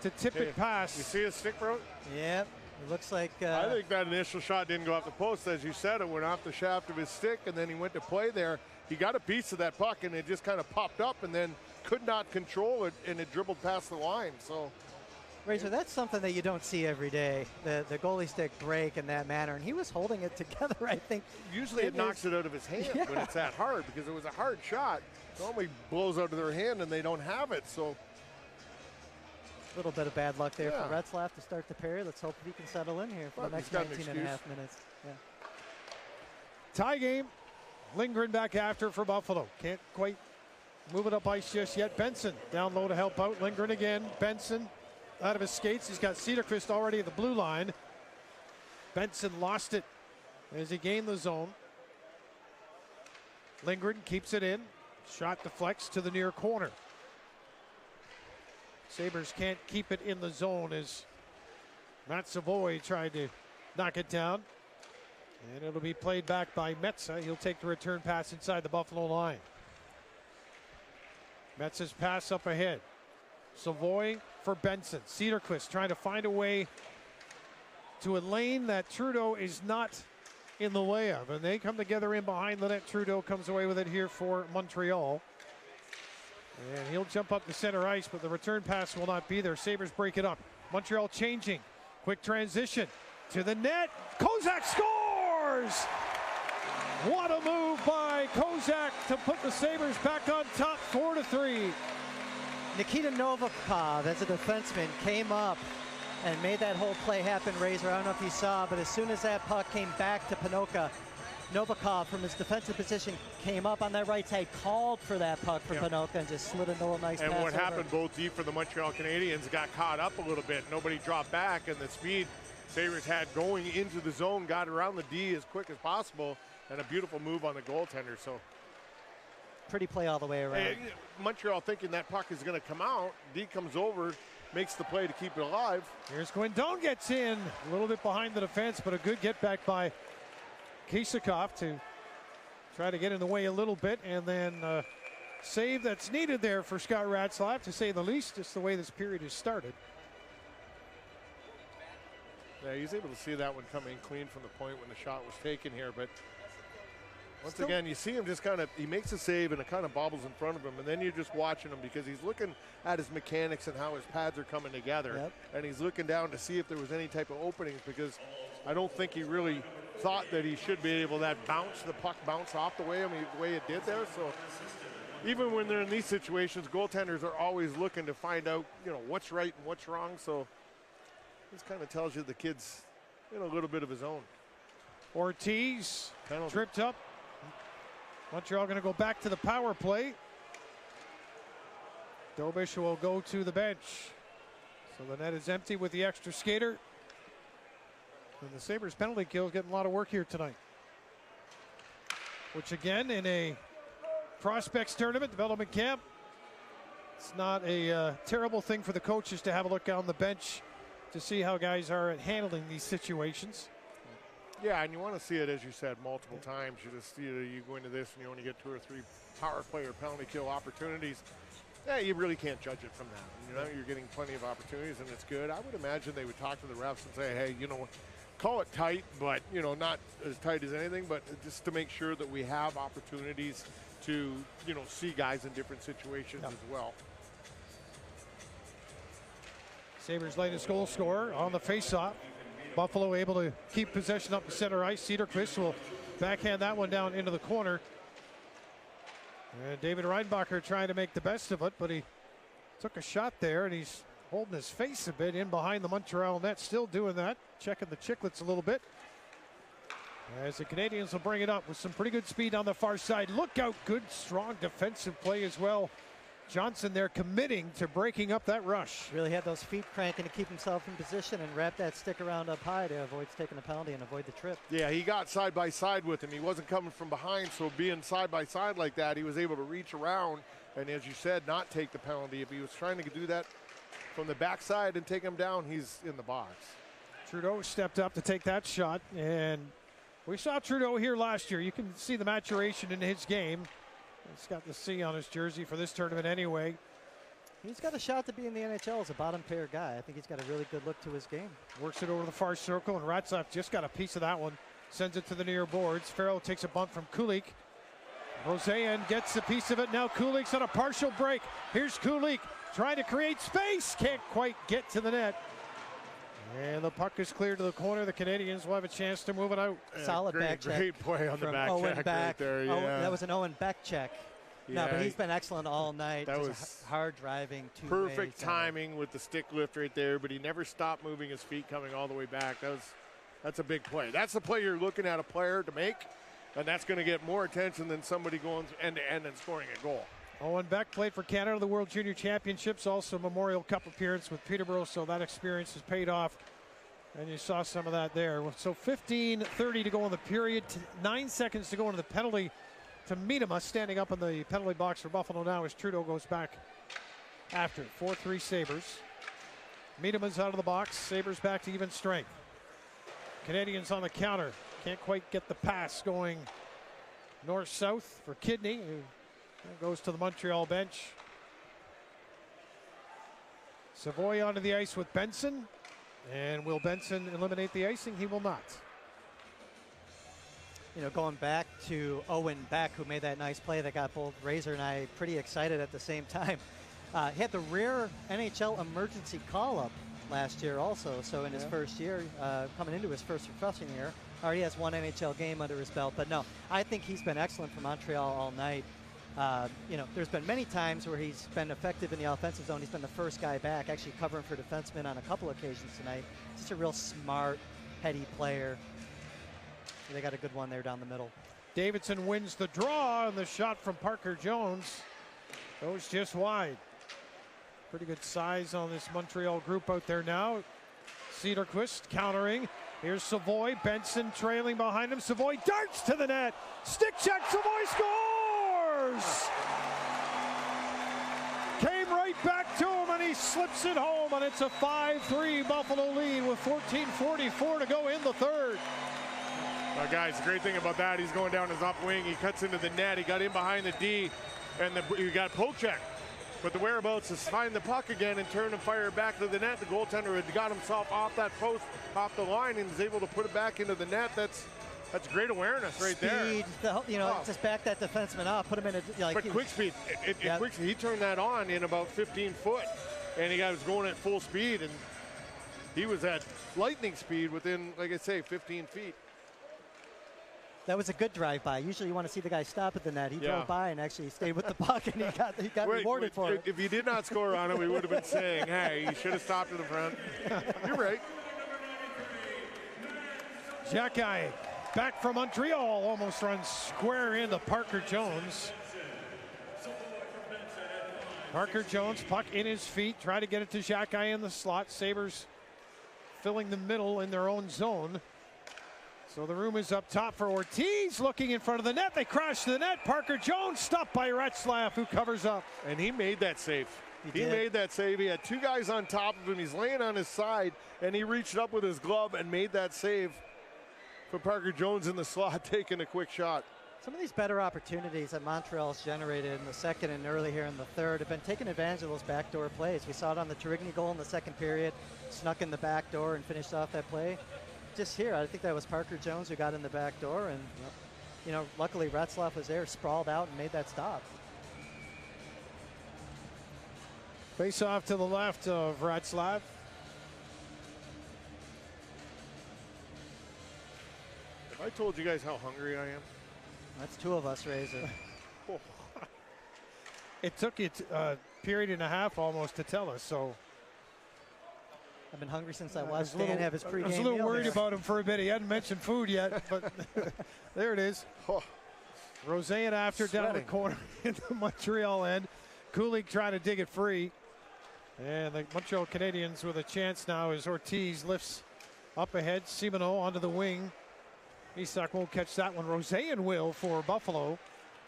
to tip it past. You see his stick, bro? Yep. It looks like. I think that initial shot didn't go off the post. As you said, it went off the shaft of his stick, and then he went to play there. He got a piece of that puck, and it just kind of popped up, and then could not control it, and it dribbled past the line. So, Razor, that's something that you don't see every day. The goalie stick break in that manner, and he was holding it together, I think. Usually it knocks it out of his hand when it's that hard, because it was a hard shot. It normally blows out of their hand, and they don't have it. So, a little bit of bad luck there for Retzlaff to start the period. Let's hope he can settle in here for the next 19 and a half minutes. Yeah. Tie game. Lindgren back after for Buffalo. Can't quite move it up ice just yet. Benson down low to help out. Lindgren again. Benson out of his skates. He's got Cederqvist already at the blue line. Benson lost it as he gained the zone. Lindgren keeps it in. Shot deflects to the near corner. Sabres can't keep it in the zone as Matt Savoy tried to knock it down. And it'll be played back by Metsa. He'll take the return pass inside the Buffalo line. Metsa's pass up ahead. Savoy for Benson. Cederqvist trying to find a way to a lane that Trudeau is not in the way of. And they come together in behind the net. Trudeau comes away with it here for Montreal. And he'll jump up the center ice, but the return pass will not be there. Sabres break it up. Montreal changing. Quick transition to the net. Kozak scores! What a move by Kozak to put the Sabres back on top 4-3. Nikita Novikov, as a defenseman, came up and made that whole play happen, Razor. I don't know if you saw, but as soon as that puck came back to Panoka, Novikov from his defensive position came up on that right side, called for that puck for Panoka, and just slid into a nice pass. And what happened, both deep for the Montreal Canadiens got caught up a little bit. Nobody dropped back, and the speed Sabres had going into the zone got around the D as quick as possible, and a beautiful move on the goaltender. So pretty play all the way around. Hey, Montreal thinking that puck is going to come out. D comes over, makes the play to keep it alive. Here's Guindon, gets in a little bit behind the defense, but a good get back by Kisakov to try to get in the way a little bit, and then save that's needed there for Scott Ratzlaff, to say the least, just the way this period has started. Yeah, he's able to see that one coming clean from the point when the shot was taken here, but once again, you see him just kind of, he makes a save and it kind of bobbles in front of him, and then you're just watching him because he's looking at his mechanics and how his pads are coming together, and he's looking down to see if there was any type of openings, because I don't think he really thought that he should be able to bounce the puck bounce off the way it did there. So even when they're in these situations, goaltenders are always looking to find out, what's right and what's wrong. So this kind of tells you the kid's in a little bit of his own. Ortiz tripped up. Montreal going to go back to the power play. Dobish will go to the bench. So the net is empty with the extra skater. And the Sabres penalty kill is getting a lot of work here tonight. Which again, in a prospects tournament, development camp, it's not a terrible thing for the coaches to have a look down the bench to see how guys are at handling these situations. Yeah, and you want to see it, as you said, multiple times. You just you go into this and you only get 2 or 3 power play or penalty kill opportunities. Yeah, you really can't judge it from that. You're getting plenty of opportunities, and it's good. I would imagine they would talk to the refs and say, hey, call it tight, but not as tight as anything, but just to make sure that we have opportunities to see guys in different situations as well. Sabres' latest goal scorer on the faceoff. Buffalo able to keep possession up the center ice. Cederqvist will backhand that one down into the corner. And David Reinbacher trying to make the best of it, but he took a shot there, and he's holding his face a bit in behind the Montreal net. Still doing that, checking the chicklets a little bit. As the Canadiens will bring it up with some pretty good speed on the far side. Look out, good, strong defensive play as well. Johnson there committing to breaking up that rush. Really had those feet cranking to keep himself in position and wrap that stick around up high to avoid taking a penalty and avoid the trip. Yeah, he got side by side with him. He wasn't coming from behind, so being side by side like that, he was able to reach around and, as you said, not take the penalty. If he was trying to do that from the backside and take him down, he's in the box. Trudeau stepped up to take that shot, and we saw Trudeau here last year. You can see the maturation in his game. He's got the C on his jersey for this tournament anyway. He's got a shot to be in the NHL as a bottom pair guy. I think he's got a really good look to his game. Works it over the far circle, and Ratzlaff just got a piece of that one. Sends it to the near boards. Farrell takes a bunt from Kulich. Roseanne gets a piece of it. Now Kulich's on a partial break. Here's Kulich trying to create space. Can't quite get to the net. And the puck is cleared to the corner. The Canadiens will have a chance to move it out. Solid back check. Great play on the back check right there. Yeah. That was an Owen Beck check. Yeah, no, but he's been excellent all night. That Just was hard driving. Perfect timing with the stick lift right there, but he never stopped moving his feet coming all the way back. That's a big play. That's the play you're looking at a player to make, and that's going to get more attention than somebody going end-to-end and scoring a goal. Owen Beck played for Canada, the World Junior Championships, also Memorial Cup appearance with Peterborough, so that experience has paid off. And you saw some of that there. So 15:30 to go in the period, 9 seconds to go into the penalty to Miedema, standing up in the penalty box for Buffalo now as Trudeau goes back after. 4-3 Sabres. Miedema's out of the box. Sabres back to even strength. Canadians on the counter. Can't quite get the pass going north-south for Kidney, who goes to the Montreal bench. Savoy onto the ice with Benson. And will Benson eliminate the icing? He will not. Going back to Owen Beck, who made that nice play that got both Razor and I pretty excited at the same time. He had the rare NHL emergency call-up last year also. So in his first year, coming into his first freshman year, already has one NHL game under his belt. But no, I think he's been excellent for Montreal all night. There's been many times where he's been effective in the offensive zone. He's been the first guy back, actually covering for defensemen on a couple occasions tonight. Just a real smart, heady player. They got a good one there down the middle. Davidson wins the draw, and the shot from Parker Jones goes just wide. Pretty good size on this Montreal group out there now. Cederqvist countering. Here's Savoy. Benson trailing behind him. Savoy darts to the net. Stick check. Savoy scores! Came right back to him, and he slips it home, and it's a 5-3 Buffalo lead with 14:44 to go in the third. Guys, the great thing about that, he's going down his up wing. He cuts into the net. He got in behind the D, and you got Polchek. But the whereabouts is find the puck again and turn and fire it back to the net. The goaltender had got himself off that post, off the line, and was able to put it back into the net. That's great awareness right there. Just back that defenseman up, put him in a But quick speed. Quick speed. He turned that on in about 15 foot, and he was going at full speed, and he was at lightning speed within, like I say, 15 feet. That was a good drive-by. Usually you want to see the guy stop at the net. He drove by and actually stayed with the puck, and he got rewarded for it. If he did not score on it, we would have been saying, hey, you should have stopped in the front. You're right. Xhekaj back from Montreal almost runs square into Parker Jones. Parker Jones, puck in his feet, try to get it to Xhekaj in the slot. Sabres filling the middle in their own zone. So the room is up top for Ortiz, looking in front of the net. They crash to the net. Parker Jones stopped by Retzlaff, who covers up. And he made that save. He made that save. He had two guys on top of him. He's laying on his side, and he reached up with his glove and made that save for Parker Jones in the slot, taking a quick shot. Some of these better opportunities that Montreal's generated in the second and early here in the third have been taking advantage of those backdoor plays. We saw it on the Turigny goal in the second period. Snuck in the back door and finished off that play. just here. I think that was Parker Jones who got in the back door, and you know, luckily Retzlaff was there, sprawled out, and made that stop. Face off to the left of Retzlaff. Have I told you guys how hungry I am? That's two of us, Razor. It took you a period and a half almost to tell us, so. I've been hungry since I watched Stan have his pregame meal. I was a little worried about him for a bit. He hadn't mentioned food yet, but there it is. Roseanne after down the corner in the Montreal end. Kulich trying to dig it free. And the Montreal Canadiens with a chance now as Ortiz lifts up ahead. Simoneau onto the wing. Isak won't catch that one. Roseanne will for Buffalo.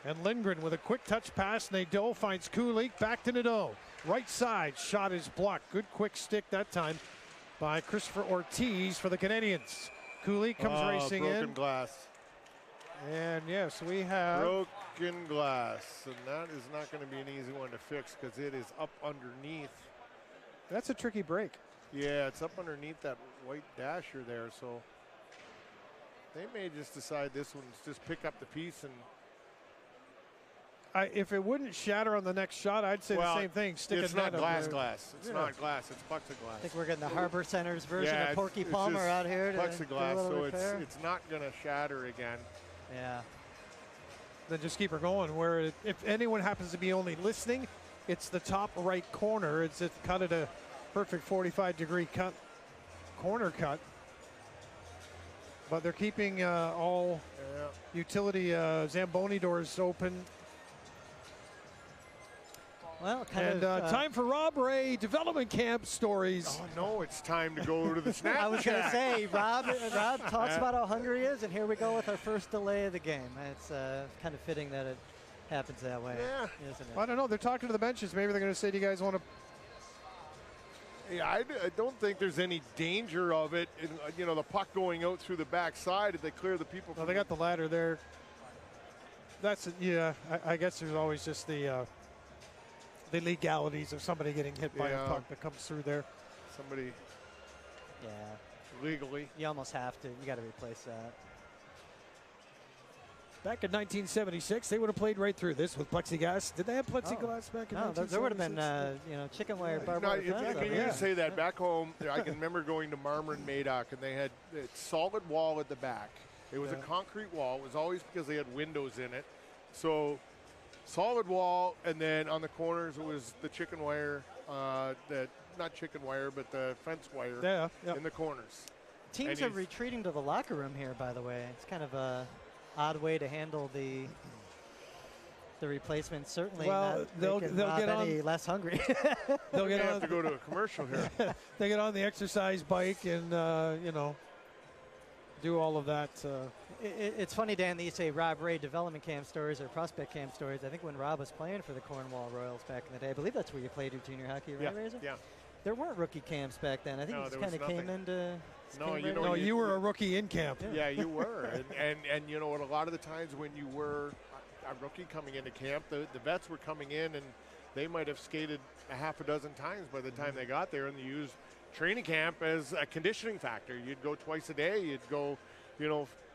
And Lindgren with a quick touch pass. Nadeau finds Kulich. Back to Nadeau. Right side. Shot is blocked. Good quick stick that time by Christopher Ortiz for the Canadiens. Kulich comes racing in. Broken glass. And yes, we have broken glass. And that is not going to be an easy one to fix because it is up underneath. That's a tricky break. Yeah, it's up underneath that white dasher there. So they may just decide this one's just pick up the piece and. If it wouldn't shatter on the next shot, I'd say the same thing. Stick it's a not net glass. It's not glass. It's plexiglass. I think we're getting the Harbor Center's version of Porky it's Palmer out here. Plexiglass, so it's not going to shatter again. Yeah. Then just keep her going. Where if anyone happens to be only listening, it's the top right corner. It's cut at a perfect 45-degree cut, corner cut. But they're keeping all utility Zamboni doors open. Well, time for Rob Ray development camp stories. Oh no, it's time to go to the snack I was going to say, Rob talks about how hungry he is, and here we go with our first delay of the game. It's kind of fitting that it happens that way, isn't it? Well, I don't know. They're talking to the benches. Maybe they're going to say, do you guys want to? Yeah, I don't think there's any danger of it. You know, the puck going out through the backside if they clear the people. Well, they got the ladder there. That's I guess there's always just the legalities of somebody getting hit by a puck that comes through there. Somebody. Yeah. Legally. You almost have to. You got to replace that. Back in 1976, they would have played right through this with plexiglass. Did they have plexiglass back in 1976? There would have been, chicken wire barbed wire fence. You say that back home. I can remember going to Marmor and Madoc, and they had a solid wall at the back. It was a concrete wall. It was always because they had windows in it. So solid wall, and then on the corners it was the chicken wire, not chicken wire, but the fence wire in the corners. Teams are retreating to the locker room here, by the way. It's kind of a odd way to handle the replacement. Certainly they'll get any less hungry. They'll have to go to a commercial here. They get on the exercise bike and do all of that. It's funny, Dan, that you say Rob Ray development camp stories or prospect camp stories. I think when Rob was playing for the Cornwall Royals back in the day, I believe that's where you played your junior hockey, right, Razor? Yeah. There weren't rookie camps back then. I think it just kind of came into. No, you were a rookie in camp. Yeah, you were. and you know what? A lot of the times when you were a rookie coming into camp, the vets were coming in and they might have skated a half a dozen times by the time they got there, and they used training camp as a conditioning factor. You'd go twice a day. You'd go,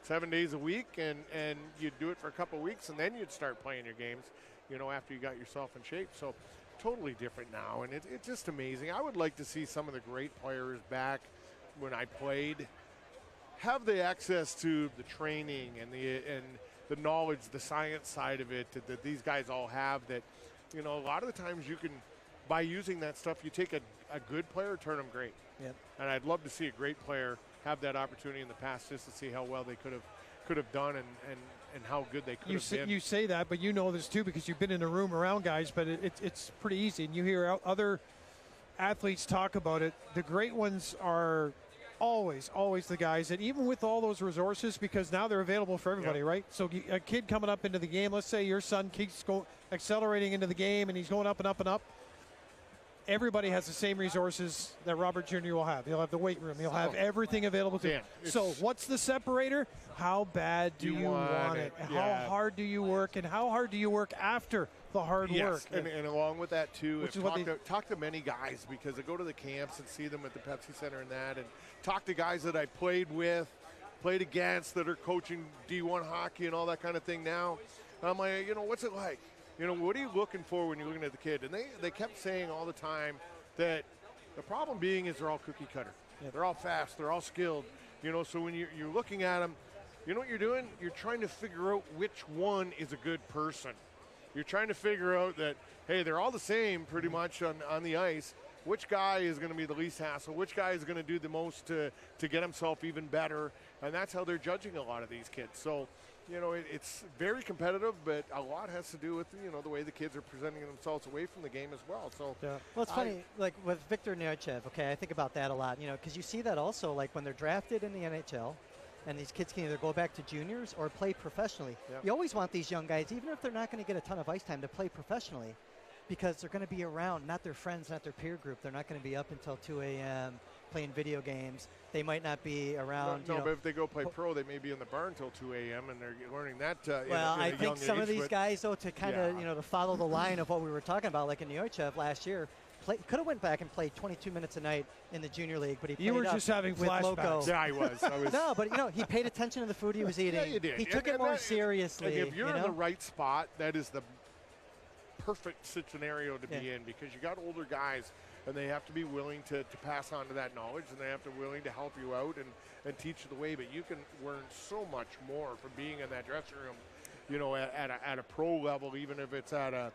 7 days a week, and you'd do it for a couple of weeks, and then you'd start playing your games, after you got yourself in shape. So totally different now, and it's just amazing. I would like to see some of the great players back when I played have the access to the training and the knowledge, the science side of it that these guys all have. That a lot of the times you can, by using that stuff, you take a good player, turn them great. Yep. And I'd love to see a great player have that opportunity in the past just to see how well they could have done and how good they could have been. You say that, but you know this too because you've been in a room around guys, but it's pretty easy. And you hear other athletes talk about it. The great ones are always the guys that even with all those resources, because now they're available for everybody, right? So a kid coming up into the game, let's say your son keeps accelerating into the game and he's going up and up and up. Everybody has the same resources that Robert Jr. will have. He'll have the weight room. He'll have everything available to him. So what's the separator? How bad do you want it? How hard do you work? And how hard do you work after the hard work. And along with that too, talk to many guys, because I go to the camps and see them at the Pepsi Center and that, and talk to guys that I played with, played against, that are coaching D1 hockey and all that kind of thing now. And I'm like, what's it like? What are you looking for when you're looking at the kid? And they kept saying all the time that the problem being is they're all cookie cutter. Yeah. They're all fast. They're all skilled. So when you're looking at them, you know what you're doing? You're trying to figure out which one is a good person. You're trying to figure out that, hey, they're all the same pretty much on the ice. Which guy is going to be the least hassle? Which guy is going to do the most to get himself even better? And that's how they're judging a lot of these kids. So, it's very competitive, but a lot has to do with, the way the kids are presenting themselves away from the game as well. So, yeah. Well, it's funny, like with Victor Nechayev, okay, I think about that a lot, because you see that also, like when they're drafted in the NHL, and these kids can either go back to juniors or play professionally. Yep. You always want these young guys, even if they're not going to get a ton of ice time, to play professionally, because they're going to be around, not their friends, not their peer group. They're not going to be up until 2 a.m. playing video games. They might not be around. No, but if they go play pro, they may be in the barn until 2 a.m. and they're learning that. Well, I think some of these guys, though, to kind of, yeah. To follow the line of what we were talking about, like in Nechayev last year, could have went back and played 22 minutes a night in the junior league, but he played You were just having flashbacks. Loco. Yeah, I was. No, but he paid attention to the food he was eating. Yeah, you did. He took it more seriously. Like if you're in the right spot, that is the perfect scenario to be in, because you got older guys, and they have to be willing to pass on to that knowledge, and they have to be willing to help you out and teach you the way. But you can learn so much more from being in that dressing room, at a pro level, even if it's at a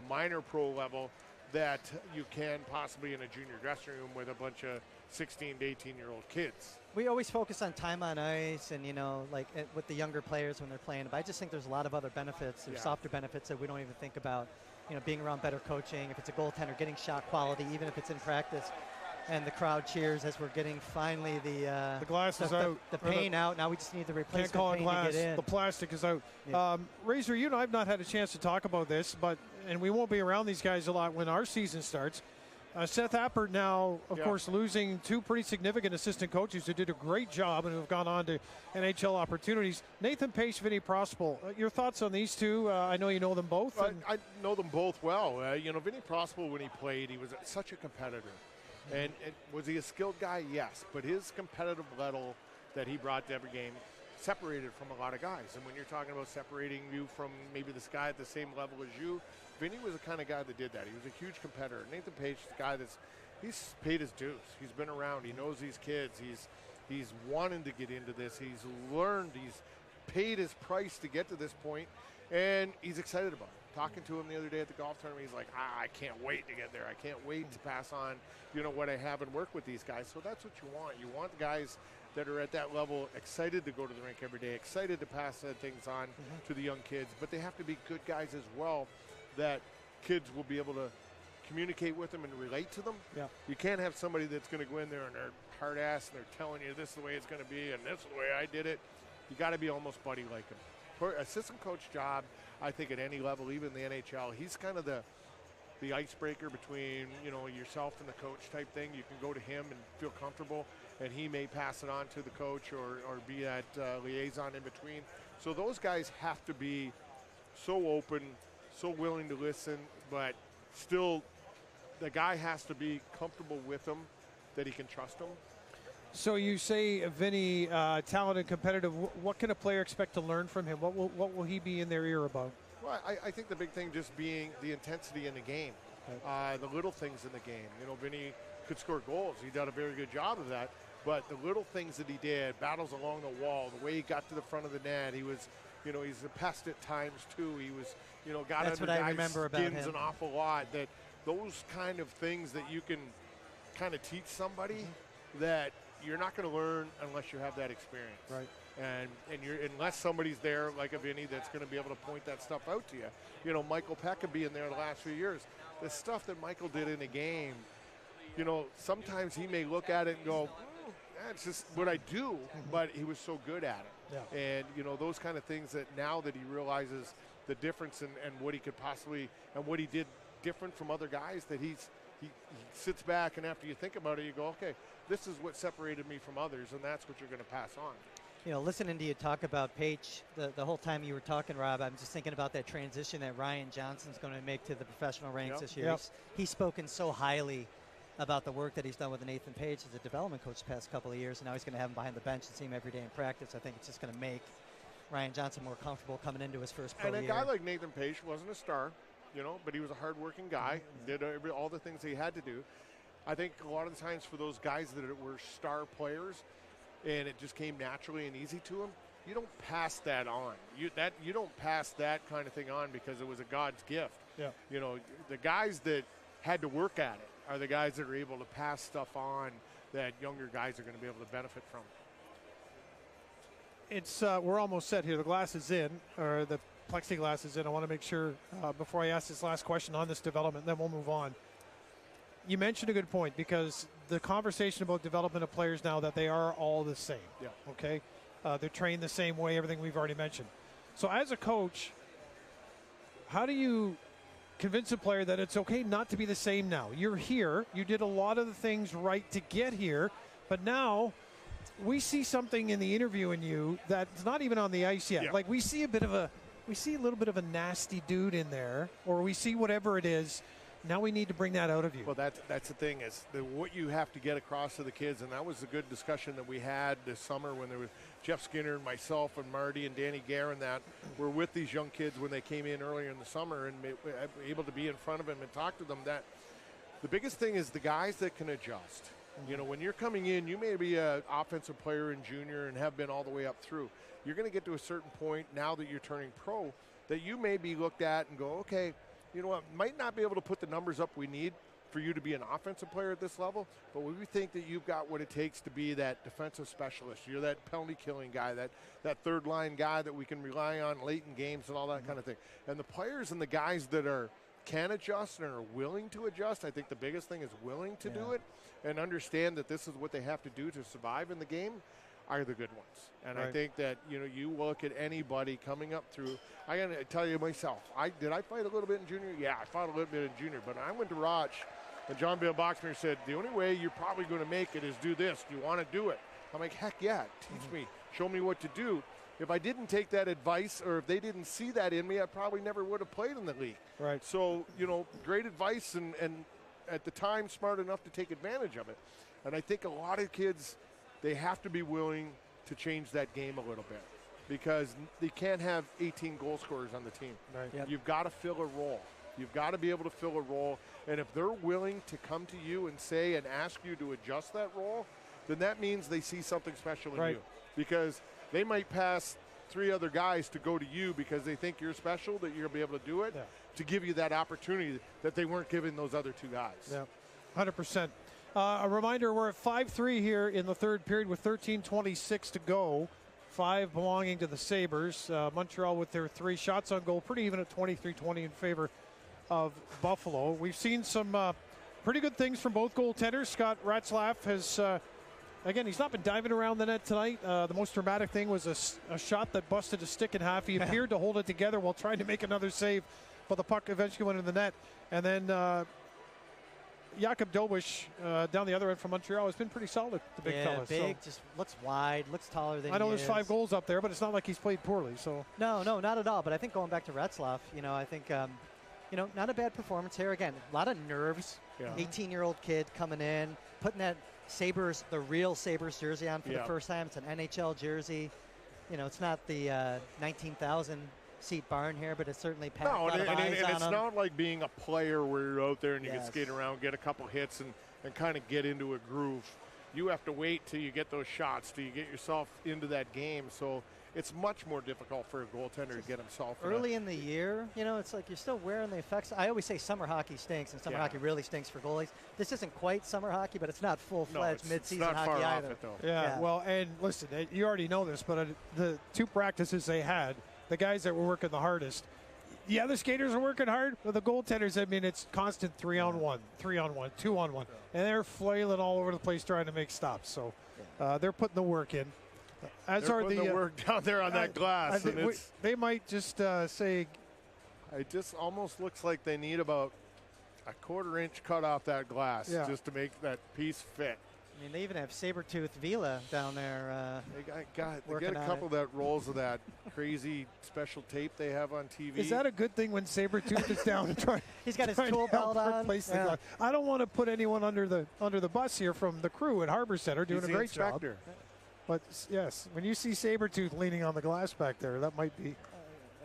minor pro level, that you can possibly in a junior dressing room with a bunch of 16 to 18-year-old kids. We always focus on time on ice and, like with the younger players when they're playing. But I just think there's a lot of other benefits, there's softer benefits that we don't even think about. Being around better coaching, if it's a goaltender, getting shot quality, even if it's in practice. And the crowd cheers as we're getting finally the glass is out. The paint out. Now we just need the replacement can't call it paint glass. to get in. The plastic is out. Yeah. Razor, you and I have not had a chance to talk about this, and we won't be around these guys a lot when our season starts. Seth Appert now, of course, losing two pretty significant assistant coaches who did a great job and who have gone on to NHL opportunities. Nathan Pace, Vinny Prospal. Your thoughts on these two? I know you know them both. I know them both well. Vinny Prospal, when he played, he was such a competitor. And was he a skilled guy? Yes. But his competitive level that he brought to every game separated from a lot of guys. And when you're talking about separating you from maybe this guy at the same level as you, Vinny was the kind of guy that did that. He was a huge competitor. Nathan Pace is a guy he's paid his dues. He's been around. He knows these kids. He's wanting to get into this. He's learned. He's paid his price to get to this point, and he's excited about it. Talking to him the other day at the golf tournament, he's like, I can't wait to get there. I can't wait to pass on, what I have and work with these guys. So that's what you want. You want the guys that are at that level, excited to go to the rink every day, excited to pass things on to the young kids. But they have to be good guys as well, that kids will be able to communicate with them and relate to them. Yeah. You can't have somebody that's going to go in there and they're hard ass and they're telling you this is the way it's going to be and this is the way I did it. You got to be almost buddy like him. For assistant coach job, I think at any level, even the NHL, he's kind of the icebreaker between yourself and the coach type thing. You can go to him and feel comfortable, and he may pass it on to the coach or be that liaison in between. So those guys have to be so open, so willing to listen, but still the guy has to be comfortable with them, that he can trust them. So you say Vinny, talented, competitive. What can a player expect to learn from him? What will he be in their ear about? Well, I think the big thing just being the intensity in the game, the little things in the game. Vinny could score goals. He did a very good job of that. But the little things that he did, battles along the wall, the way he got to the front of the net, he was, he's a pest at times too. He was, got That's under what I guys' remember about skins him. an awful lot. That those kind of things that you can kind of teach somebody that you're not going to learn unless you have that experience. Right. And unless somebody's there like a Vinny that's going to be able to point that stuff out to you. Michael Peck could be in there the last few years. The stuff that Michael did in a game, sometimes he may look at it and go, that's just what I do, but he was so good at it. Yeah. And, those kind of things that now that he realizes the difference and what he could possibly, and what he did different from other guys, that he sits back, and after you think about it, you go, okay, this is what separated me from others, and that's what you're going to pass on. You know, listening to you talk about Paige, the whole time you were talking, Rob, I'm just thinking about that transition that Ryan Johnson's going to make to the professional ranks this year. He's spoken so highly about the work that he's done with Nathan Page as a development coach the past couple of years, and now he's going to have him behind the bench and see him every day in practice. I think it's just going to make Ryan Johnson more comfortable coming into his first pro year. And a guy like Nathan Page wasn't a star, you know, but he was a hard-working guy, did all the things he had to do. I think a lot of the times for those guys that were star players and it just came naturally and easy to them, you don't pass that on. You don't pass that kind of thing on because it was a God's gift. Yeah. You know, the guys that had to work at it are the guys that are able to pass stuff on that younger guys are going to be able to benefit from. It's we're almost set here. The glass is in, or the plexiglass is in. I want to make sure before I ask this last question on this development, then we'll move on. You mentioned a good point because the conversation about development of players now that they are all the same. Yeah. Okay. They're trained the same way. Everything we've already mentioned. So as a coach, how do you convince a player that it's okay not to be the same now? You're here. You did a lot of the things right to get here, but now we see something in the interview in you that's not even on the ice yet. Yeah. Like we see a little bit of a nasty dude in there, or we see whatever it is. Now we need to bring that out of you. Well, that's the thing is what you have to get across to the kids, and that was a good discussion that we had this summer when there was Jeff Skinner and myself and Marty and Danny Guerin that were with these young kids when they came in earlier in the summer and able to be in front of them and talk to them. That the biggest thing is the guys that can adjust. You know, when you're coming in, you may be an offensive player in junior and have been all the way up through. You're going to get to a certain point now that you're turning pro that you may be looked at and go, okay, you know what, might not be able to put the numbers up we need for you to be an offensive player at this level, but we think that you've got what it takes to be that defensive specialist. You're that penalty killing guy, that third line guy that we can rely on late in games and all that kind of thing. And the players and the guys that can adjust and are willing to adjust, I think the biggest thing is willing to do it and understand that this is what they have to do to survive in the game are the good ones. And I think that, you know, you look at anybody coming up through, I got to tell you myself, did I fight a little bit in junior? Yeah, I fought a little bit in junior, but I went to Raj and John Bill Boxmer said, the only way you're probably going to make it is do this. Do you want to do it? I'm like, heck yeah, teach me, show me what to do. If I didn't take that advice or if they didn't see that in me, I probably never would have played in the league. Right. So, you know, great advice and at the time smart enough to take advantage of it. And I think a lot of kids, they have to be willing to change that game a little bit because they can't have 18 goal scorers on the team. Right. Yep. You've got to fill a role. You've got to be able to fill a role. And if they're willing to come to you and say and ask you to adjust that role, then that means they see something special in you. Because they might pass 3 other guys to go to you because they think you're special, that you're going to be able to do it, to give you that opportunity that they weren't giving those other 2 guys. Yeah, 100%. A reminder, we're at 5-3 here in the third period with 13:26 to go. 5 belonging to the Sabres. Montreal with their 3 shots on goal, pretty even at 23-20 in favor of Buffalo. We've seen some pretty good things from both goaltenders. Scott Ratzlaff has, again, he's not been diving around the net tonight. The most dramatic thing was a shot that busted a stick in half. He appeared to hold it together while trying to make another save, but the puck eventually went in the net. And then Jakob Dobish down the other end from Montreal has been pretty solid, the big fella. Big, so. just looks wide, looks taller than I know he there's is. 5 goals up there, but it's not like he's played poorly. So No, not at all. But I think going back to Retzlaff, you know, I think, you know, not a bad performance here. Again, a lot of nerves. 18-year-old kid coming in, putting that Sabres, the real Sabres jersey on for the first time. It's an NHL jersey. You know, it's not the 19,000 seat barn here, but it's certainly packed. No, and it's him. not like being a player where you're out there and you can skate around, get a couple hits, and kind of get into a groove. You have to wait till you get those shots, till you get yourself into that game. So it's much more difficult for a goaltender to get himself early in the year. You know, it's like you're still wearing the effects. I always say summer hockey stinks, and summer hockey really stinks for goalies. This isn't quite summer hockey, but it's not full-fledged mid-season not hockey far either. off it, though. yeah, well, and listen, you already know this, but the 2 practices they had, the guys that were working the hardest, the other skaters are working hard, but the goaltenders, I mean, it's constant 3-on-1, 3-on-1, 2-on-1, and they're flailing all over the place trying to make stops. So they're putting the work in. As they're are putting the work down there on that glass. They might just say, it just almost looks like they need about a 1/4 inch cut off that glass just to make that piece fit. I mean, they even have Sabertooth Vila down there. They get a couple that rolls of that crazy special tape they have on TV. Is that a good thing when Sabertooth is down and trying? He's got his tool belt on. Replace the glass. I don't want to put anyone under the bus here from the crew at Harbor Center doing a great job. But yes, when you see Sabertooth leaning on the glass back there, that might be.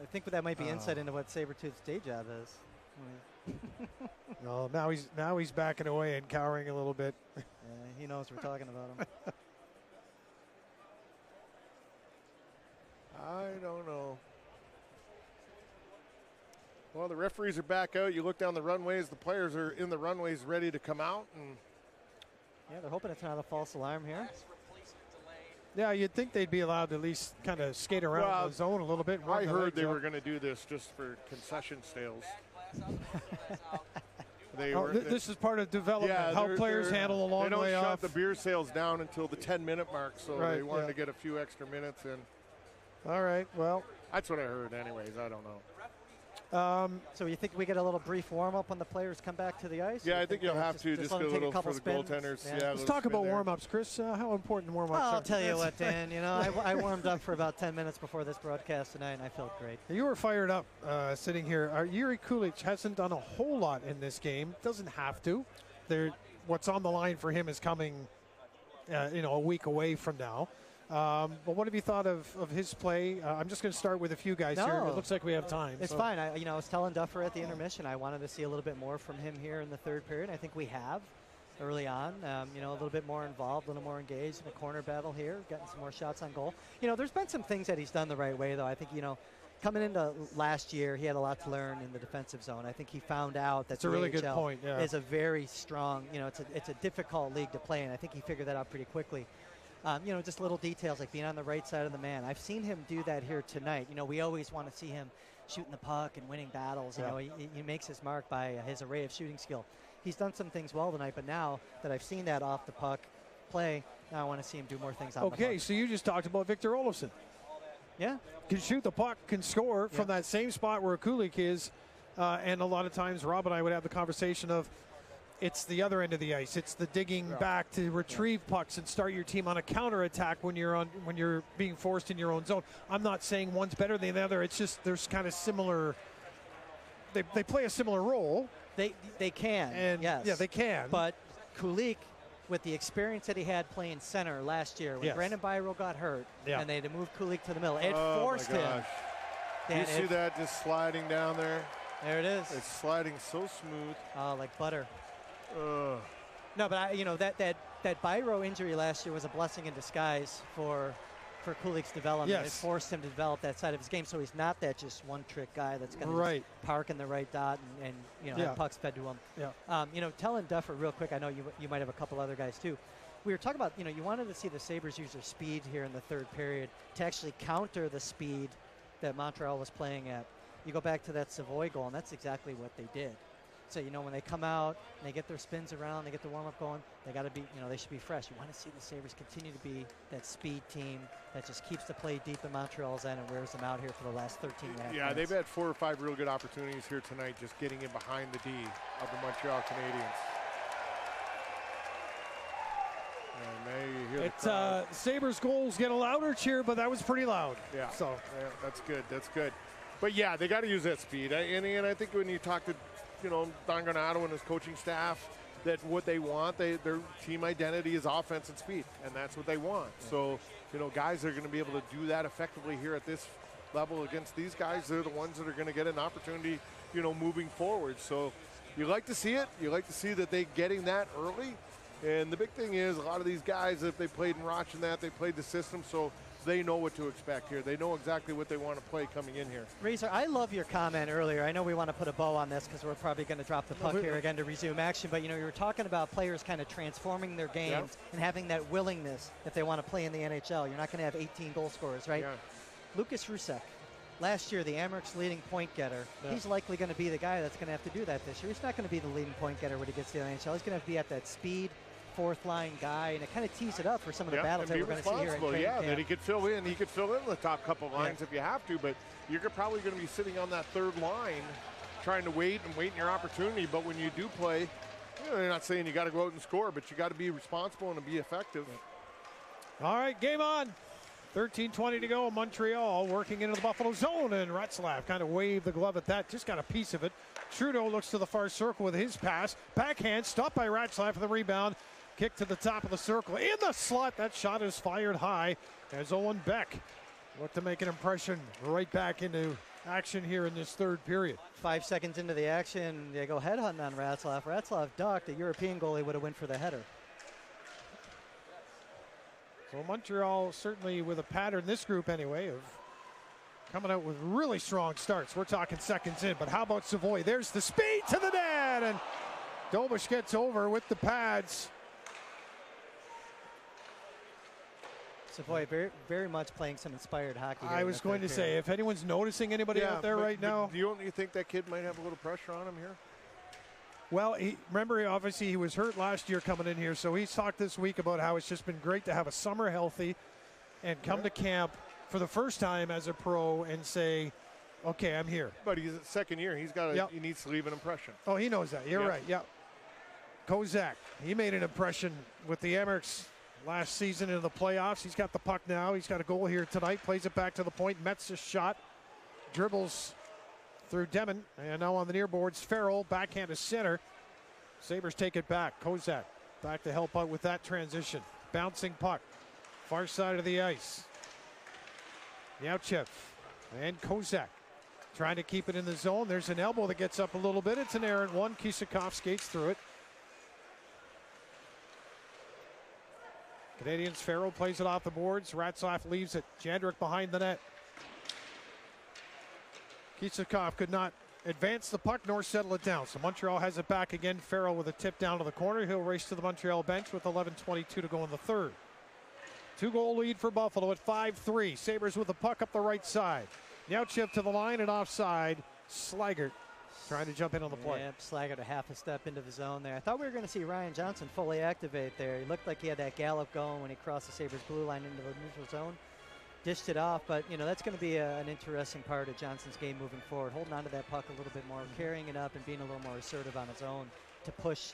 I think that might be insight into what Sabertooth's day job is. No, now he's backing away and cowering a little bit. Yeah, he knows we're talking about him. I don't know. Well, the referees are back out. You look down the runways. The players are in the runways ready to come out. And yeah, they're hoping it's not a false alarm here. Yeah, you'd think they'd be allowed to at least kind of skate around the zone a little bit. I heard they were going to do this just for concession sales. This is part of development, how players handle a long way off. They don't shut the beer sales down until the 10-minute mark, so they wanted to get a few extra minutes in. All right, well. That's what I heard anyways. I don't know. So you think we get a little brief warm-up when the players come back to the ice? Yeah, I think you'll have to just get a little for the goaltenders. Yeah, let's talk about warm-ups, Chris. How important warm-ups are? I'll tell you what, Dan. You know, I warmed up for about 10 minutes before this broadcast tonight, and I felt great. You were fired up sitting here. Yuri Kulich hasn't done a whole lot in this game. Doesn't have to. What's on the line for him is coming, a week away from now. But what have you thought of his play? I'm just going to start with a few guys here. It looks like we have time. It's fine. I was telling Duffer at the intermission I wanted to see a little bit more from him here in the third period. I think we have early on. A little bit more involved, a little more engaged in the corner battle here, getting some more shots on goal. There's been some things that he's done the right way, though. I think, coming into last year, he had a lot to learn in the defensive zone. I think he found out that the really good point, is a very strong, it's a difficult league to play in. I think he figured that out pretty quickly. Just little details like being on the right side of the man. I've seen him do that here tonight. We always want to see him shooting the puck and winning battles. He makes his mark by his array of shooting skill. He's done some things well tonight, but now that I've seen that off the puck play, now I want to see him do more things on the puck. Okay, so you just talked about Victor Olofsson. Yeah. Can shoot the puck, can score from that same spot where Kulich is. And a lot of times Rob and I would have the conversation of, it's the other end of the ice. It's the digging back to retrieve pucks and start your team on a counterattack when you're being forced in your own zone. I'm not saying one's better than the other. It's just there's kind of similar. They play a similar role. They can. And yes. Yeah, they can. But Kulich, with the experience that he had playing center last year, when Brandon Byro got hurt and they had to move Kulich to the middle, it forced him. You see that just sliding down there? There it is. It's sliding so smooth. Oh, like butter. No, but that Byro injury last year was a blessing in disguise for Kulich's development. Yes. It forced him to develop that side of his game, so he's not that just one-trick guy that's going to park in the right dot and have pucks fed to him. Yeah. Telling Duffer real quick, I know you might have a couple other guys too. We were talking about, you wanted to see the Sabres use their speed here in the third period to actually counter the speed that Montreal was playing at. You go back to that Savoy goal, and that's exactly what they did. So, when they come out and they get their spins around, they get the warm-up going, they got to be, they should be fresh. You want to see the Sabres continue to be that speed team that just keeps the play deep in Montreal's end and wears them out here for the last 13 minutes. Yeah, they've had 4 or 5 real good opportunities here tonight just getting in behind the D of the Montreal Canadiens. And you hear Sabres goals get a louder cheer, but that was pretty loud. Yeah, that's good. That's good. But, yeah, they got to use that speed. And I think when you talk to Don Granato and his coaching staff, that what they want, their team identity is offense and speed, and that's what they want. Yeah. So, guys are going to be able to do that effectively here at this level against these guys. They're the ones that are going to get an opportunity, moving forward. So you like to see it. You like to see that they're getting that early. And the big thing is a lot of these guys, if they played in Roch and that, they played the system, so they know what to expect here. They know exactly what they want to play coming in here. Razor, I love your comment earlier. I know we want to put a bow on this because we're probably going to drop the puck here again to resume action. But, you were talking about players kind of transforming their games and having that willingness if they want to play in the NHL. You're not going to have 18 goal scorers, right? Yeah. Lucas Rusek, last year the Amerks leading point getter. Yeah. He's likely going to be the guy that's going to have to do that this year. He's not going to be the leading point getter when he gets to the NHL. He's going to have to be at that speed, fourth line guy, and it kind of tees it up for some of the battles that we're going to see here in training camp. That he could fill in. He could fill in the top couple lines if you have to, but you're probably going to be sitting on that third line trying to wait and your opportunity. But when you do play, I'm not saying you got to go out and score, but you got to be responsible and be effective. All right, game on. 13:20 to go. Montreal working into the Buffalo zone, and Ratzlaff kind of waved the glove at that. Just got a piece of it. Trudeau looks to the far circle with his pass. Backhand stopped by Ratzlaff for the rebound. Kick to the top of the circle. In the slot. That shot is fired high as Owen Beck looked to make an impression right back into action here in this third period. 5 seconds into the action, they go headhunting on Ratzlaff. Ratzlaff ducked. A European goalie would have went for the header. So Montreal certainly with a pattern, this group anyway, of coming out with really strong starts. We're talking seconds in, but how about Savoy? There's the speed to the net, and Dobish gets over with the pads. Savoy very, very much playing some inspired hockey. I was going to say, if anyone's noticing anybody out there right now. Do you think that kid might have a little pressure on him here? Well, remember, obviously, he was hurt last year coming in here, so he's talked this week about how it's just been great to have a summer healthy and come to camp for the first time as a pro and say, okay, I'm here. But he's second year. He needs to leave an impression. Oh, he knows that. You're right, yeah. Kozak, he made an impression with the Amerks last season in the playoffs. He's got the puck now. He's got a goal here tonight. Plays it back to the point. Metz's shot. Dribbles through Demon. And now on the near boards, Farrell. Backhand to center. Sabres take it back. Kozak back to help out with that transition. Bouncing puck. Far side of the ice. Yauchev and Kozak trying to keep it in the zone. There's an elbow that gets up a little bit. It's an errant one. Kisakov skates through it. Canadiens, Farrell plays it off the boards. Ratzlaff leaves it. Jandrick behind the net. Kisakov could not advance the puck nor settle it down. So Montreal has it back again. Farrell with a tip down to the corner. He'll race to the Montreal bench with 11:22 to go in the third. 2-goal lead for Buffalo at 5-3. Sabres with the puck up the right side. Now chip to the line and offside. Slaggert trying to jump in on the play. Yep, Slaggert a half a step into the zone there. I thought we were going to see Ryan Johnson fully activate there. He looked like he had that gallop going when he crossed the Sabres blue line into the neutral zone. Dished it off, but that's going to be an interesting part of Johnson's game moving forward. Holding on to that puck a little bit more, carrying it up and being a little more assertive on his own to push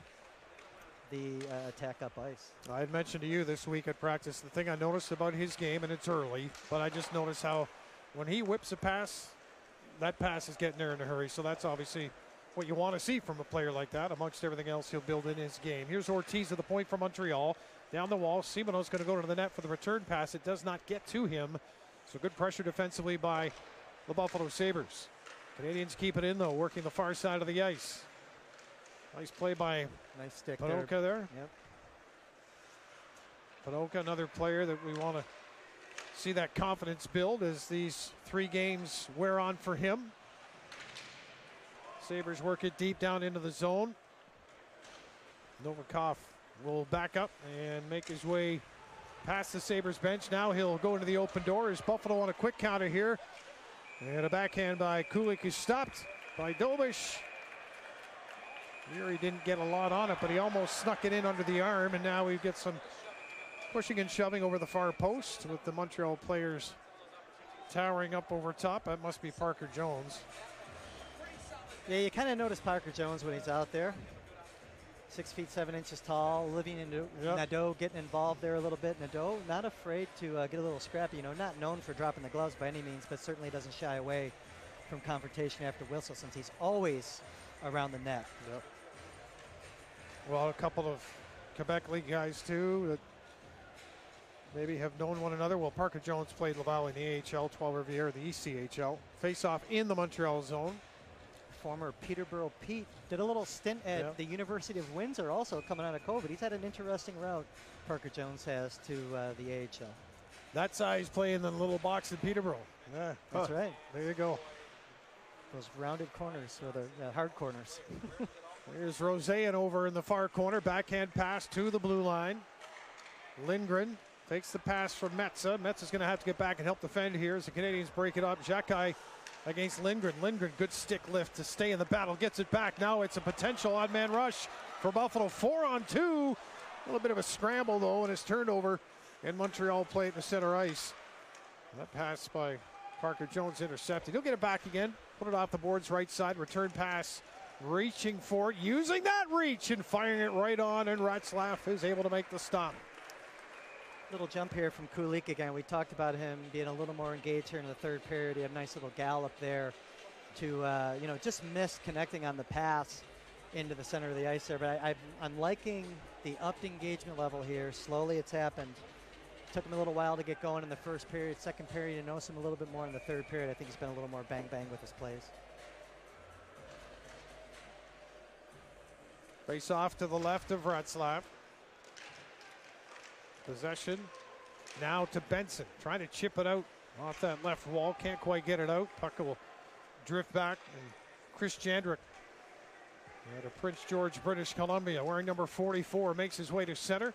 the attack up ice. I had mentioned to you this week at practice the thing I noticed about his game, and it's early, but I just noticed how when he whips a pass, that pass is getting there in a hurry. So that's obviously what you want to see from a player like that, amongst everything else he'll build in his game. Here's Ortiz at the point for Montreal. Down the wall, Simoneau's going to go to the net for the return pass. It does not get to him. So good pressure defensively by the Buffalo Sabres. Canadiens keep it in, though, working the far side of the ice. Nice play by nice stick Panoka there. Yep. Panoka, another player that we want to see that confidence build as these 3 games wear on for him. Sabres work it deep down into the zone. Novikov will back up and make his way past the Sabres bench. Now he'll go into the open door as Buffalo on a quick counter here. And a backhand by Kulik is stopped by Dobish. Here he didn't get a lot on it, but he almost snuck it in under the arm. And now we get some pushing and shoving over the far post with the Montreal players towering up over top. That must be Parker Jones. Yeah, you kind of notice Parker Jones when he's out there. 6 feet 7 inches tall, living in Nadeau, getting involved there a little bit. Nadeau not afraid to get a little scrappy. Not known for dropping the gloves by any means, but certainly doesn't shy away from confrontation after whistle, since he's always around the net. Yep. Well, a couple of Quebec League guys too that maybe have known one another. Well, Parker Jones played Laval in the AHL, 12 Riviere in the ECHL. Face off in the Montreal zone. Former Peterborough Pete did a little stint at the University of Windsor, also coming out of COVID. He's had an interesting route, Parker Jones has, to the AHL. That's how he's playing the little box in Peterborough. Yeah, that's right. There you go. Those rounded corners, or the hard corners. Here's Rosean over in the far corner. Backhand pass to the blue line. Lindgren takes the pass from Metza. Metza's going to have to get back and help defend here as the Canadiens break it up. Xhekaj against Lindgren. Lindgren, good stick lift to stay in the battle. Gets it back. Now it's a potential odd man rush for Buffalo. 4-on-2. A little bit of a scramble, though, and it's turned over. And Montreal play it in the center ice. That pass by Parker Jones intercepted. He'll get it back again. Put it off the boards right side. Return pass reaching for it, using that reach and firing it right on, and Ratzlaff is able to make the stop. Little jump here from Kulik again. We talked about him being a little more engaged here in the third period. He had a nice little gallop there to, just missed connecting on the pass into the center of the ice there. But I'm liking the upped engagement level here. Slowly it's happened. Took him a little while to get going in the first period. Second period, you notice him a little bit more in the third period. I think he's been a little more bang-bang with his plays. Face off to the left of Ratzlaff. Possession now to Benson. Trying to chip it out off that left wall. Can't quite get it out. Puck will drift back. And Chris Jandrick out of Prince George, British Columbia, wearing number 44, makes his way to center.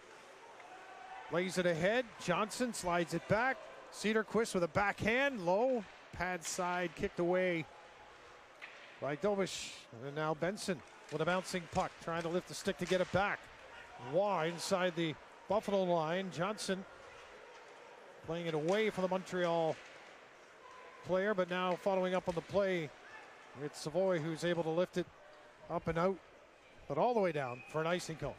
Lays it ahead. Johnson slides it back. Cedarquist with a backhand. Low. Pad side. Kicked away by Dobish. And now Benson with a bouncing puck. Trying to lift the stick to get it back. Wide inside the Buffalo line. Johnson playing it away for the Montreal player. But now following up on the play, it's Savoy who's able to lift it up and out. But all the way down for an icing call.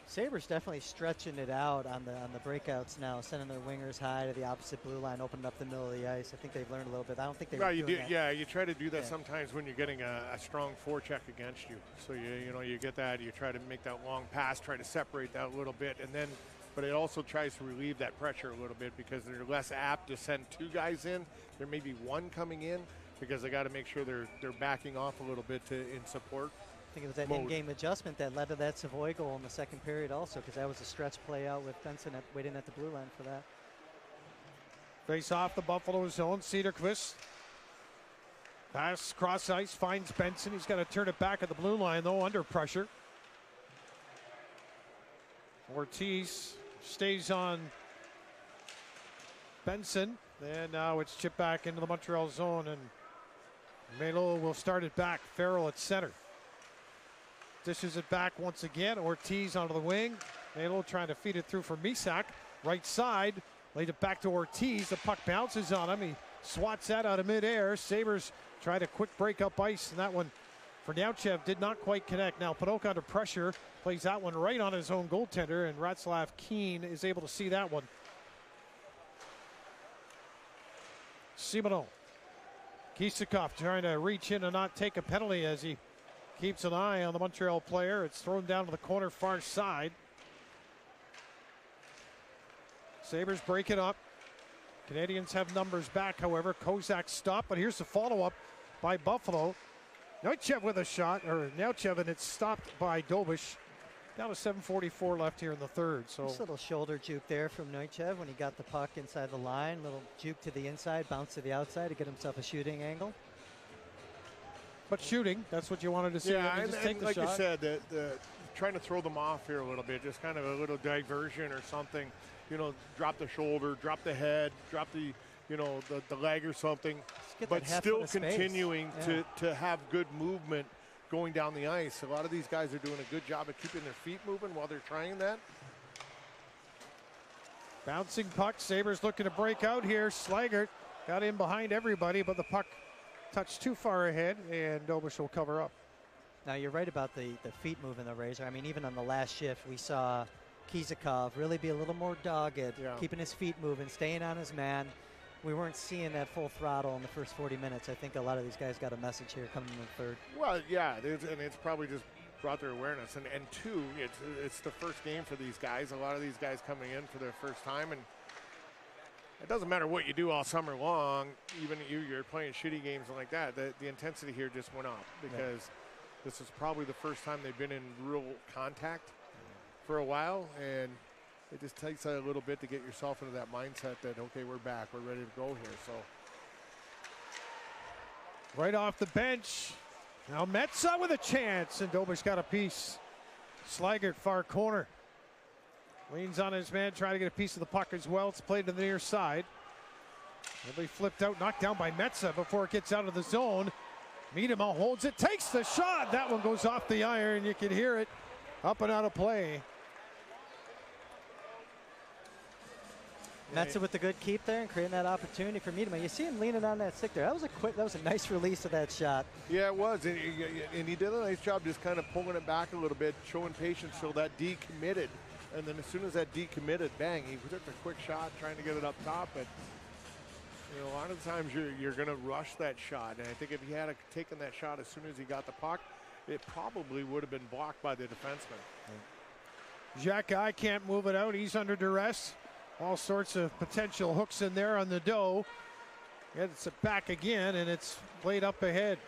Sabres definitely stretching it out on the breakouts now, sending their wingers high to the opposite blue line, opening up the middle of the ice. I think they've learned a little bit. I don't think they were doing that. Yeah, you try to do that sometimes when you're getting a strong forecheck against you. So you get that, you try to make that long pass, try to separate that a little bit, and then, but it also tries to relieve that pressure a little bit because they're less apt to send two guys in. There may be one coming in because they got to make sure they're backing off a little bit in support. I think it was that in-game adjustment that led to that Savoy goal in the second period also, because that was a stretch play out with Benson waiting at the blue line for that. Face off the Buffalo zone. Cedarquist. Pass cross ice, finds Benson. He's got to turn it back at the blue line, though, under pressure. Ortiz stays on Benson. And now it's chipped back into the Montreal zone, and Melo will start it back. Farrell at center. Dishes it back once again. Ortiz onto the wing. Melo trying to feed it through for Misak. Right side. Laid it back to Ortiz. The puck bounces on him. He swats that out of midair. Sabres try to quick break up ice. And that one for Neauchev did not quite connect. Now Panoka under pressure. Plays that one right on his own goaltender. And Ratzlaff Keen is able to see that one. Simoneau. Kisakov trying to reach in and not take a penalty as he keeps an eye on the Montreal player. It's thrown down to the corner far side. Sabres break it up. Canadians have numbers back, however. Kozak stopped, but here's the follow-up by Buffalo. Neauchev with a shot, and it's stopped by Dobish. Down to 7:44 left here in the third. So nice little shoulder juke there from Neauchev when he got the puck inside the line. Little juke to the inside, bounce to the outside to get himself a shooting angle. But shooting, that's what you wanted to see. Yeah, just take and the like shot. you said, the trying to throw them off here a little bit, just kind of a little diversion or something. Drop the shoulder, drop the head, drop the leg or something. But still continuing to have good movement going down the ice. A lot of these guys are doing a good job of keeping their feet moving while they're trying that. Bouncing puck. Sabres looking to break out here. Slaggert got in behind everybody, but the puck touched too far ahead, and Dobish will cover up. Now, you're right about the feet moving the Razor. I mean, even on the last shift, we saw Kisakov really be a little more dogged, keeping his feet moving, staying on his man. We weren't seeing that full throttle in the first 40 minutes. I think a lot of these guys got a message here coming in the third. Well, yeah, and it's probably just brought their awareness. And two, it's the first game for these guys. A lot of these guys coming in for their first time, and it doesn't matter what you do all summer long, even you're playing shitty games like that, the intensity here just went up because this is probably the first time they've been in real contact for a while, and it just takes a little bit to get yourself into that mindset that, okay, we're back, we're ready to go here. So right off the bench, now Metsä with a chance, and Dobish got a piece. Slaggert, far corner. Leans on his man, trying to get a piece of the puck as well. It's played to the near side. It'll be flipped out, knocked down by Metsä before it gets out of the zone. Miedema holds it, takes the shot. That one goes off the iron. You can hear it up and out of play. Metsa with the good keep there and creating that opportunity for Miedema. You see him leaning on that stick there. That was a nice release of that shot. Yeah, it was, and he did a nice job just kind of pulling it back a little bit, showing patience so that D committed. And then as soon as that D committed, bang, he took a quick shot trying to get it up top. But you know, a lot of times you're going to rush that shot. And I think if he had taken that shot as soon as he got the puck, it probably would have been blocked by the defenseman. Jack Guy can't move it out. He's under duress. All sorts of potential hooks in there on the dough. Gets it back again, and it's played up ahead.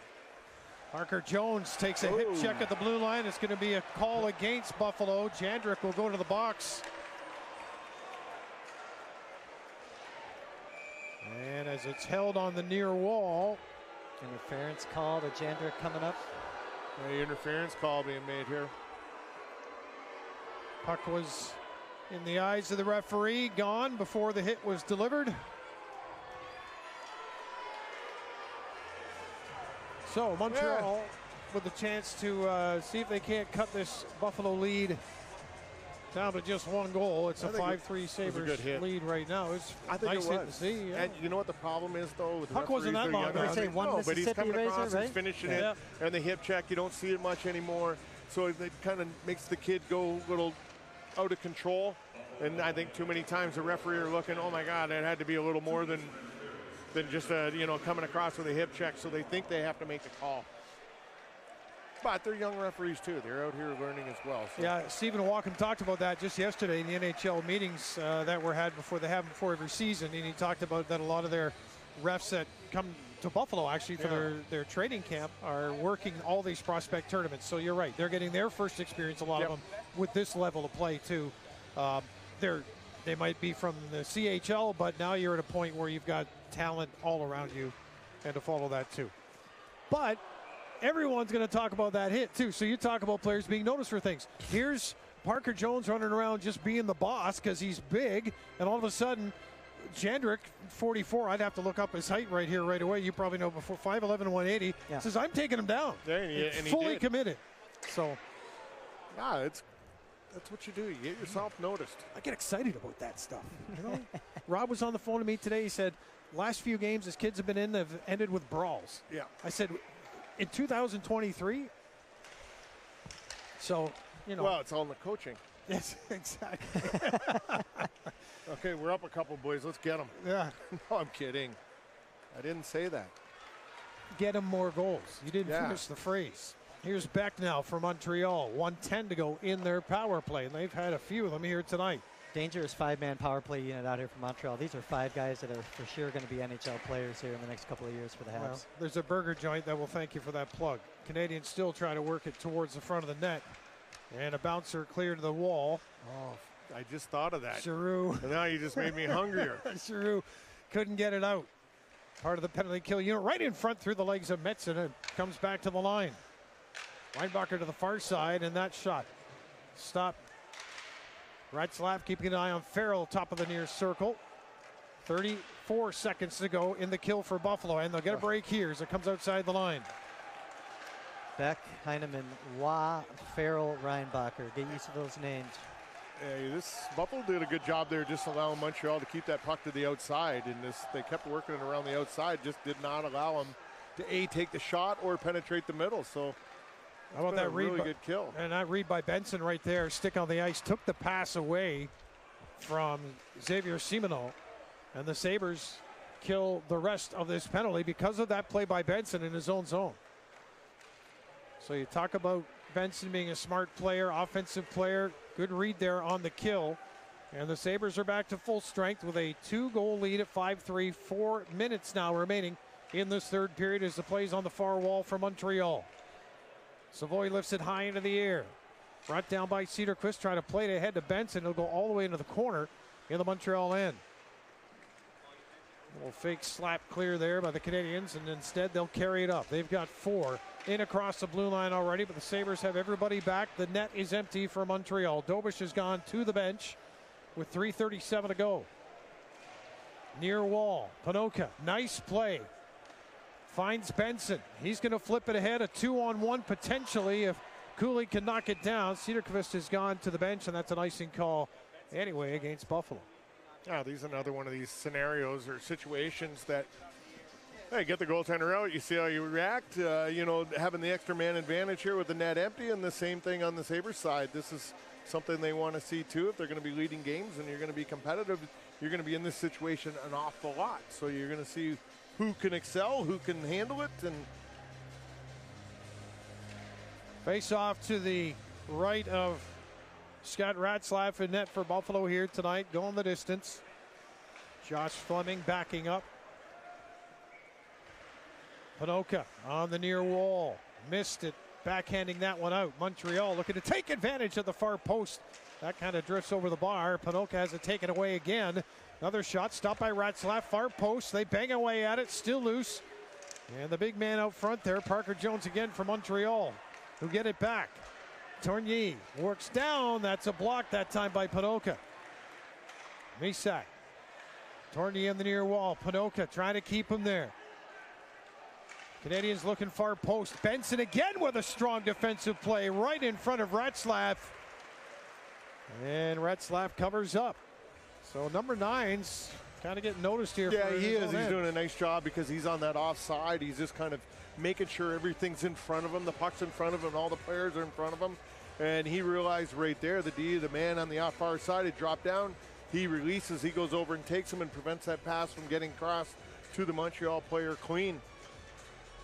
Parker Jones takes a hip check at the blue line. It's going to be a call against Buffalo. Jandrick will go to the box. And as it's held on the near wall. Interference call to Jandrick coming up. Interference call being made here. Puck was in the eyes of the referee, gone before the hit was delivered. So Montreal with a chance to see if they can't cut this Buffalo lead down to just one goal. It's a 5-3 Sabres lead right now. It's nice hit to see. Yeah. And you know what the problem is, though? With puck wasn't that long. But he's coming across and finishing it. And the hip check, you don't see it much anymore. So it kind of makes the kid go a little out of control. And I think too many times the referee are looking, oh, my God, it had to be a little more than just, coming across with a hip check. So they think they have to make the call. But they're young referees, too. They're out here learning as well. So. Yeah, Stephen Walken talked about that just yesterday in the NHL meetings that were had before. They have them before every season. And he talked about that a lot of their refs that come to Buffalo, actually, for their training camp are working all these prospect tournaments. So you're right. They're getting their first experience, a lot of them, with this level of play, too. They might be from the CHL, but now you're at a point where you've got talent all around you, and to follow that, too. But everyone's going to talk about that hit, too. So you talk about players being noticed for things. Here's Parker Jones running around just being the boss because he's big, and all of a sudden, Jandrick, 44, I'd have to look up his height right here right away. You probably know before, 5'11", 180, says, I'm taking him down. And fully committed. So, yeah, that's what you do. You get yourself noticed. I get excited about that stuff. You know, Rob was on the phone to me today. He said, last few games his kids have been in, they've ended with brawls. Yeah. I said, in 2023. So, you know. Well, it's all in the coaching. Yes, exactly. Okay, we're up a couple, boys. Let's get them. Yeah. No, I'm kidding. I didn't say that. Get them more goals. You didn't finish the phrase. Here's Beck now for Montreal. 1:10 to go in their power play, and they've had a few of them here tonight. Dangerous five-man power play unit out here for Montreal. These are five guys that are for sure going to be NHL players here in the next couple of years for the Habs. Well, there's a burger joint that will thank you for that plug. Canadians still try to work it towards the front of the net. And a bouncer clear to the wall. Oh, I just thought of that. Giroux. And now you just made me hungrier. Giroux couldn't get it out. Part of the penalty kill unit right in front through the legs of Metz, and it comes back to the line. Weinbacher to the far side, and that shot stopped. Ratzlaff keeping an eye on Farrell, top of the near circle. 34 seconds to go in the kill for Buffalo, and they'll get a break here as it comes outside the line. Beck, Heineman, Waugh, Farrell, Reinbacher. Get used to those names. Yeah, Buffalo did a good job there, just allowing Montreal to keep that puck to the outside, and they kept working it around the outside, just did not allow them to take the shot or penetrate the middle. So how about that read? Really good kill. And that read by Benson right there, stick on the ice, took the pass away from Xavier Simoneau, and the Sabres kill the rest of this penalty because of that play by Benson in his own zone. So you talk about Benson being a smart player, offensive player, good read there on the kill. And the Sabres are back to full strength with a 2-goal lead at 5-3, 4 minutes now remaining in this third period as the play's on the far wall for Montreal. Savoy lifts it high into the air. Brought down by Cedarquist, trying to play it ahead to Benson. It'll go all the way into the corner in the Montreal end. A little fake slap clear there by the Canadiens, and instead they'll carry it up. They've got 4 in across the blue line already, but the Sabres have everybody back. The net is empty for Montreal. Dobish has gone to the bench with 3:37 to go. Near wall, Panoka, nice play. Finds Benson. He's going to flip it ahead, a 2-on-1 potentially if Cooley can knock it down. Cedarquist has gone to the bench, and that's an icing call anyway against Buffalo. Yeah, these another one of these scenarios or situations that, hey, get the goaltender out, you see how you react. Having the extra man advantage here with the net empty, and the same thing on the Sabres side. This is something they want to see too. If they're going to be leading games and you're going to be competitive, you're going to be in this situation an awful lot. So you're going to see who can excel, who can handle it, and face off to the right of Scott Ratzlaff in net for Buffalo here tonight, going the distance. Josh Fleming backing up. Panoka on the near wall. Missed it. Backhanding that one out. Montreal looking to take advantage of the far post. That kind of drifts over the bar. Panoka has it taken away again. Another shot stopped by Ratzlaff. Far post. They bang away at it. Still loose. And the big man out front there, Parker Jones again for Montreal, who get it back. Tournier works down. That's a block that time by Panoka. Misak. Tournier in the near wall. Panoka trying to keep him there. Canadiens looking far post. Benson again with a strong defensive play right in front of Ratzlaff. And Ratzlaff covers up. So number 9's kind of getting noticed here. Yeah, he is. He's doing a nice job because he's on that offside. He's just kind of making sure everything's in front of him. The puck's in front of him. All the players are in front of him. And he realized right there, the man on the off far side, had dropped down. He releases. He goes over and takes him and prevents that pass from getting across to the Montreal player clean.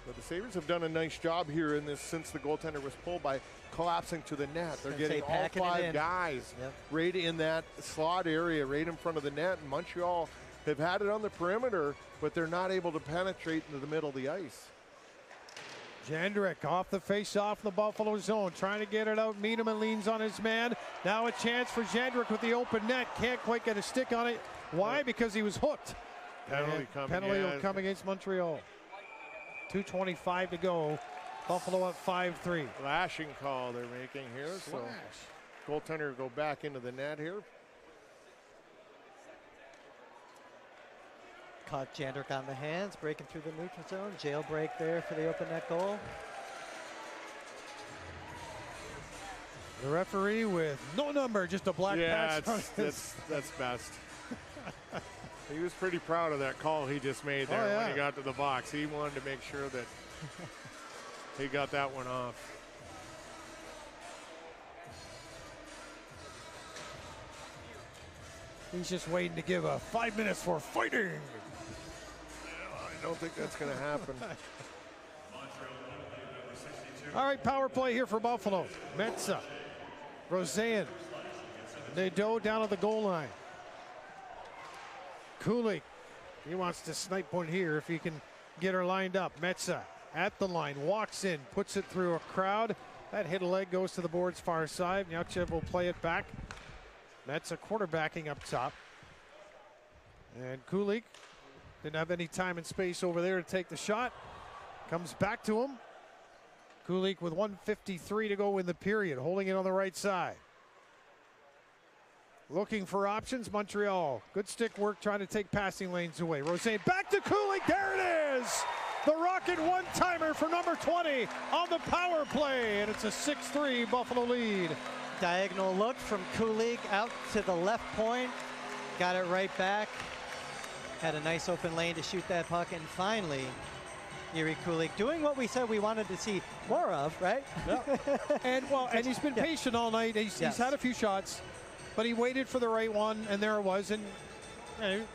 But the Sabres have done a nice job here in this since the goaltender was pulled by collapsing to the net. They're getting all 5 guys right in that slot area, right in front of the net. And Montreal have had it on the perimeter, but they're not able to penetrate into the middle of the ice. Jandrek off the face-off in the Buffalo zone, trying to get it out. Miedemann leans on his man. Now a chance for Jandrek with the open net. Can't quite get a stick on it. Why? Because he was hooked. Penalty will come against Montreal. 2:25 to go. Buffalo up 5-3. Flashing call they're making here. So goaltender go back into the net here. Caught Jandrek on the hands, breaking through the neutral zone. Jailbreak there for the open net goal. The referee with no number, just a black patch. That's best. He was pretty proud of that call he just made there when he got to the box. He wanted to make sure that he got that one off. He's just waiting to give a 5 minutes for fighting. I don't think that's going to happen. All right, power play here for Buffalo. Mensah, Roseanne, Nadeau down at the goal line. Kulik, he wants to snipe one here if he can get her lined up. Mensah at the line, walks in, puts it through a crowd. That hit a leg, goes to the board's far side. Neutchev will play it back. Mensah quarterbacking up top. And Kulik didn't have any time and space over there to take the shot. Comes back to him. Kulik with 1:53 to go in the period, holding it on the right side. Looking for options, Montreal. Good stick work trying to take passing lanes away. Roseanne back to Kulik, there it is! The Rocket one-timer for number 20 on the power play, and it's a 6-3 Buffalo lead. Diagonal look from Kulik out to the left point. Got it right back. Had a nice open lane to shoot that puck, and finally, Yuri Kulik doing what we said we wanted to see more of, right? Yeah. and he's been patient all night. He's had a few shots, but he waited for the right one, and there it was. And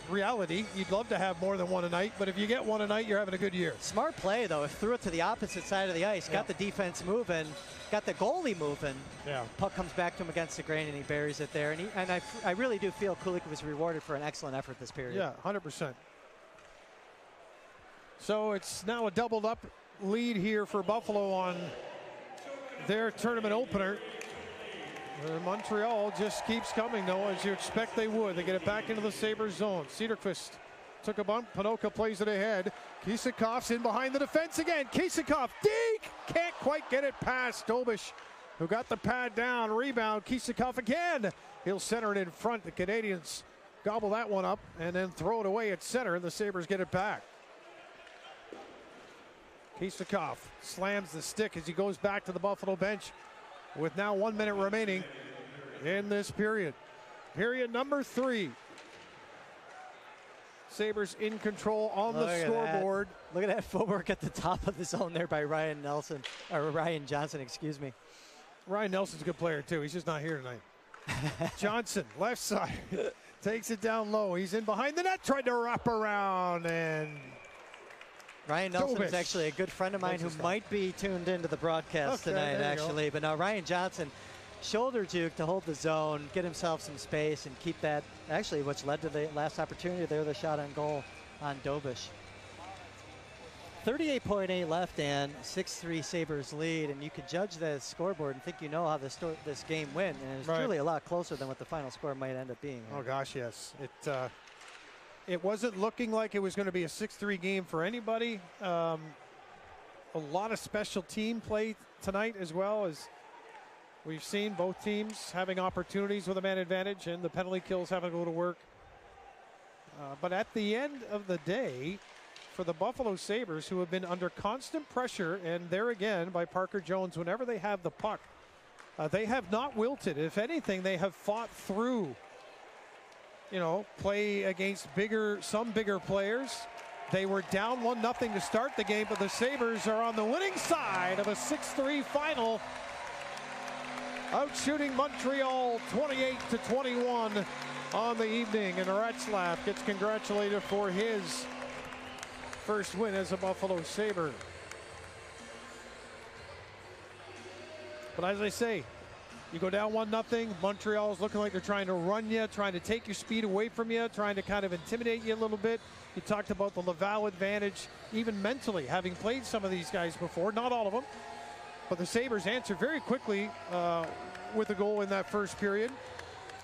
reality, you'd love to have more than one a night, but if you get one a night, you're having a good year. Smart play, though. Threw it to the opposite side of the ice, got the defense moving, got the goalie moving. Yeah. Puck comes back to him against the grain, and he buries it there. And I really do feel Kulik was rewarded for an excellent effort this period. Yeah, 100%. So it's now a doubled up lead here for Buffalo on their tournament opener. Montreal just keeps coming, though, as you expect they would. They get it back into the Sabres zone. Cederqvist took a bump. Panoka plays it ahead. Kisakov's in behind the defense again. Kisakov, deke! Can't quite get it past Dobish, who got the pad down. Rebound, Kisakov again. He'll center it in front. The Canadiens gobble that one up and then throw it away at center, and the Sabres get it back. Kisakov slams the stick as he goes back to the Buffalo bench with now 1 minute remaining in this period. Period number 3. Sabres in control on the scoreboard. Look at that footwork at the top of the zone there by Ryan Johnson, excuse me. Ryan Nelson's a good player, too. He's just not here tonight. Johnson, left side, takes it down low. He's in behind the net, tried to wrap around, and Ryan Nelson is actually a good friend of mine who might be tuned into the broadcast tonight, actually. But now Ryan Johnson, shoulder juke to hold the zone, get himself some space, and keep that, actually, which led to the last opportunity there, the shot on goal on Dobish. 38.8 left and 6-3 Sabres lead, and you could judge the scoreboard and think you know how this game went, and it's truly a lot closer than what the final score might end up being. Oh gosh, yes. It wasn't looking like it was going to be a 6-3 game for anybody. A lot of special team play tonight, as well as we've seen both teams having opportunities with a man advantage and the penalty kills having to go to work. But at the end of the day, for the Buffalo Sabres, who have been under constant pressure, and there again by Parker Jones, whenever they have the puck, they have not wilted. If anything, they have fought through, play against some bigger players. They were down 1-0 to start the game, but the Sabres are on the winning side of a 6-3 final, out shooting Montreal 28-21 on the evening, and Retzlaff gets congratulated for his first win as a Buffalo Sabre. But as I say, you go down 1-0. Montreal's looking like they're trying to run you, trying to take your speed away from you, trying to kind of intimidate you a little bit. You talked about the Laval advantage, even mentally, having played some of these guys before, not all of them. But the Sabres answered very quickly with a goal in that first period.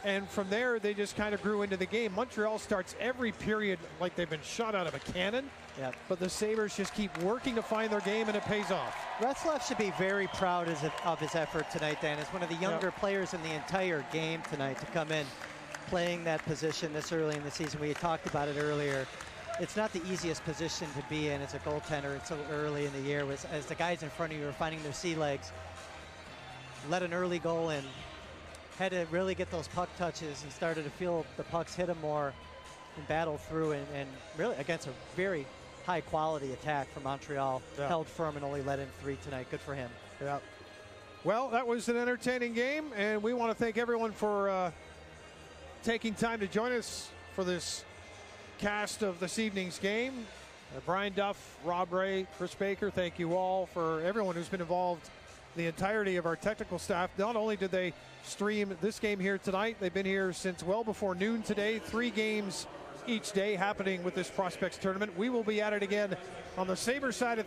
And from there, they just kind of grew into the game. Montreal starts every period like they've been shot out of a cannon. Yep. But the Sabres just keep working to find their game, and it pays off. Retzlaff should be very proud of his effort tonight, Dan. As one of the younger players in the entire game tonight to come in playing that position this early in the season. We had talked about it earlier. It's not the easiest position to be in as a goaltender. It's so early in the year. As the guys in front of you are finding their sea legs, let an early goal in. Had to really get those puck touches and started to feel the pucks hit him more and battle through, and really against a very high quality attack from Montreal. Held firm and only let in 3 tonight. Good for him. Yeah. Well, that was an entertaining game, and we want to thank everyone for taking time to join us for this cast of this evening's game. Brian Duff, Rob Ray, Chris Baker, thank you all, for everyone who's been involved, the entirety of our technical staff. Not only did they stream this game here tonight, they've been here since well before noon today. 3 games each day happening with this Prospects tournament. We will be at it again on the Sabres side of